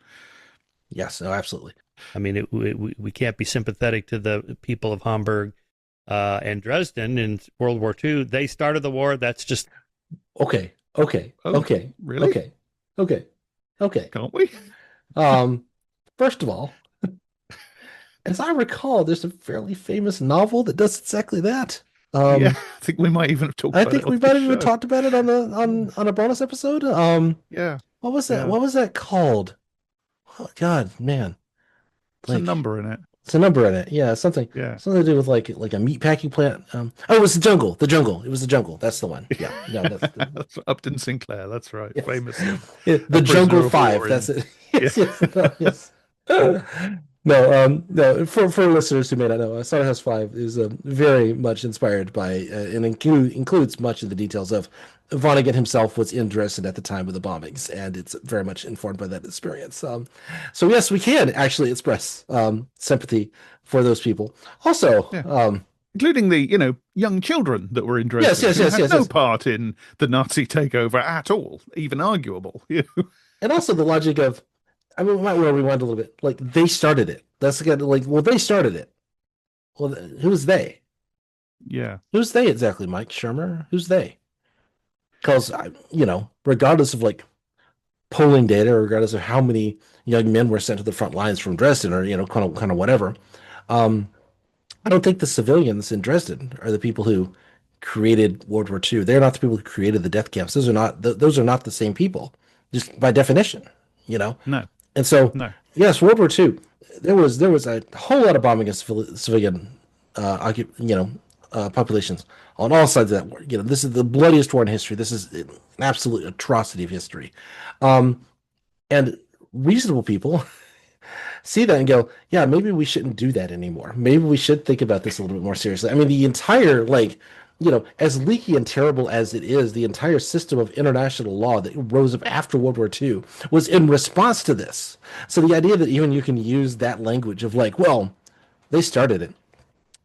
Yes, no, absolutely. I mean, we can't be sympathetic to the people of Hamburg and Dresden in World War II. They started the war. That's just okay. Really? Okay. Can't we? First of all, as I recall, there's a fairly famous novel that does exactly that. Yeah, I think we might even have talked. I think we might have even talked about it on a bonus episode. Yeah. What was that? Yeah. What was that called? Oh God, man. There's a number in it. It's a number in it. Yeah, something. Yeah. Something to do with like a meat packing plant. It was the jungle. The jungle. It was the jungle. That's the one. Yeah. No, that's Upton Sinclair. That's right. Yes. Famous. The Jungle 5. That's it. Yes. No. For listeners who may not know, Slaughterhouse 5 is very much inspired by and includes much of the details of Vonnegut himself was in Dresden at the time of the bombings, and it's very much informed by that experience. So yes, we can actually express sympathy for those people. Also, including the young children that were in Dresden. Yes. Had no part in the Nazi takeover at all, even arguable. And also the logic of, I mean, we might want to rewind a little bit. Like, they started it. That's again, they started it. Well, who's they? Yeah. Who's they exactly, Mike Shermer? Who's they? Because, regardless of polling data, or regardless of how many young men were sent to the front lines from Dresden, or kind of whatever, I don't think the civilians in Dresden are the people who created World War II. They're not the people who created the death camps. Those are not the same people, just by definition. No. And so, yes, World War II, there was a whole lot of bombing of civilian populations on all sides of that war. This is the bloodiest war in history. This is an absolute atrocity of history. And reasonable people see that and go, yeah, maybe we shouldn't do that anymore. Maybe we should think about this a little bit more seriously. I mean, the entire, as leaky and terrible as it is, the entire system of international law that rose up after World War II was in response to this. So the idea that even you can use that language of they started it.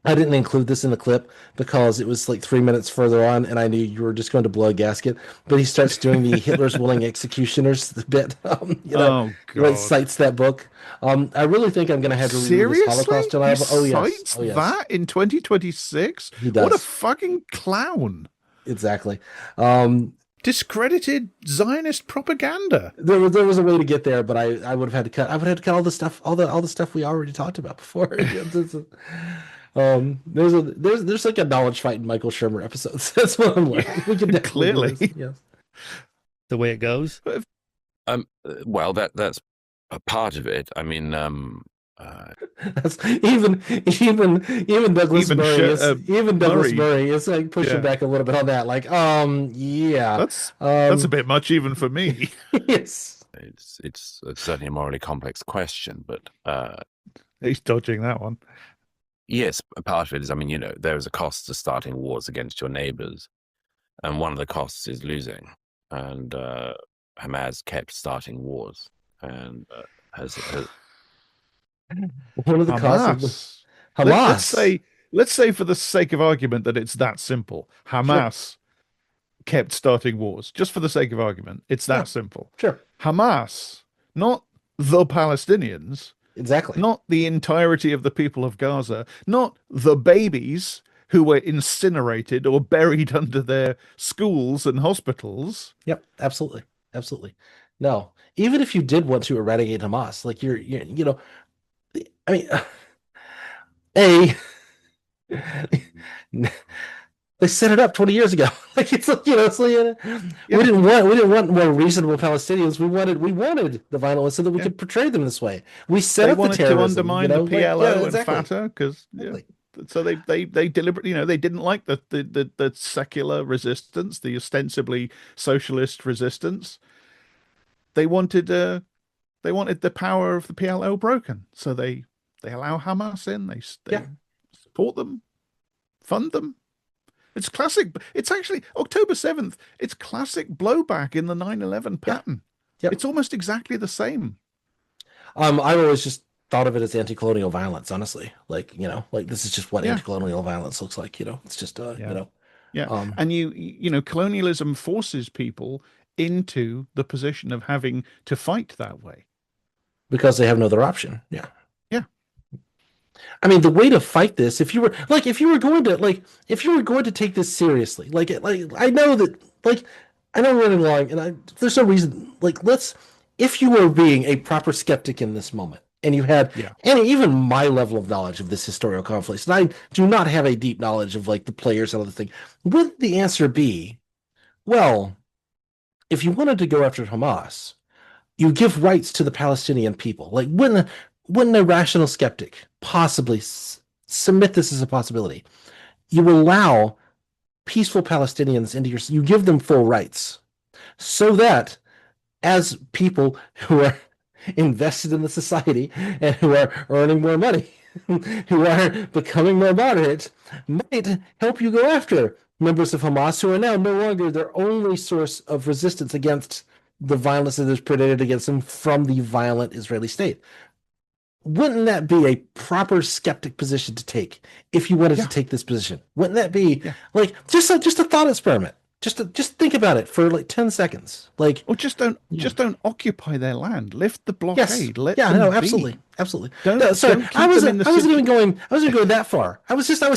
I didn't include this in the clip because it was 3 minutes further on, and I knew you were just going to blow a gasket. But he starts doing the Hitler's Willing Executioners bit. Cites that book. I really think I'm going to have to read this Holocaust denial. Oh, yes. That in 2026? He does. What a fucking clown. Exactly. Discredited Zionist propaganda. There was a way to get there, but I would have had to cut. I would have had to cut all the stuff, all the stuff we already talked about before. There's a knowledge fight in Michael Shermer episodes. That's what I'm like. We can clearly, yes. The way it goes. Well, that's a part of it. I mean, that's even Douglas Murray is pushing back a little bit on that. Yeah, that's a bit much even for me. Yes, it's certainly a morally complex question, but he's dodging that one. Yes, a part of it is, there is a cost to starting wars against your neighbors, and one of the costs is losing. And Hamas kept starting wars, and has one of the costs of Hamas. Let's say for the sake of argument that it's that simple. Hamas kept starting wars, just for the sake of argument. It's that simple. Sure. Hamas, not the Palestinians. Exactly. Not the entirety of the people of Gaza, not the babies who were incinerated or buried under their schools and hospitals. Yep, absolutely, absolutely. No, even if you did want to eradicate Hamas, like you know, I mean, a they set it up 20 years ago. Like it's like, it's like, we didn't want more reasonable Palestinians. We wanted the violent ones so that we could portray them this way. We set up the terrorism. They wanted to undermine the PLO exactly. and Fatah because so they deliberately, they didn't like the secular resistance, the ostensibly socialist resistance. They wanted the power of the PLO broken, so they allow Hamas in. They support them, fund them. It's classic. It's actually October 7th. It's classic blowback in the 9/11 pattern. Yep. It's almost exactly the same. I've always just thought of it as anti-colonial violence, honestly. Like, like this is just what anti-colonial violence looks like, It's just and colonialism forces people into the position of having to fight that way because they have no other option. I mean, the way to fight this, if you were going to take this seriously, I know we're running along, and there's no reason, if you were being a proper skeptic in this moment, and you had, and even my level of knowledge of this historical conflict, and I do not have a deep knowledge of the players and other thing, would the answer be, well, if you wanted to go after Hamas, you give rights to the Palestinian people. Wouldn't a rational skeptic possibly submit this as a possibility? You allow peaceful Palestinians you give them full rights so that as people who are invested in the society and who are earning more money, who are becoming more moderate, might help you go after members of Hamas who are now no longer their only source of resistance against the violence that is predated against them from the violent Israeli state. Wouldn't that be a proper skeptic position to take if you wanted to take this position? Wouldn't that be just a thought experiment? Just think about it for 10 seconds. Or just don't occupy their land. Lift the blockade. Yes. Absolutely. Absolutely. I wasn't even going that far. I was just even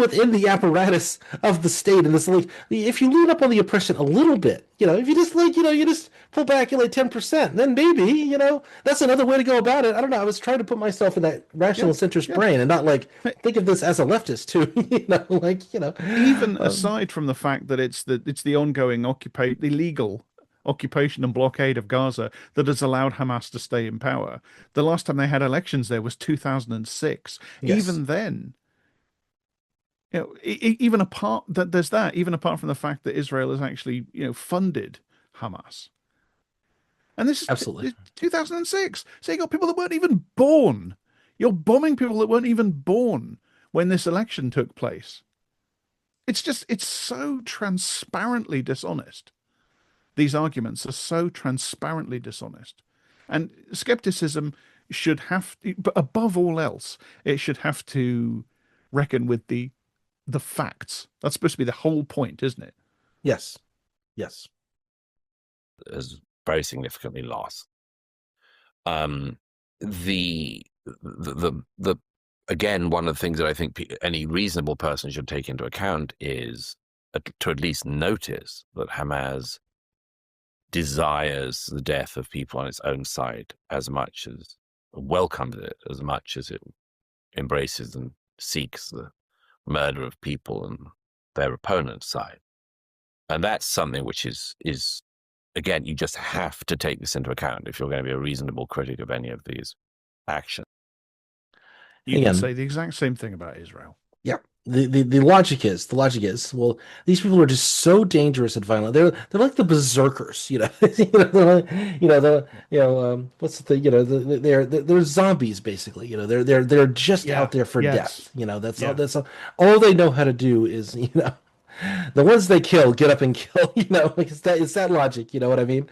within the apparatus of the state and this, if you lean up on the oppression a little bit, if you just you just pull back 10%, then maybe, that's another way to go about it. I don't know. I was trying to put myself in that rational centrist brain and not think of this as a leftist too, Even aside from the fact that it's the ongoing the legal occupation and blockade of Gaza that has allowed Hamas to stay in power. The last time they had elections there was 2006. Yes. Even then, even apart from the fact that Israel has actually funded Hamas, and this is absolutely 2006. So you got people that weren't even born. You're bombing people that weren't even born when this election took place. It's so transparently dishonest. These arguments are so transparently dishonest. And skepticism should have, but above all else, it should have to reckon with the facts. That's supposed to be the whole point, isn't it? Yes. Is very significantly lost. The again, one of the things that I think any reasonable person should take into account is to at least notice that Hamas desires the death of people on its own side as much as welcomes it, as much as it embraces and seeks the murder of people on their opponent's side. And that's something which is again, you just have to take this into account if you're going to be a reasonable critic of any of these actions. You can say the exact same thing about Israel. Yeah. The logic is, well, these people are just so dangerous and violent. They're like the berserkers, they're zombies basically. They're just out there for death. That's all they know how to do is, the ones they kill, get up and kill. It's that logic. You know what I mean?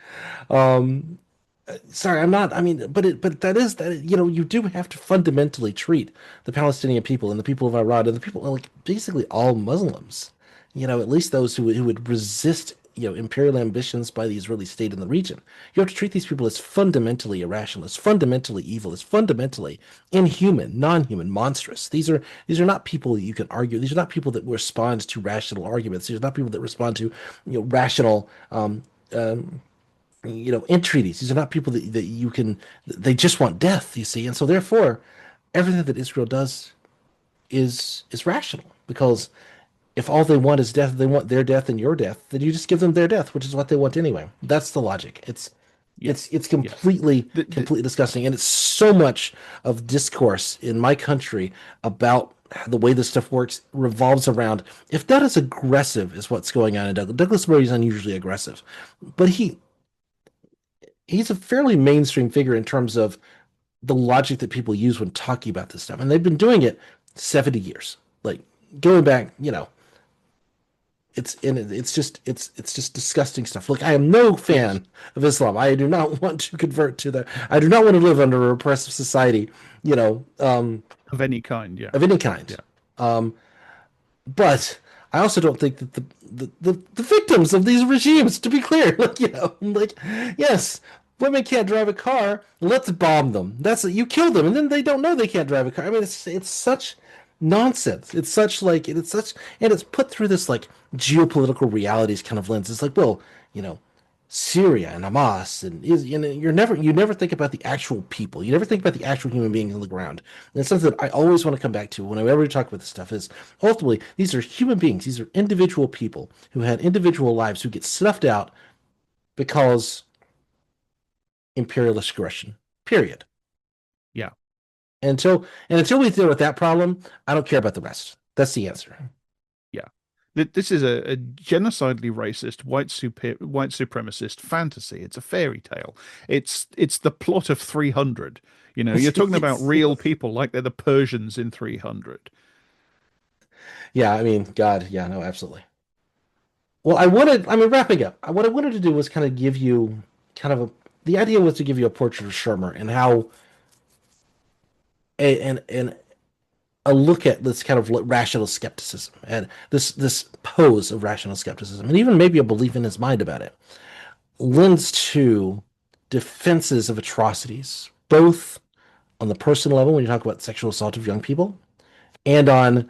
Sorry, I'm not. I mean, but that you do have to fundamentally treat the Palestinian people and the people of Iran and the people basically all Muslims. At least those who would resist imperial ambitions by the Israeli state in the region. You have to treat these people as fundamentally irrational, as fundamentally evil, as fundamentally inhuman, non-human, monstrous. These are not people that you can argue. These are not people that respond to rational arguments. These are not people that respond to rational entreaties. These are not people that you can. They just want death, you see, and so therefore, everything that Israel does is rational, because if all they want is death, they want their death and your death, then you just give them their death, which is what they want anyway. That's the logic. It's completely disgusting, and it's so much of discourse in my country about the way this stuff works revolves around, if not as aggressive as what's going on in Douglas. Douglas Murray is unusually aggressive, but he's a fairly mainstream figure in terms of the logic that people use when talking about this stuff, and they've been doing it 70 years, like going back, it's just disgusting stuff. Look, I am no fan of Islam. I do not want to convert to I do not want to live under a repressive society, of any kind, of any kind. Yeah. But I also don't think that the victims of these regimes, to be clear, yes, women can't drive a car, let's bomb them. You kill them, and then they don't know they can't drive a car. I mean, it's such nonsense. It's put through this geopolitical realities kind of lens. It's like, well, Syria and Hamas, and you never think about the actual people. You never think about the actual human beings on the ground. And it's something that I always want to come back to whenever we talk about this stuff, is ultimately these are human beings. These are individual people who had individual lives who get snuffed out because imperialist aggression. Period. Yeah. Until we deal with that problem, I don't care about the rest. That's the answer. Yeah. This is a genocidally racist, white supremacist fantasy. It's a fairy tale. It's the plot of 300. You're talking about real people like they're the Persians in 300. Yeah, I mean, God, yeah, no, absolutely. Well, wrapping up, what I wanted to do was kind of give you the idea was to give you a portrait of Shermer and how and a look at this kind of rational skepticism and this pose of rational skepticism, and even maybe a belief in his mind about it, lends to defenses of atrocities, both on the personal level when you talk about sexual assault of young people, and on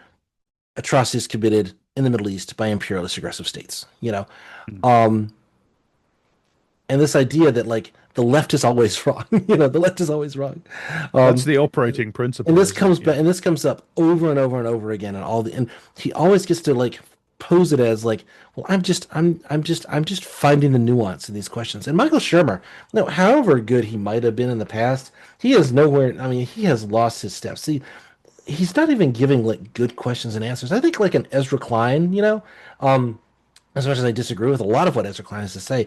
atrocities committed in the Middle East by imperialist aggressive states. And this idea that the left is always wrong. The left is always wrong. That's the operating principle. And this comes back, and this comes up over and over and over again, and he always gets to pose it as well, I'm just finding the nuance in these questions. And Michael Shermer, however good he might have been in the past, he is nowhere. I mean, he has lost his steps. He's not even giving good questions and answers. I think an Ezra Klein, as much as I disagree with a lot of what Ezra Klein has to say,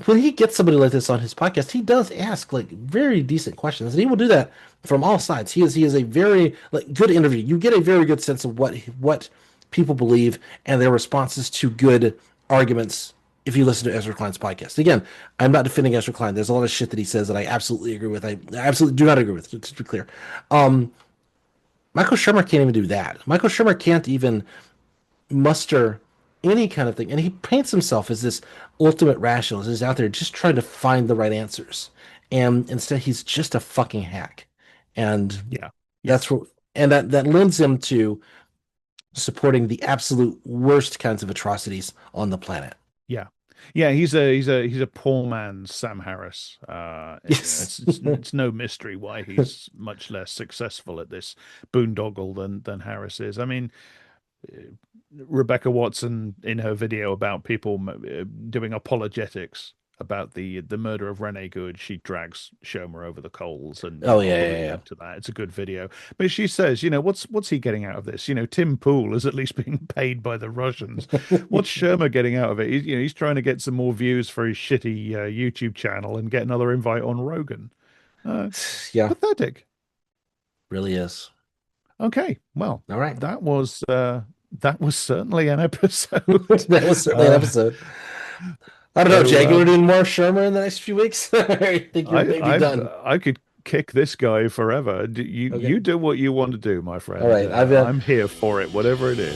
when he gets somebody like this on his podcast, he does ask very decent questions, and he will do that from all sides. He is a very good interview. You get a very good sense of what people believe and their responses to good arguments if you listen to Ezra Klein's podcast. Again, I'm not defending Ezra Klein. There's a lot of shit that he says that I absolutely agree with. I absolutely do not agree with, just to be clear. Michael Shermer can't even do that. Michael Shermer can't even muster any kind of thing, and he paints himself as this ultimate rationalist. He's out there just trying to find the right answers, and instead he's just a fucking hack. And that's what, and that lends him to supporting the absolute worst kinds of atrocities on the planet. Yeah, he's a poor man's Sam Harris. Yes. It's no mystery why he's much less successful at this boondoggle than Harris is. I mean, Rebecca Watson, in her video about people doing apologetics about the murder of Rene Good, she drags Shermer over the coals, and to that. It's a good video. But she says, what's he getting out of this? Tim Pool is at least being paid by the Russians. What's Shermer getting out of it? He's trying to get some more views for his shitty YouTube channel and get another invite on Rogan. Pathetic. Really is. Okay, well, all right. That was certainly an episode. That was certainly an episode. I don't know, Jake. You want to do more Shermer in the next few weeks? I think you're maybe done. I could kick this guy forever. You do what you want to do, my friend. All right, I'm here for it, whatever it is.